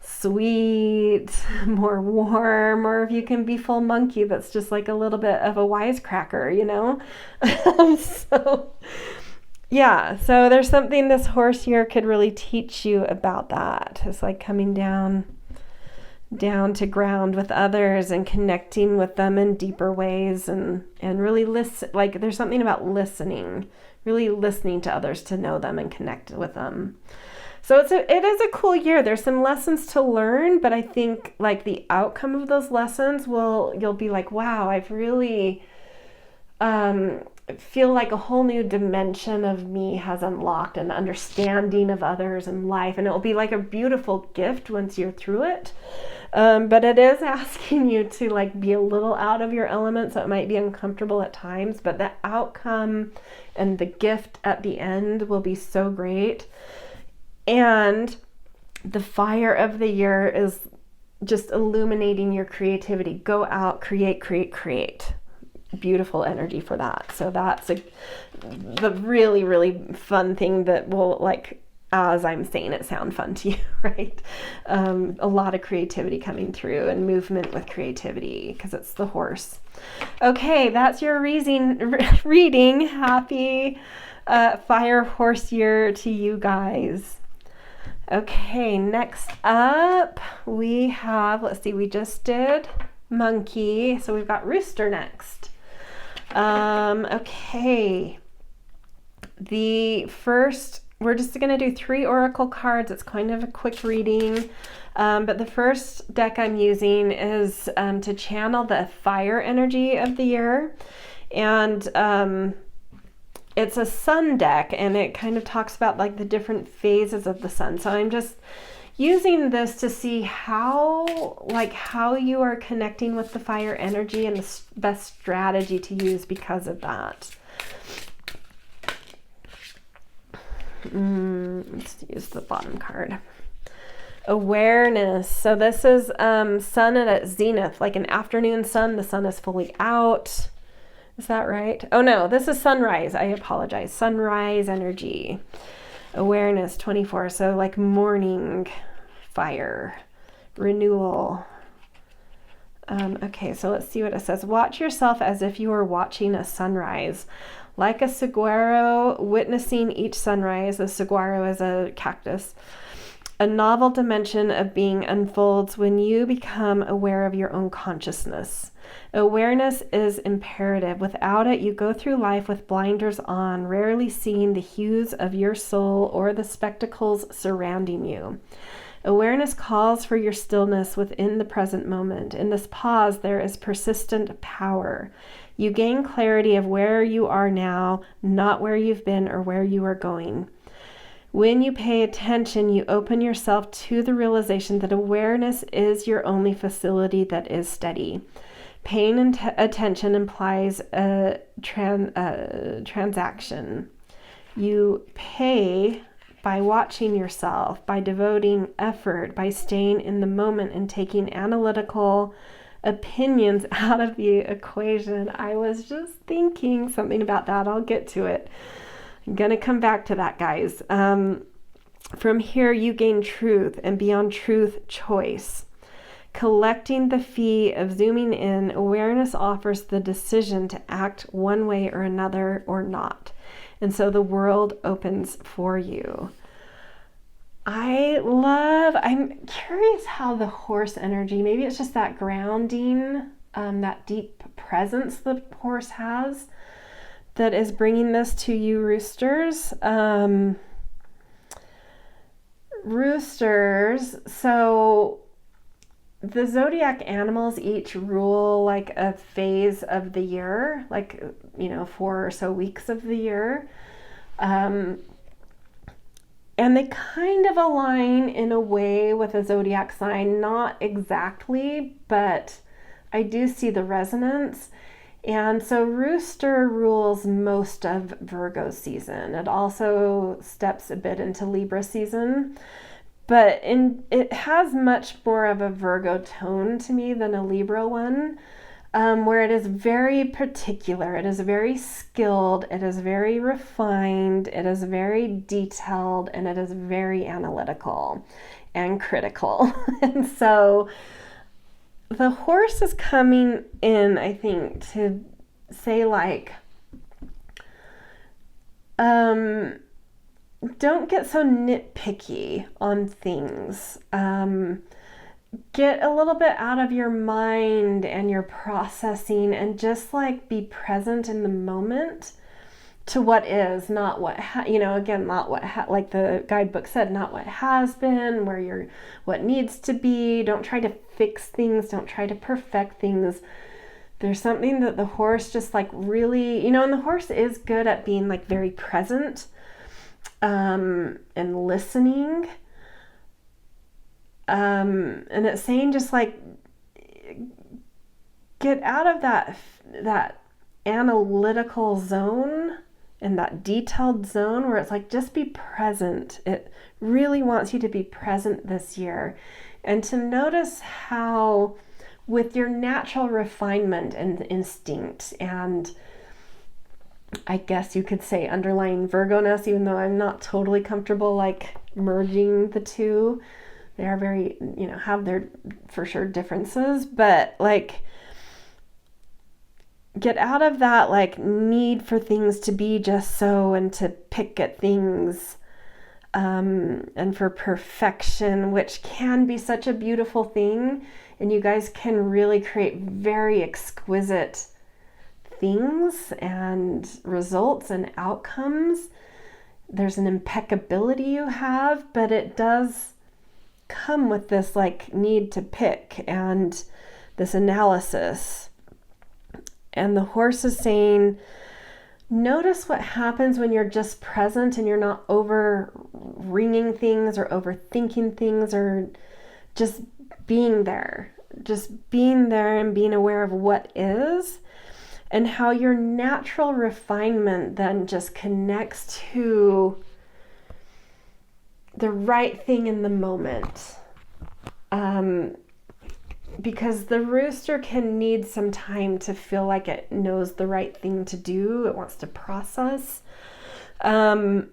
sweet, more warm, or if you can be full monkey that's just like a little bit of a wisecracker, so there's something this horse year could really teach you about that. It's like coming down to ground with others and connecting with them in deeper ways, and really listen. Like there's something about listening, really listening to others to know them and connect with them. So it is a cool year. There's some lessons to learn, but I think like the outcome of those lessons you'll be like, wow, I've really feel like a whole new dimension of me has unlocked, an understanding of others and life. And it will be like a beautiful gift once you're through it. But it is asking you to like be a little out of your element. So it might be uncomfortable at times, but the outcome and the gift at the end will be so great. And the fire of the year is just illuminating your creativity. Go out, create. Beautiful energy for that. So that's the really, really fun thing that will, like, as I'm saying it, sound fun to you, right? A lot of creativity coming through and movement with creativity because it's the horse. Okay, that's your reading. Happy fire horse year to you guys. Okay, next up we have, we just did monkey, so we've got rooster next. Okay, we're just going to do 3 oracle cards. It's kind of a quick reading, but the first deck I'm using is to channel the fire energy of the year, and it's a sun deck, and it kind of talks about like the different phases of the sun. So I'm just using this to see how you are connecting with the fire energy and the best strategy to use because of that. Let's use the bottom card. Awareness. So this is sun at zenith, like an afternoon sun. The sun is fully out. Is that right? Oh no, this is sunrise. I apologize. Sunrise energy. Awareness 24. So like morning fire, renewal. Okay, so let's see what it says. Watch yourself as if you were watching a sunrise. Like a saguaro witnessing each sunrise. The saguaro is a cactus. A novel dimension of being unfolds when you become aware of your own consciousness. Awareness is imperative. Without it, you go through life with blinders on, rarely seeing the hues of your soul or the spectacles surrounding you. Awareness calls for your stillness within the present moment. In this pause, there is persistent power. You gain clarity of where you are now, not where you've been or where you are going. When you pay attention, you open yourself to the realization that awareness is your only facility that is steady. Paying attention implies a transaction. You pay by watching yourself, by devoting effort, by staying in the moment and taking analytical opinions out of the equation. I was just thinking something about that. I'll get to it. I'm going to come back to that, guys. From here, you gain truth, and beyond truth, choice. Collecting the fee of zooming in, awareness offers the decision to act one way or another or not. And so the world opens for you. I'm curious how the horse energy, maybe it's just that grounding, that deep presence the horse has, that is bringing this to you, roosters. Roosters, so the zodiac animals each rule like a phase of the year, like, 4 or so weeks of the year. And they kind of align in a way with a zodiac sign, not exactly, but I do see the resonance. And so Rooster rules most of Virgo season. It also steps a bit into Libra season, but it has much more of a Virgo tone to me than a Libra one, where it is very particular, it is very skilled, it is very refined, it is very detailed, and it is very analytical and critical. And so the horse is coming in, I think, to say like, don't get so nitpicky on things. Get a little bit out of your mind and your processing and just like be present in the moment to what is, not what, again, not what, like the guidebook said, not what has been, what needs to be. Don't try to fix things. Don't try to perfect things. There's something that the horse just like really, and the horse is good at being like very present, and listening. And it's saying just like, get out of that analytical zone and that detailed zone where it's like, just be present. It really wants you to be present this year and to notice how with your natural refinement and instinct, and I guess you could say underlying Virgo-ness, even though I'm not totally comfortable like merging the two. They are very, have their for sure differences, but like get out of that like need for things to be just so and to pick at things, and for perfection, which can be such a beautiful thing. And you guys can really create very exquisite things and results and outcomes. There's an impeccability you have, but it does come with this like need to pick and this analysis. And the horse is saying, notice what happens when you're just present and you're not over ringing things or overthinking things, or just being there and being aware of what is, and how your natural refinement then just connects to the right thing in the moment. Because the rooster can need some time to feel like it knows the right thing to do. It wants to process. And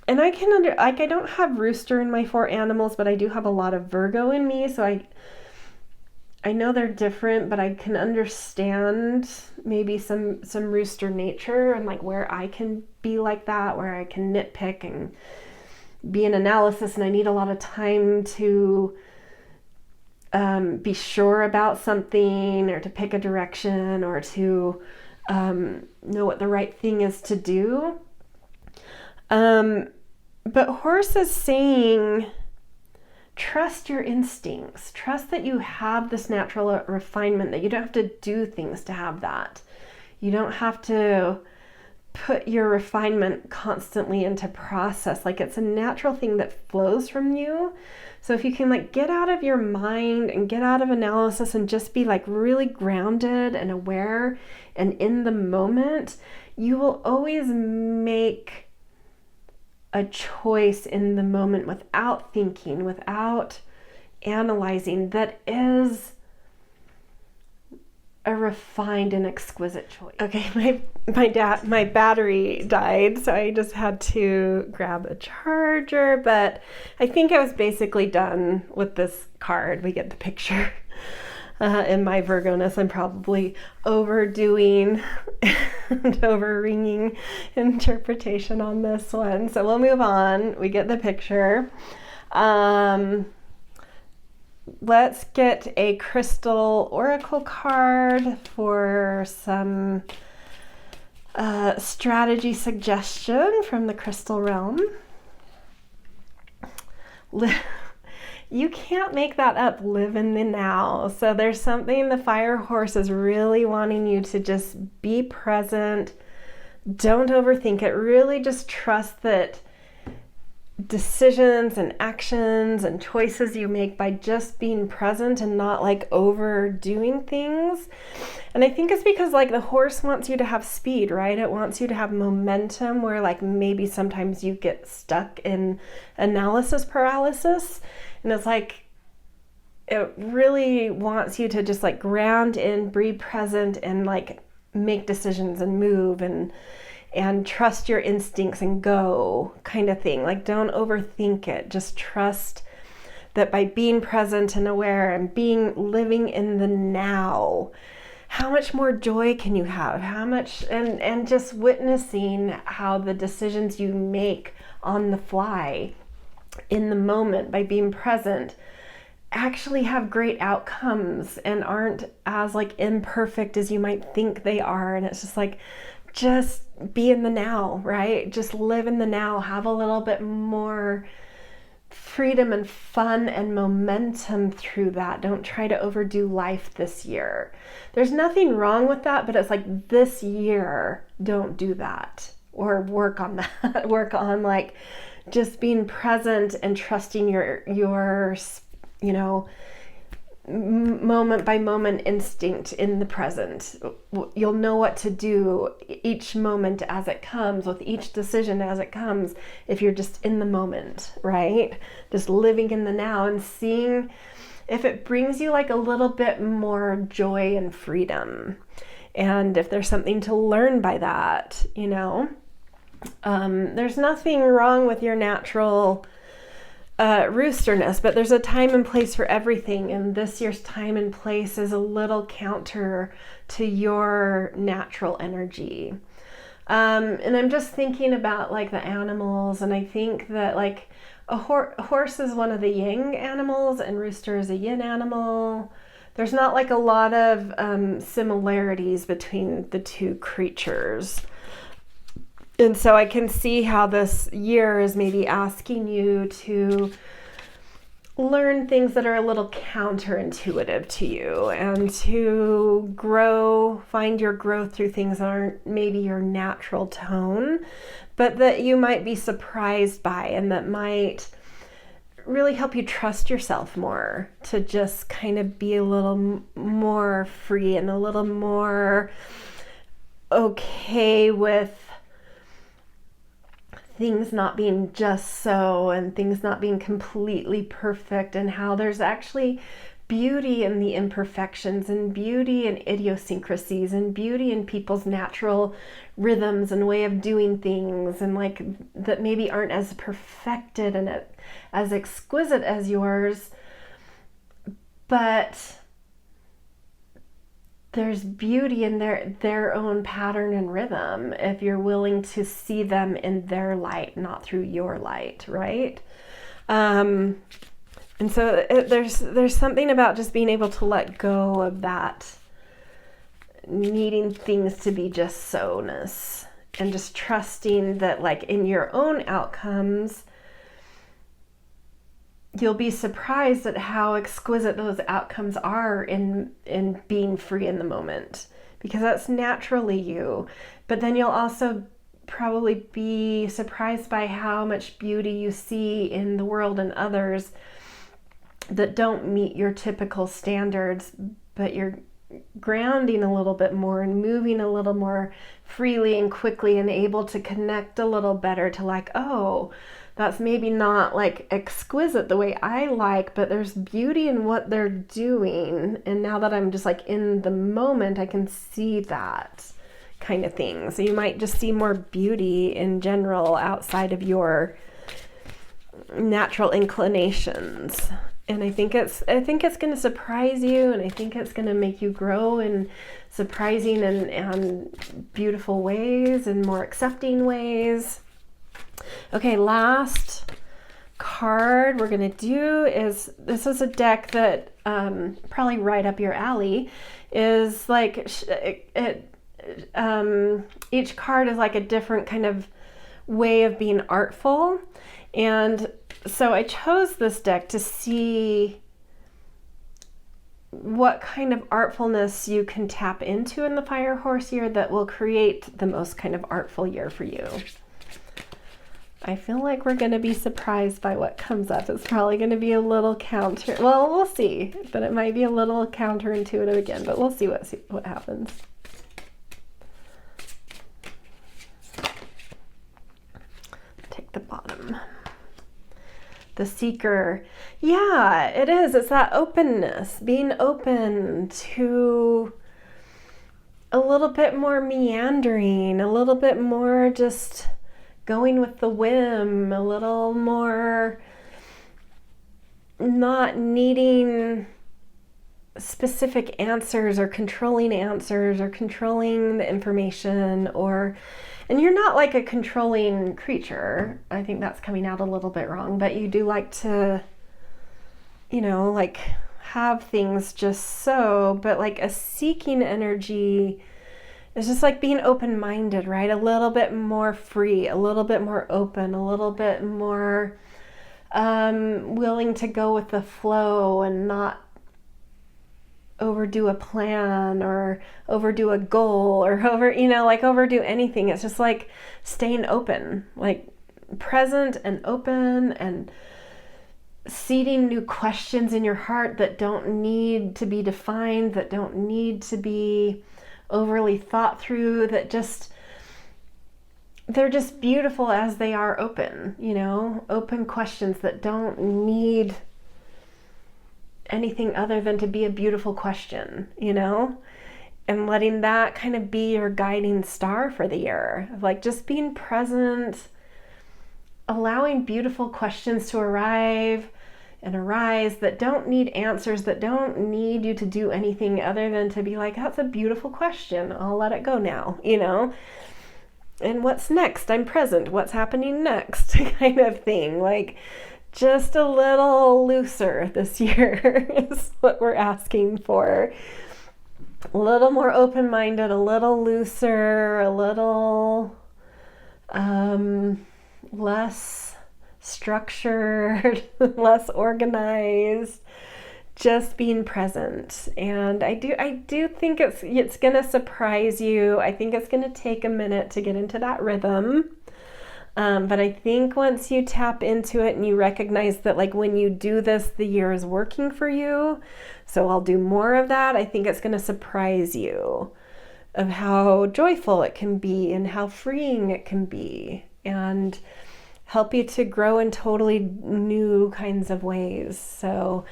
I can I don't have rooster in my 4 animals, but I do have a lot of Virgo in me. So I know they're different, but I can understand maybe some rooster nature and like where I can be like that, where I can nitpick and be an analysis, and I need a lot of time to be sure about something, or to pick a direction, or to know what the right thing is to do. But horse is saying, trust your instincts. Trust that you have this natural refinement, that you don't have to do things to have that. You don't have to put your refinement constantly into process. Like, it's a natural thing that flows from you. So if you can like get out of your mind and get out of analysis and just be like really grounded and aware and in the moment, you will always make a choice in the moment without thinking, without analyzing, that is a refined and exquisite choice. Okay, my battery died, so I just had to grab a charger, but I think I was basically done with this card. We get the picture. In my Virgo-ness, I'm probably overdoing and over-ringing interpretation on this one. So we'll move on. We get the picture. Let's get a crystal oracle card for some strategy suggestion from the crystal realm. You can't make that up. Live in the now. So there's something the fire horse is really wanting you to just be present. Don't overthink it. Really just trust that decisions and actions and choices you make by just being present and not like overdoing things. And I think it's because like the horse wants you to have speed, right? It wants you to have momentum, where like maybe sometimes you get stuck in analysis paralysis. And it's like, it really wants you to just like ground in, be present, and like make decisions and move and trust your instincts and go, kind of thing. Like, don't overthink it. Just trust that by being present and aware and living in the now, how much more joy can you have? How much, and just witnessing how the decisions you make on the fly, in the moment, by being present, actually have great outcomes and aren't as like imperfect as you might think they are. And it's just like, just be in the now, right? Just live in the now. Have a little bit more freedom and fun and momentum through that. Don't try to overdo life this year. There's nothing wrong with that, but it's like, this year, don't do that, or work on that. Work on like just being present and trusting your you know, moment by moment instinct in the present. You'll know what to do each moment as it comes, with each decision as it comes, if you're just in the moment, right? Just living in the now and seeing if it brings you like a little bit more joy and freedom. And if there's something to learn by that, you know, there's nothing wrong with your natural roosterness, but there's a time and place for everything, and this year's time and place is a little counter to your natural energy. And I'm just thinking about like the animals, and I think that like a horse is one of the yang animals and rooster is a yin animal. There's not like a lot of similarities between the two creatures. And so I can see how this year is maybe asking you to learn things that are a little counterintuitive to you, and to grow, find your growth through things that aren't maybe your natural tone, but that you might be surprised by, and that might really help you trust yourself more, to just kind of be a little more free and a little more okay with things not being just so and things not being completely perfect, and how there's actually beauty in the imperfections and beauty in idiosyncrasies and beauty in people's natural rhythms and way of doing things, and like that maybe aren't as perfected and as exquisite as yours, but there's beauty in their own pattern and rhythm if you're willing to see them in their light, not through your light, right? And so there's something about just being able to let go of that needing things to be just so-ness, and just trusting that like in your own outcomes, you'll be surprised at how exquisite those outcomes are in being free in the moment, because that's naturally you. But then you'll also probably be surprised by how much beauty you see in the world and others that don't meet your typical standards, but you're grounding a little bit more and moving a little more freely and quickly and able to connect a little better to like, oh, that's maybe not like exquisite the way I like, but there's beauty in what they're doing. And now that I'm just like in the moment, I can see that kind of thing. So you might just see more beauty in general outside of your natural inclinations. And I think it's going to surprise you, and I think it's going to make you grow in surprising and beautiful ways and more accepting ways. Okay, last card we're going to do is, this is a deck that probably right up your alley, is like each card is like a different kind of way of being artful. And so I chose this deck to see what kind of artfulness you can tap into in the Fire Horse year that will create the most kind of artful year for you. I feel like we're going to be surprised by what comes up. It's probably going to be a little counter. Well, we'll see, but it might be a little counterintuitive again, but we'll see what happens. Take the bottom. The Seeker. Yeah, it is. It's that openness, being open to a little bit more meandering, a little bit more just going with the whim, a little more not needing specific answers or controlling the information, and you're not like a controlling creature. I think that's coming out a little bit wrong, but you do like to, like have things just so, but like a seeking energy is just like being open-minded, right? A little bit more free, a little bit more open, a little bit more willing to go with the flow and not overdo a plan or overdo a goal or overdo anything. It's just like staying open, like present and open, and seeding new questions in your heart that don't need to be defined, that don't need to be overly thought through, they're just beautiful as they are open, open questions that don't need anything other than to be a beautiful question, and letting that kind of be your guiding star for the year, like just being present, allowing beautiful questions to arrive and arise that don't need answers, that don't need you to do anything other than to be like, that's a beautiful question, I'll let it go now, and what's next? I'm present. What's happening next? kind of thing. Like just a little looser this year is what we're asking for. A little more open-minded, a little looser, a little less structured, less organized, just being present. And I do think it's going to surprise you. I think it's going to take a minute to get into that rhythm. But I think once you tap into it and you recognize that like when you do this, the year is working for you. So I'll do more of that. I think it's going to surprise you of how joyful it can be and how freeing it can be. and help you to grow in totally new kinds of ways. So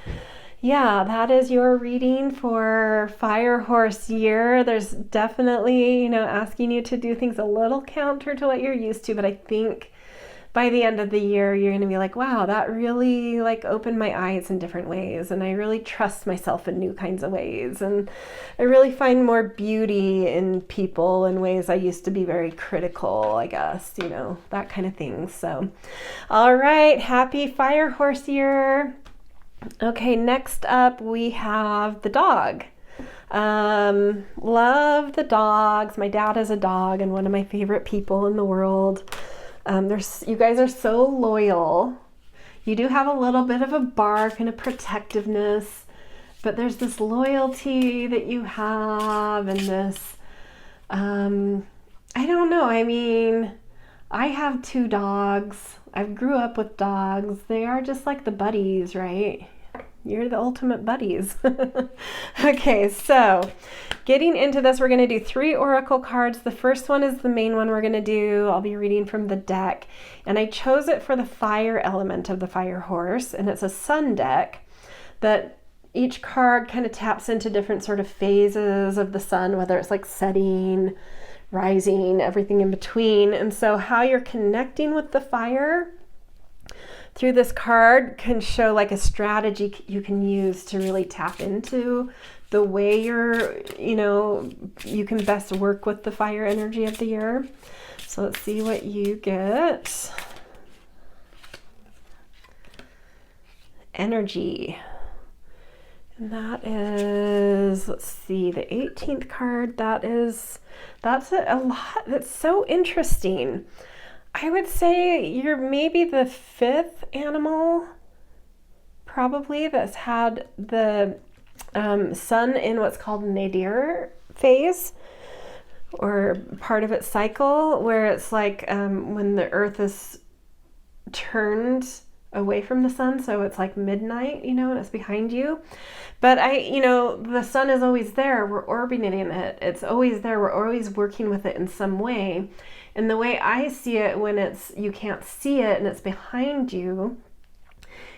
yeah, that is your reading for Fire Horse year. There's definitely, asking you to do things a little counter to what you're used to, but I think by the end of the year, you're going to be like, wow, that really opened my eyes in different ways. And I really trust myself in new kinds of ways. And I really find more beauty in people in ways I used to be very critical, I guess, that kind of thing. So, all right, happy Fire Horse year. Okay, next up we have the dog. Love the dogs. My dad is a dog and one of my favorite people in the world. You guys are so loyal. You do have a little bit of a bark and a protectiveness, but there's this loyalty that you have and this, I don't know. I mean, I have 2 dogs. I grew up with dogs. They are just like the buddies, right? You're the ultimate buddies. Okay, so getting into this, we're going to do 3 oracle cards. The first one is the main one we're going to do. I'll be reading from the deck, and I chose it for the fire element of the Fire Horse, and it's a sun deck that each card kind of taps into different sort of phases of the sun, whether it's like setting, rising, everything in between. And so how you're connecting with the fire through this card can show like a strategy you can use to really tap into the way you can best work with the fire energy of the year. So let's see what you get. Energy. And that is, let's see, the 18th card. That's a lot. That's so interesting. I would say you're maybe the 5th animal probably that's had the sun in what's called nadir phase, or part of its cycle, where it's like when the earth is turned away from the sun, so it's like midnight, and it's behind you. But the sun is always there. We're orbiting it. It's always there. We're always working with it in some way. And the way I see it when you can't see it and it's behind you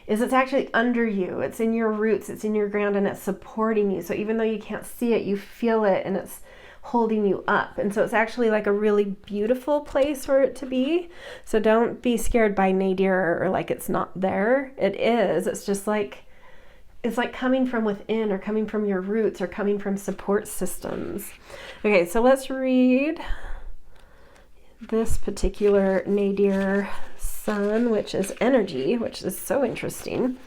is it's actually under you. It's in your roots, it's in your ground, and it's supporting you. So even though you can't see it, you feel it and it's holding you up. And so it's actually like a really beautiful place for it to be. So don't be scared by nadir or like it's not there. It is. It's just like, it's like coming from within or coming from your roots or coming from support systems. Okay, so let's read this particular nadir sun, which is energy, which is so interesting.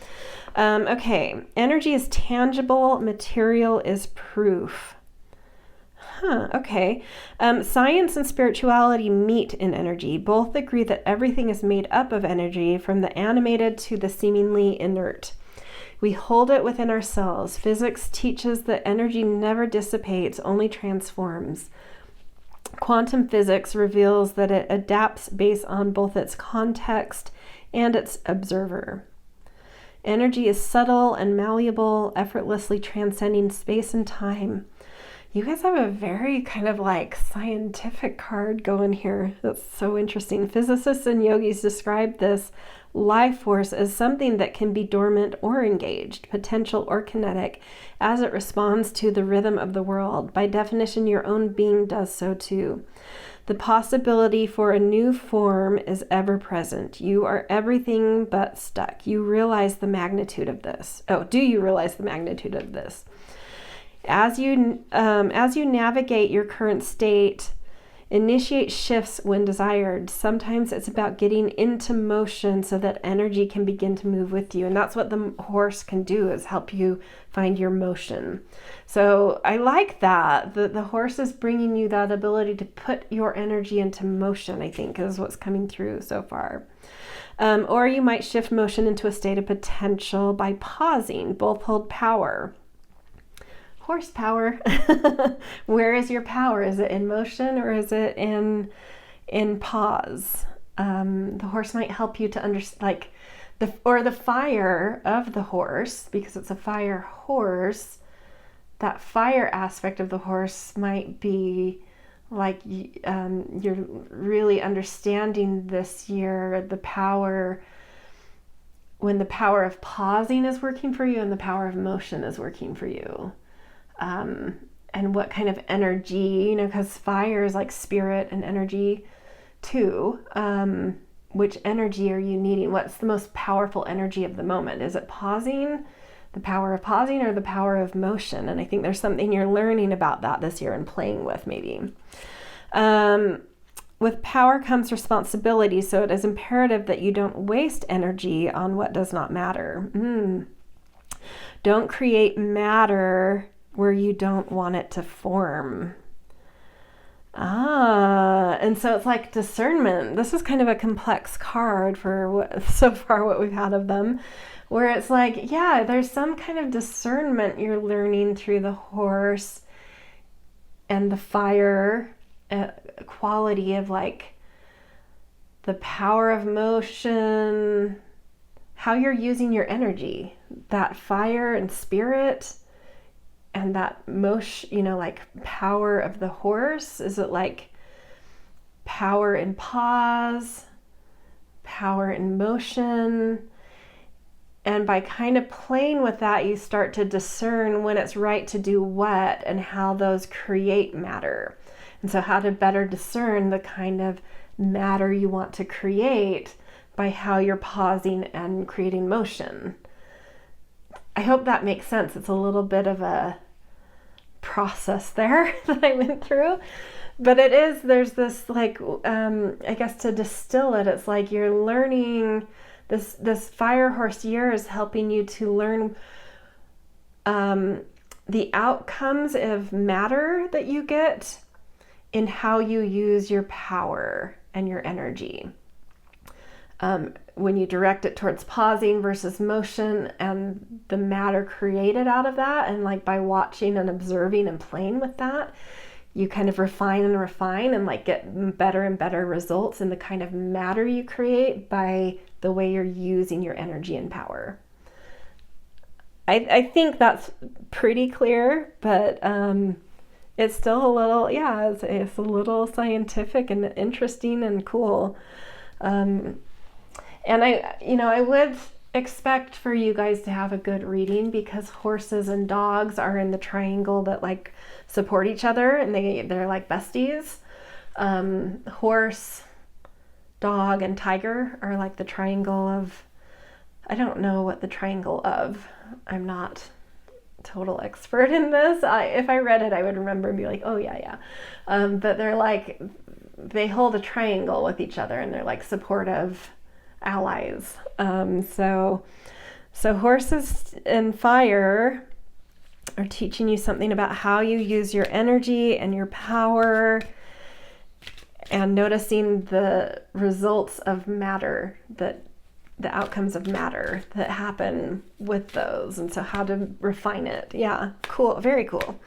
Okay, energy is tangible, material is proof. Okay. Science and spirituality meet in energy. Both agree that everything is made up of energy, from the animated to the seemingly inert. We hold it within ourselves. Physics teaches that energy never dissipates, only transforms. Quantum physics reveals that it adapts based on both its context and its observer. Energy is subtle and malleable, effortlessly transcending space and time. You guys have a very kind of like scientific card going here. That's so interesting. Physicists and yogis describe this life force as something that can be dormant or engaged, potential or kinetic, as it responds to the rhythm of the world. By definition, your own being does so too. The possibility for a new form is ever present. You are everything but stuck. You realize the magnitude of this. Oh, do you realize the magnitude of this? As you navigate your current state, initiate shifts when desired. Sometimes it's about getting into motion so that energy can begin to move with you. And that's what the horse can do, is help you find your motion. So I like that. The horse is bringing you that ability to put your energy into motion, I think, is what's coming through so far. Or you might shift motion into a state of potential by pausing. Both hold power. Horsepower. Where is your power? Is it in motion or is it in pause? The horse might help you to understand, the fire of the horse, because it's a fire horse. That fire aspect of the horse might be Like you're really understanding this year the power, when the power of pausing is working for you and the power of motion is working for you. And what kind of energy, because fire is like spirit and energy too. Which energy are you needing? What's the most powerful energy of the moment? Is it pausing, the power of pausing, or the power of motion? And I think there's something you're learning about that this year and playing with maybe. With power comes responsibility, so it is imperative that you don't waste energy on what does not matter. Don't create matter where you don't want it to form. And so it's like discernment. This is kind of a complex card for what we've had of them, where it's like, yeah, there's some kind of discernment you're learning through the horse and the fire quality of like the power of motion, how you're using your energy, that fire and spirit. And that motion, like power of the horse, is it like power in pause, power in motion? And by kind of playing with that, you start to discern when it's right to do what and how those create matter. And so how to better discern the kind of matter you want to create by how you're pausing and creating motion. I hope that makes sense. It's a little bit of a process there that I went through, but there's this like, I guess to distill it, it's like you're learning this fire horse year is helping you to learn the outcomes of matter that you get in how you use your power and your energy. When you direct it towards pausing versus motion and the matter created out of that, and like by watching and observing and playing with that, you kind of refine and like get better and better results in the kind of matter you create by the way you're using your energy and power. I think that's pretty clear, but it's still a little, it's a little scientific and interesting and cool. And I would expect for you guys to have a good reading, because horses and dogs are in the triangle that like support each other, and they're like besties. Horse, dog, and tiger are like the triangle of, I don't know what the triangle of, I'm not a total expert in this. If I read it, I would remember and be like, oh yeah. But they're like, they hold a triangle with each other, and they're like supportive allies. So horses and fire are teaching you something about how you use your energy and your power, and noticing the results of matter, that the outcomes of matter that happen with those, and so how to refine it. Yeah, cool, very cool.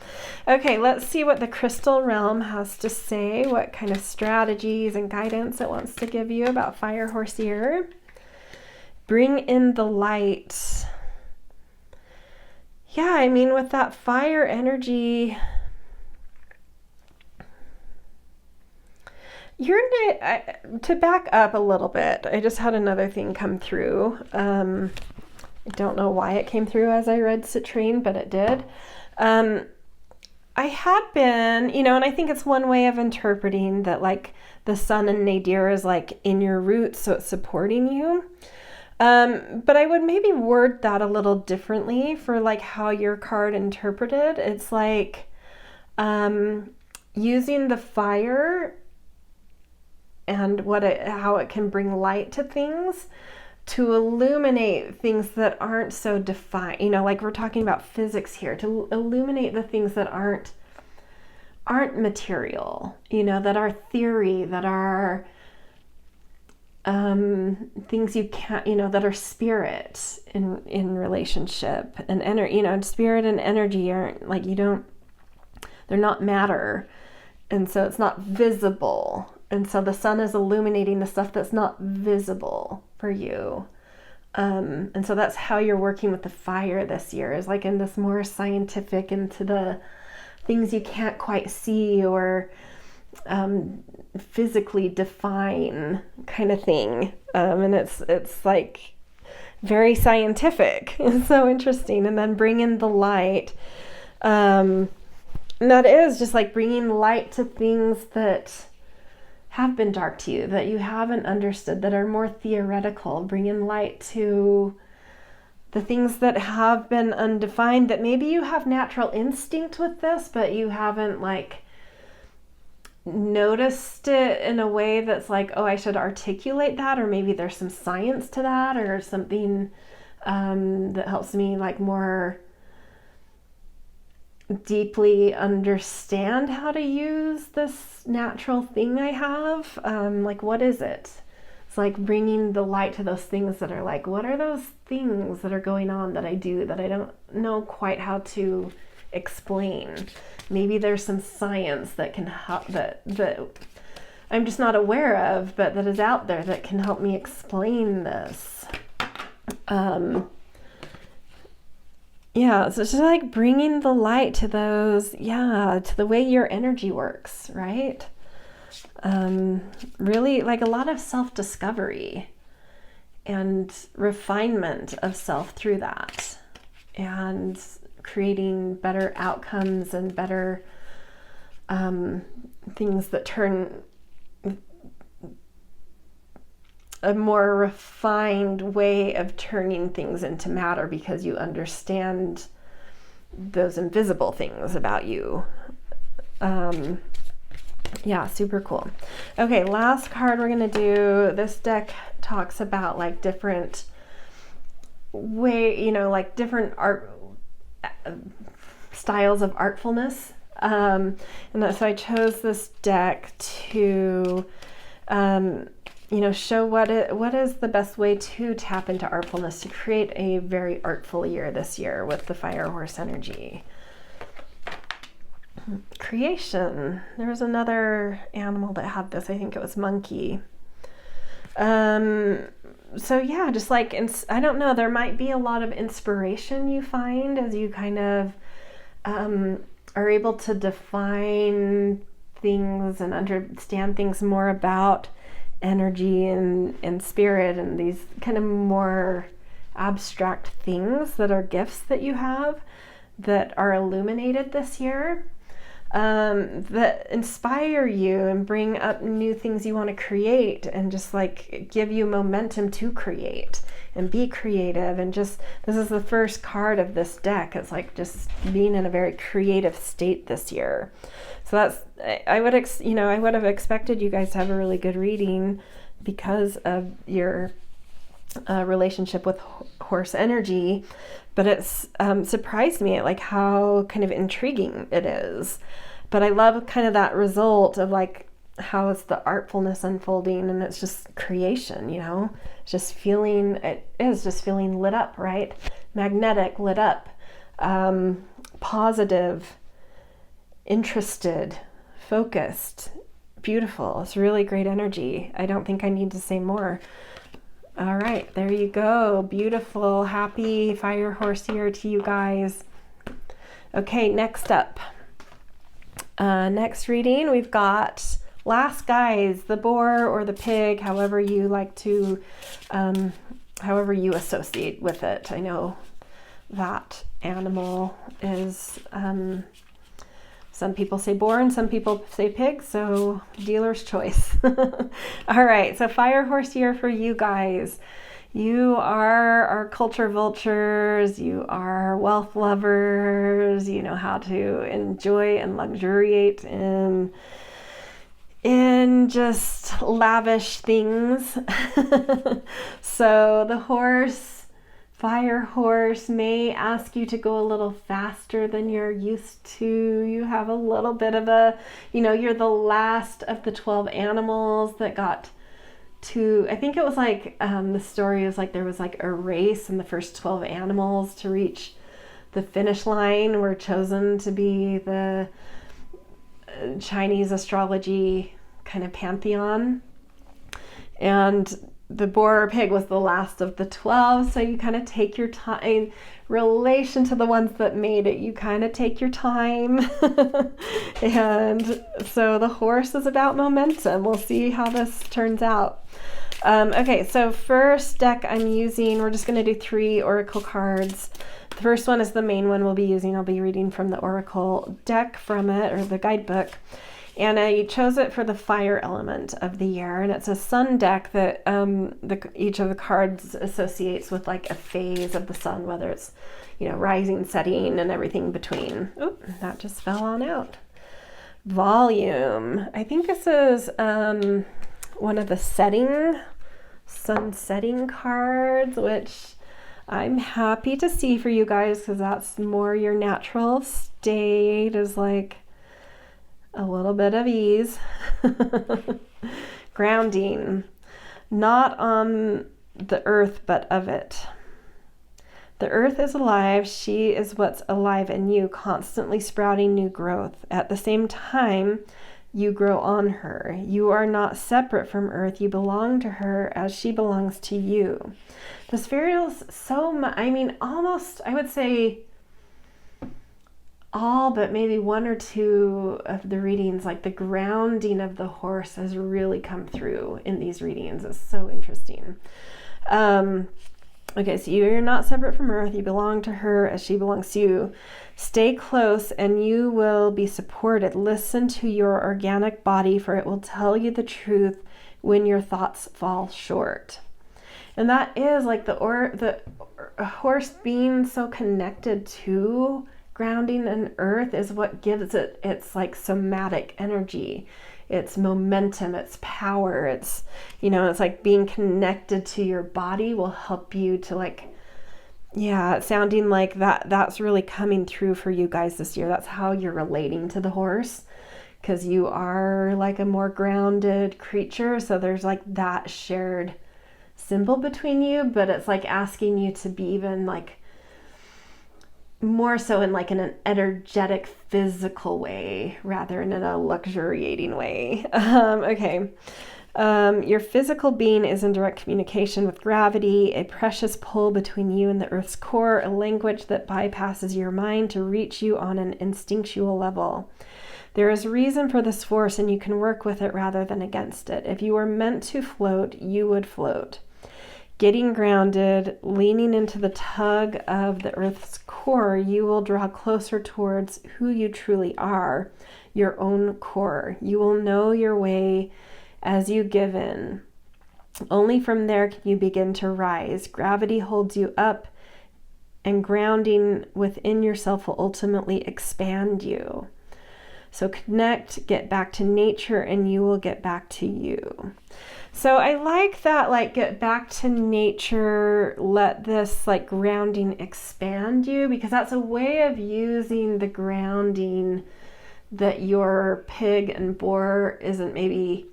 Okay, let's see what the crystal realm has to say, what kind of strategies and guidance it wants to give you about Fire Horse year. Bring in the light. Yeah, I mean, with that fire energy, to back up a little bit, I just had another thing come through. I don't know why it came through as I read Citrine, but it did. I had been, and I think it's one way of interpreting that, like, the sun in nadir is like in your roots, so it's supporting you. But I would maybe word that a little differently for like how your card interpreted. It's like using the fire and how it can bring light to things, to illuminate things that aren't so defined. Like we're talking about physics here, to illuminate the things that aren't material, that are theory, that are things you can't, that are spirit in relationship and energy. Spirit and energy aren't like, they're not matter, and so it's not visible. And so the sun is illuminating the stuff that's not visible for you. And so that's how you're working with the fire this year, is like in this more scientific, into the things you can't quite see, or physically define kind of thing. And it's like very scientific. It's so interesting. And then bring in the light. And that is just like bringing light to things that have been dark to you, that you haven't understood, that are more theoretical. Bring in light to the things that have been undefined, that maybe you have natural instinct with this, but you haven't like noticed it in a way that's like, oh, I should articulate that, or maybe there's some science to that, or something that helps me like more deeply understand how to use this natural thing I have. Like, what is it? It's like bringing the light to those things that are like, what are those things that are going on that I do that I don't know quite how to explain? Maybe there's some science that can help, that I'm just not aware of, but that is out there that can help me explain this. Yeah, so it's just like bringing the light to those, to the way your energy works, right? Really like a lot of self-discovery and refinement of self through that, and creating better outcomes and better things that turn a more refined way of turning things into matter, because you understand those invisible things about you. Yeah, super cool. Okay, last card we're gonna do. This deck talks about like different like different art styles of artfulness. And so I chose this deck to show what is the best way to tap into artfulness, to create a very artful year this year with the fire horse energy. Creation. There was another animal that had this. I think it was monkey. So yeah, just like, I don't know, there might be a lot of inspiration you find as you kind of are able to define things and understand things more about energy and spirit, and these kind of more abstract things that are gifts that you have that are illuminated this year, that inspire you and bring up new things you want to create, and just like give you momentum to create and be creative. And just, this is the first card of this deck. It's like just being in a very creative state this year. So that's, I would have expected you guys to have a really good reading because of your relationship with horse energy, but it's surprised me at like how kind of intriguing it is. But I love kind of that result of like, how is the artfulness unfolding, and it's just creation, it's just feeling, it is just feeling lit up, right? Magnetic, lit up, positive, interested, focused, beautiful. It's really great energy. I don't think I need to say more. All right, there you go. Beautiful, happy fire horse year to you guys. Okay, next up. Next reading, we've got last guys, the boar or the pig, however you like to, however you associate with it. I know that animal is, some people say boar and some people say pig, so dealer's choice. All right, so fire horse year for you guys. You are our culture vultures, you are wealth lovers, you know how to enjoy and luxuriate in just lavish things. So the fire horse may ask you to go a little faster than you're used to. You have a little bit of you're the last of the 12 animals that got to, I think it was like, the story is like there was like a race, and the first 12 animals to reach the finish line were chosen to be the Chinese astrology kind of pantheon. And the boar or pig was the last of the 12, so you kind of take your time in relation to the ones that made it. You kind of take your time. And so the horse is about momentum. We'll see how this turns out. Okay, so first deck I'm using, we're just going to do 3 oracle cards. The first one is the main one we'll be using. I'll be reading from the oracle deck from it, or the guidebook. And I chose it for the fire element of the year, and it's a sun deck that each of the cards associates with like a phase of the sun, whether it's, you know, rising, setting, and everything between. Oh, that just fell on out. Volume. I think this is one of the sun setting cards, which I'm happy to see for you guys, because that's more your natural state, is like a little bit of ease. Grounding. Not on the earth, but of it. The earth is alive. She is what's alive in you, constantly sprouting new growth. At the same time, you grow on her. You are not separate from earth. You belong to her as she belongs to you. This feels so much, I mean, almost, I would say, all but maybe 1 or 2 of the readings, like the grounding of the horse has really come through in these readings. It's so interesting. Okay, so you're not separate from earth. You belong to her as she belongs to you. Stay close and you will be supported. Listen to your organic body, for it will tell you the truth when your thoughts fall short. And that is like the horse being so connected to grounding and earth is what gives it its like somatic energy, its momentum, its power. It's, you know, it's like being connected to your body will help you to like, yeah, it's sounding like that's really coming through for you guys this year. That's how you're relating to the horse, because you are like a more grounded creature. So there's like that shared symbol between you, but it's like asking you to be even like more so in like an energetic physical way rather than in a luxuriating way. Okay. Your physical being is in direct communication with gravity, a precious pull between you and the earth's core, a language that bypasses your mind to reach you on an instinctual level. There is reason for this force, and you can work with it rather than against it. If you were meant to float, you would float. Getting grounded, leaning into the tug of the earth's core, you will draw closer towards who you truly are, your own core. You will know your way as you give in. Only from there can you begin to rise. Gravity holds you up, and grounding within yourself will ultimately expand you. So connect, get back to nature, and you will get back to you. So I like that, like, get back to nature, let this like grounding expand you, because that's a way of using the grounding that your pig and boar isn't maybe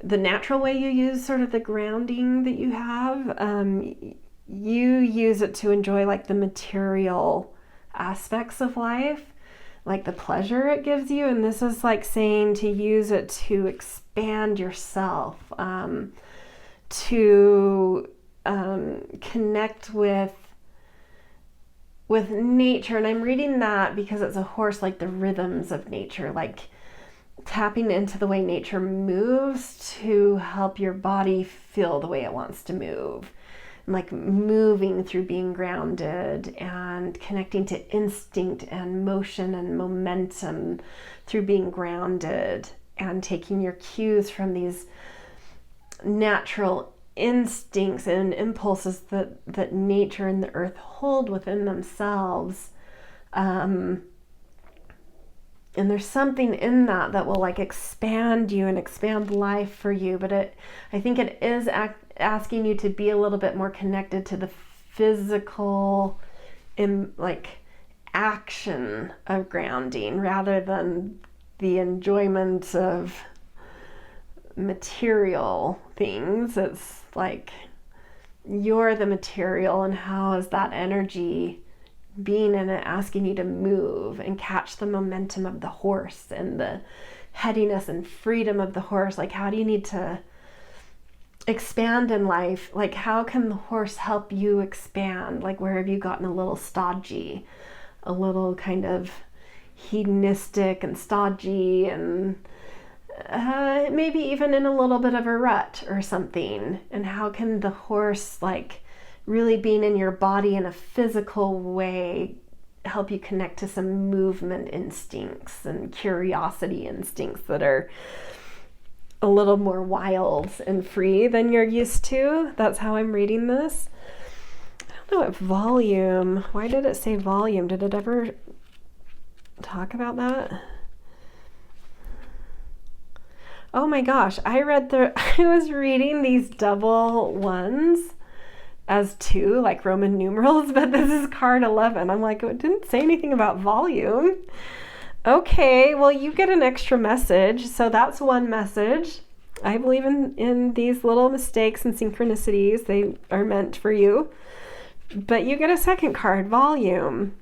the natural way you use sort of the grounding that you have. You use it to enjoy like the material aspects of life, like the pleasure it gives you. And this is like saying to use it to expand yourself, to connect with nature. And I'm reading that because it's a horse, like the rhythms of nature, like tapping into the way nature moves to help your body feel the way it wants to move. Like moving through being grounded and connecting to instinct and motion and momentum through being grounded, and taking your cues from these natural instincts and impulses that nature and the earth hold within themselves. And there's something in that will like expand you and expand life for you. But I think it is asking you to be a little bit more connected to the physical like action of grounding rather than the enjoyment of material things. It's like you're the material, and how is that energy being in it asking you to move and catch the momentum of the horse and the headiness and freedom of the horse. Like, how do you need to expand in life. Like, how can the horse help you expand? Like, where have you gotten a little stodgy, a little kind of hedonistic and stodgy, and maybe even in a little bit of a rut or something? And how can the horse, like, really being in your body in a physical way, help you connect to some movement instincts and curiosity instincts that are a little more wild and free than you're used to? That's how I'm reading this. I don't know what volume. Why did it say volume? Did it ever talk about that? Oh my gosh, I was reading these double ones as 2, like Roman numerals, but this is card 11. I'm like, it didn't say anything about volume. Okay, well, you get an extra message. So that's one message. I believe in these little mistakes and synchronicities. They are meant for you. But you get a second card, volume,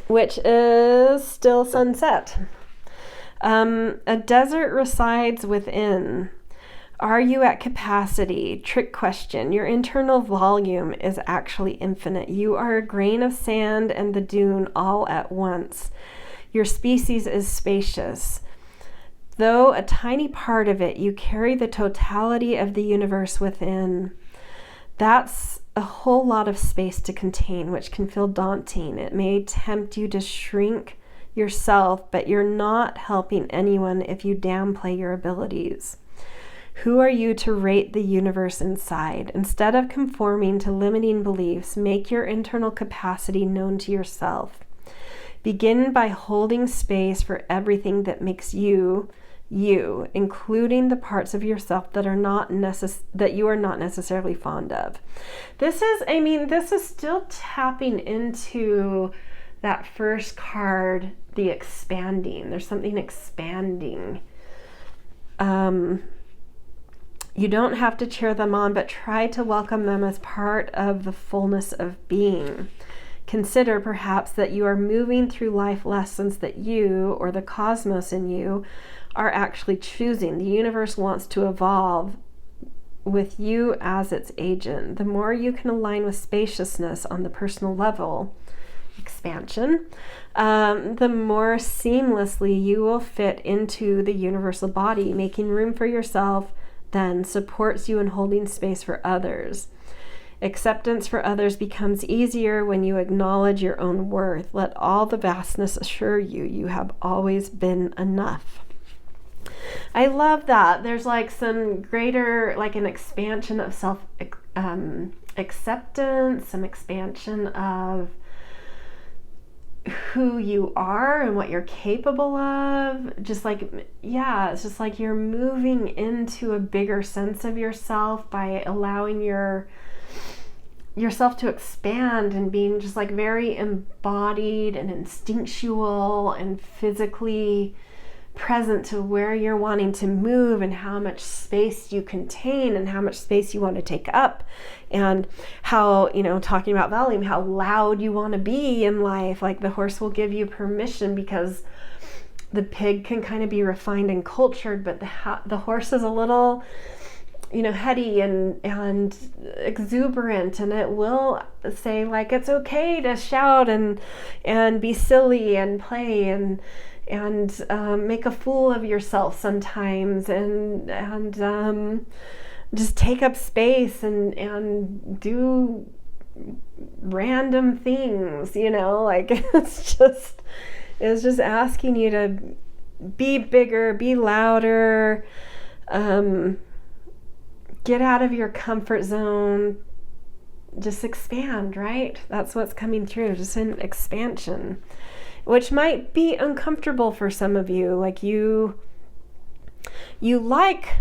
which is still sunset. A desert resides within. Are you at capacity? Trick question. Your internal volume is actually infinite. You are a grain of sand and the dune all at once. Your species is spacious. Though a tiny part of it, you carry the totality of the universe within. That's a whole lot of space to contain, which can feel daunting. It may tempt you to shrink yourself, but you're not helping anyone if you downplay your abilities. Who are you to rate the universe inside? Instead of conforming to limiting beliefs, make your internal capacity known to yourself. Begin by holding space for everything that makes you, you, including the parts of yourself that you are not necessarily fond of. This is still tapping into that first card, the expanding. There's something expanding. You don't have to cheer them on, but try to welcome them as part of the fullness of being. Consider perhaps that you are moving through life lessons that you, or the cosmos in you, are actually choosing. The universe wants to evolve with you as its agent. The more you can align with spaciousness on the personal level, expansion, the more seamlessly you will fit into the universal body. Making room for yourself then supports you in holding space for others. Acceptance for others becomes easier when you acknowledge your own worth. Let all the vastness assure you, you have always been enough. I love that. There's like some greater, like an expansion of self acceptance, some expansion of who you are and what you're capable of. Just like, yeah, it's just like you're moving into a bigger sense of yourself by allowing yourself to expand and being just like very embodied and instinctual and physically present to where you're wanting to move and how much space you contain and how much space you want to take up, and how, talking about volume, how loud you want to be in life. Like the horse will give you permission, because the pig can kind of be refined and cultured, but the horse is a little heady and exuberant, and it will say like it's okay to shout and be silly and play and make a fool of yourself sometimes, and just take up space and do random things, like it's just asking you to be bigger, be louder, get out of your comfort zone, just expand, right? That's what's coming through, just an expansion, which might be uncomfortable for some of you. Like you like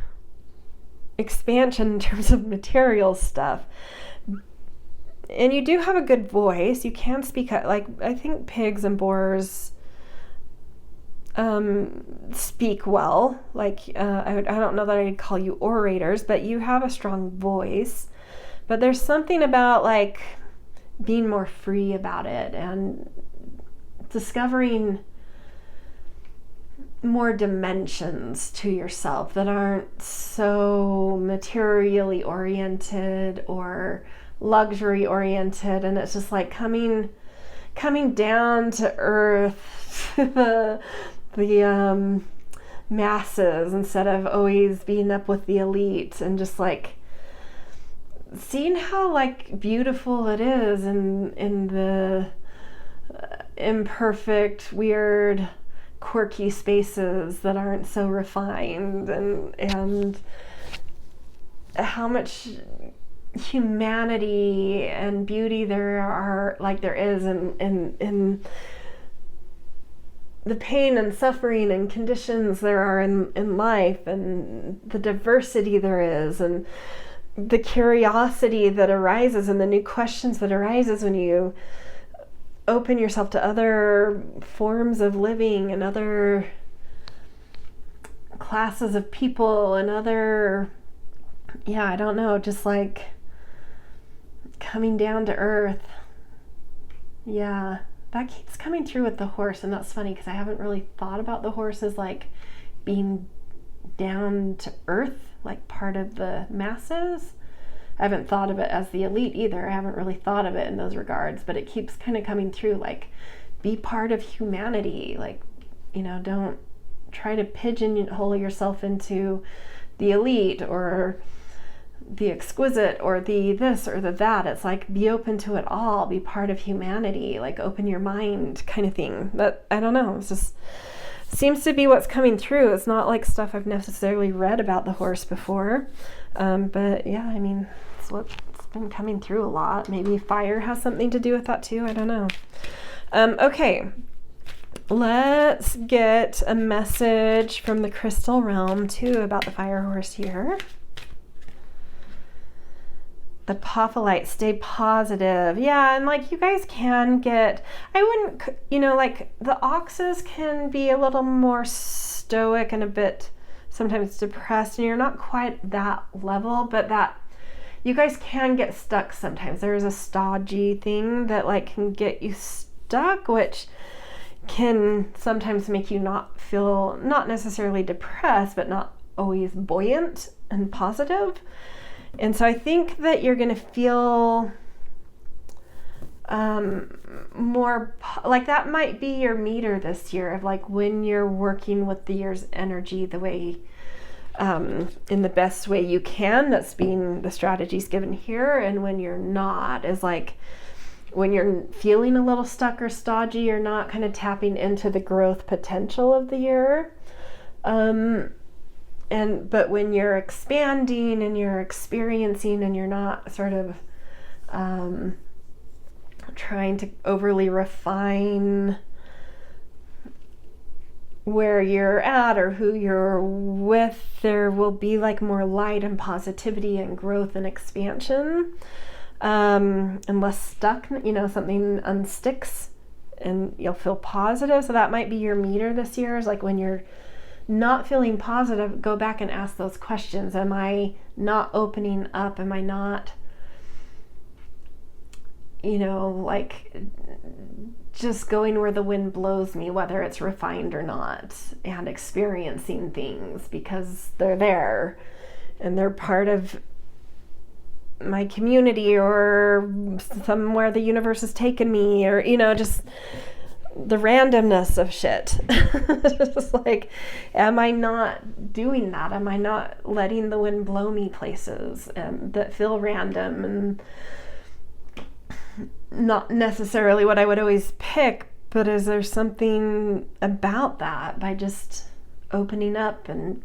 expansion in terms of material stuff, and you do have a good voice. You can speak, like I think pigs and boars speak well. Like I don't know that I'd call you orators, but you have a strong voice. But there's something about like being more free about it and discovering more dimensions to yourself that aren't so materially oriented or luxury oriented, and it's just like coming down to earth, the masses, instead of always being up with the elite, and just like seeing how like beautiful it is in the imperfect, weird, quirky spaces that aren't so refined, and how much humanity and beauty there is in the pain and suffering and conditions there are in life, and the diversity there is, and the curiosity that arises and the new questions that arises when you open yourself to other forms of living and other classes of people and other, I don't know, just like coming down to earth. Yeah, that keeps coming through with the horse, and that's funny because I haven't really thought about the horse as like being down to earth, like part of the masses. I haven't thought of it as the elite either. I haven't really thought of it in those regards, but it keeps kind of coming through, like, be part of humanity. Like, don't try to pigeonhole yourself into the elite or the exquisite or the this or the that. It's like, be open to it all, be part of humanity, like open your mind kind of thing. But I don't know, it's just seems to be what's coming through. It's not like stuff I've necessarily read about the horse before. But yeah, I mean, it's what's been coming through a lot. Maybe fire has something to do with that too. I don't know. Okay, let's get a message from the crystal realm too about the fire horse here. The Apophyllite, stay positive. Yeah, and like you guys can get, I wouldn't, like the oxes can be a little more stoic and a bit sometimes depressed, and you're not quite that level, but that you guys can get stuck sometimes. There's a stodgy thing that like can get you stuck, which can sometimes make you not feel, not necessarily depressed, but not always buoyant and positive. And so I think that you're going to feel more like that might be your meter this year of like when you're working with the year's energy the way in the best way you can. That's being the strategies given here. And when you're not, is like when you're feeling a little stuck or stodgy, you're not kind of tapping into the growth potential of the year. But when you're expanding and you're experiencing and you're not sort of trying to overly refine where you're at or who you're with, there will be like more light and positivity and growth and expansion, and less stuck, something unsticks and you'll feel positive. So that might be your meter this year, is like when you're not feeling positive, go back and ask those questions. Am I not opening up? Am I not, like just going where the wind blows me, whether it's refined or not, and experiencing things because they're there and they're part of my community or somewhere the universe has taken me, or, just the randomness of shit. Just like, am I not doing that? Am I not letting the wind blow me places that feel random and not necessarily what I would always pick? But is there something about that, by just opening up and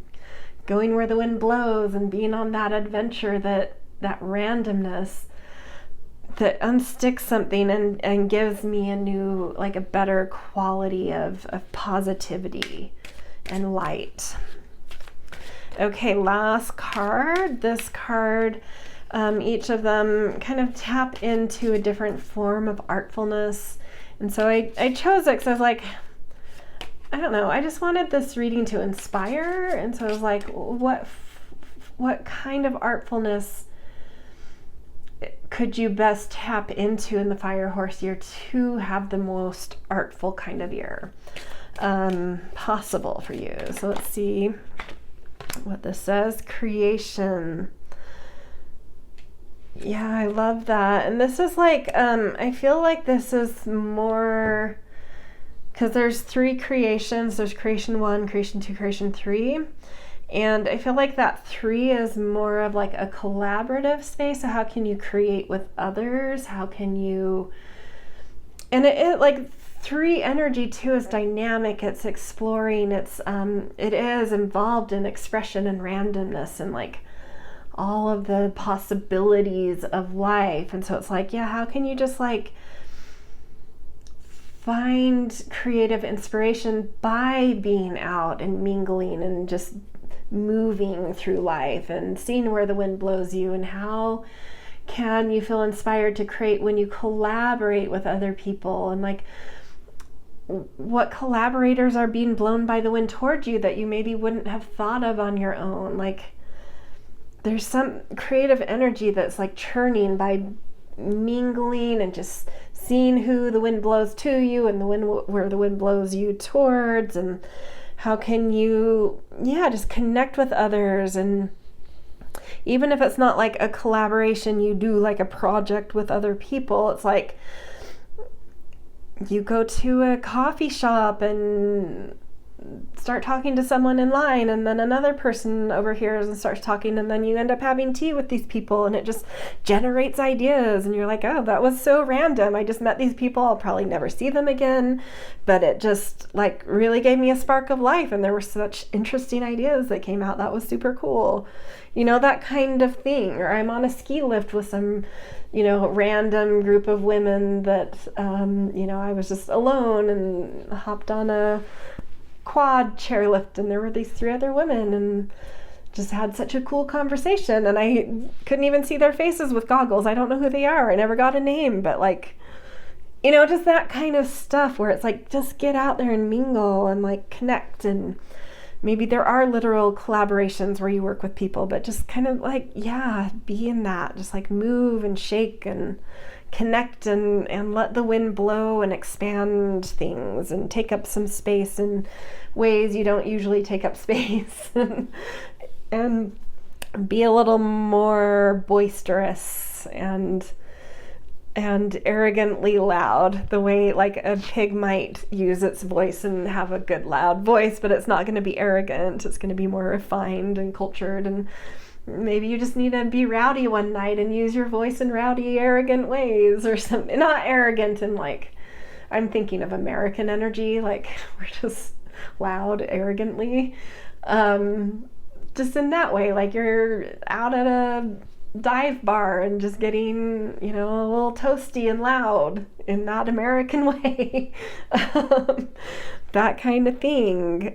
going where the wind blows and being on that adventure, that randomness that unsticks something and gives me a new, like a better quality of positivity and light. Okay, last card. This card, each of them kind of tap into a different form of artfulness. And so I chose it because I was like, I don't know, I just wanted this reading to inspire. And so I was like, what kind of artfulness could you best tap into in the fire horse year to have the most artful kind of year? possible for you. So let's see what this says. Creation. Yeah, I love that. And this is like, I feel like this is more, because there's 3 creations. There's creation 1, creation 2, creation 3. And I feel like that 3 is more of like a collaborative space. So how can you create with others? How can you, and it like 3 energy too is dynamic. It's exploring. It is involved in expression and randomness and like all of the possibilities of life. And so it's like, yeah, how can you just like find creative inspiration by being out and mingling and just moving through life and seeing where the wind blows you, and how can you feel inspired to create when you collaborate with other people, and like what collaborators are being blown by the wind toward you that you maybe wouldn't have thought of on your own. Like there's some creative energy that's like churning by mingling and just seeing who the wind blows to you and the wind where the wind blows you towards, and how can you just connect with others. And even if it's not like a collaboration, you do like a project with other people, it's like you go to a coffee shop and start talking to someone in line, and then another person overhears and starts talking, and then you end up having tea with these people, and it just generates ideas, and you're like, oh, that was so random. I just met these people. I'll probably never see them again, but it just like really gave me a spark of life, and there were such interesting ideas that came out. That was super cool. That kind of thing. Or I'm on a ski lift with some random group of women that I was just alone and hopped on a quad chairlift, and there were these 3 other women and just had such a cool conversation, and I couldn't even see their faces with goggles. I don't know who they are. I never got a name, but like just that kind of stuff where it's like, just get out there and mingle and like connect. And maybe there are literal collaborations where you work with people, but just kind of like, yeah, be in that, just like move and shake and connect and let the wind blow and expand things and take up some space in ways you don't usually take up space and be a little more boisterous and arrogantly loud, the way like a pig might use its voice and have a good loud voice, but it's not going to be arrogant. It's going to be more refined and cultured. And maybe you just need to be rowdy one night and use your voice in rowdy, arrogant ways or something. Not arrogant in like, I'm thinking of American energy, like we're just loud arrogantly. Just in that way, like you're out at a dive bar and just getting, a little toasty and loud in that American way. That kind of thing.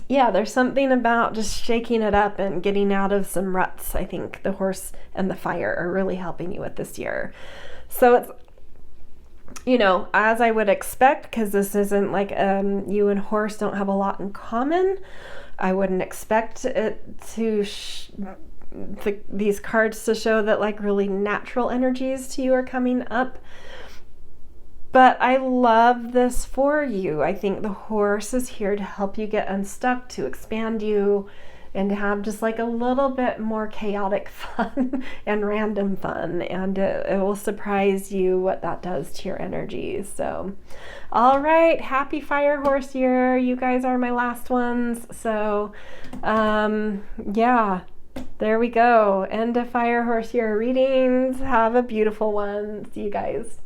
There's something about just shaking it up and getting out of some ruts. I think the horse and the fire are really helping you with this year. So it's, as I would expect, because this isn't like you and horse don't have a lot in common, I wouldn't expect it to these cards to show that like really natural energies to you are coming up. But I love this for you. I think the horse is here to help you get unstuck, to expand you, and to have just like a little bit more chaotic fun and random fun. And it will surprise you what that does to your energies. So, all right, happy Fire Horse year. You guys are my last ones. So, there we go. End of Fire Horse year readings. Have a beautiful one. See you guys.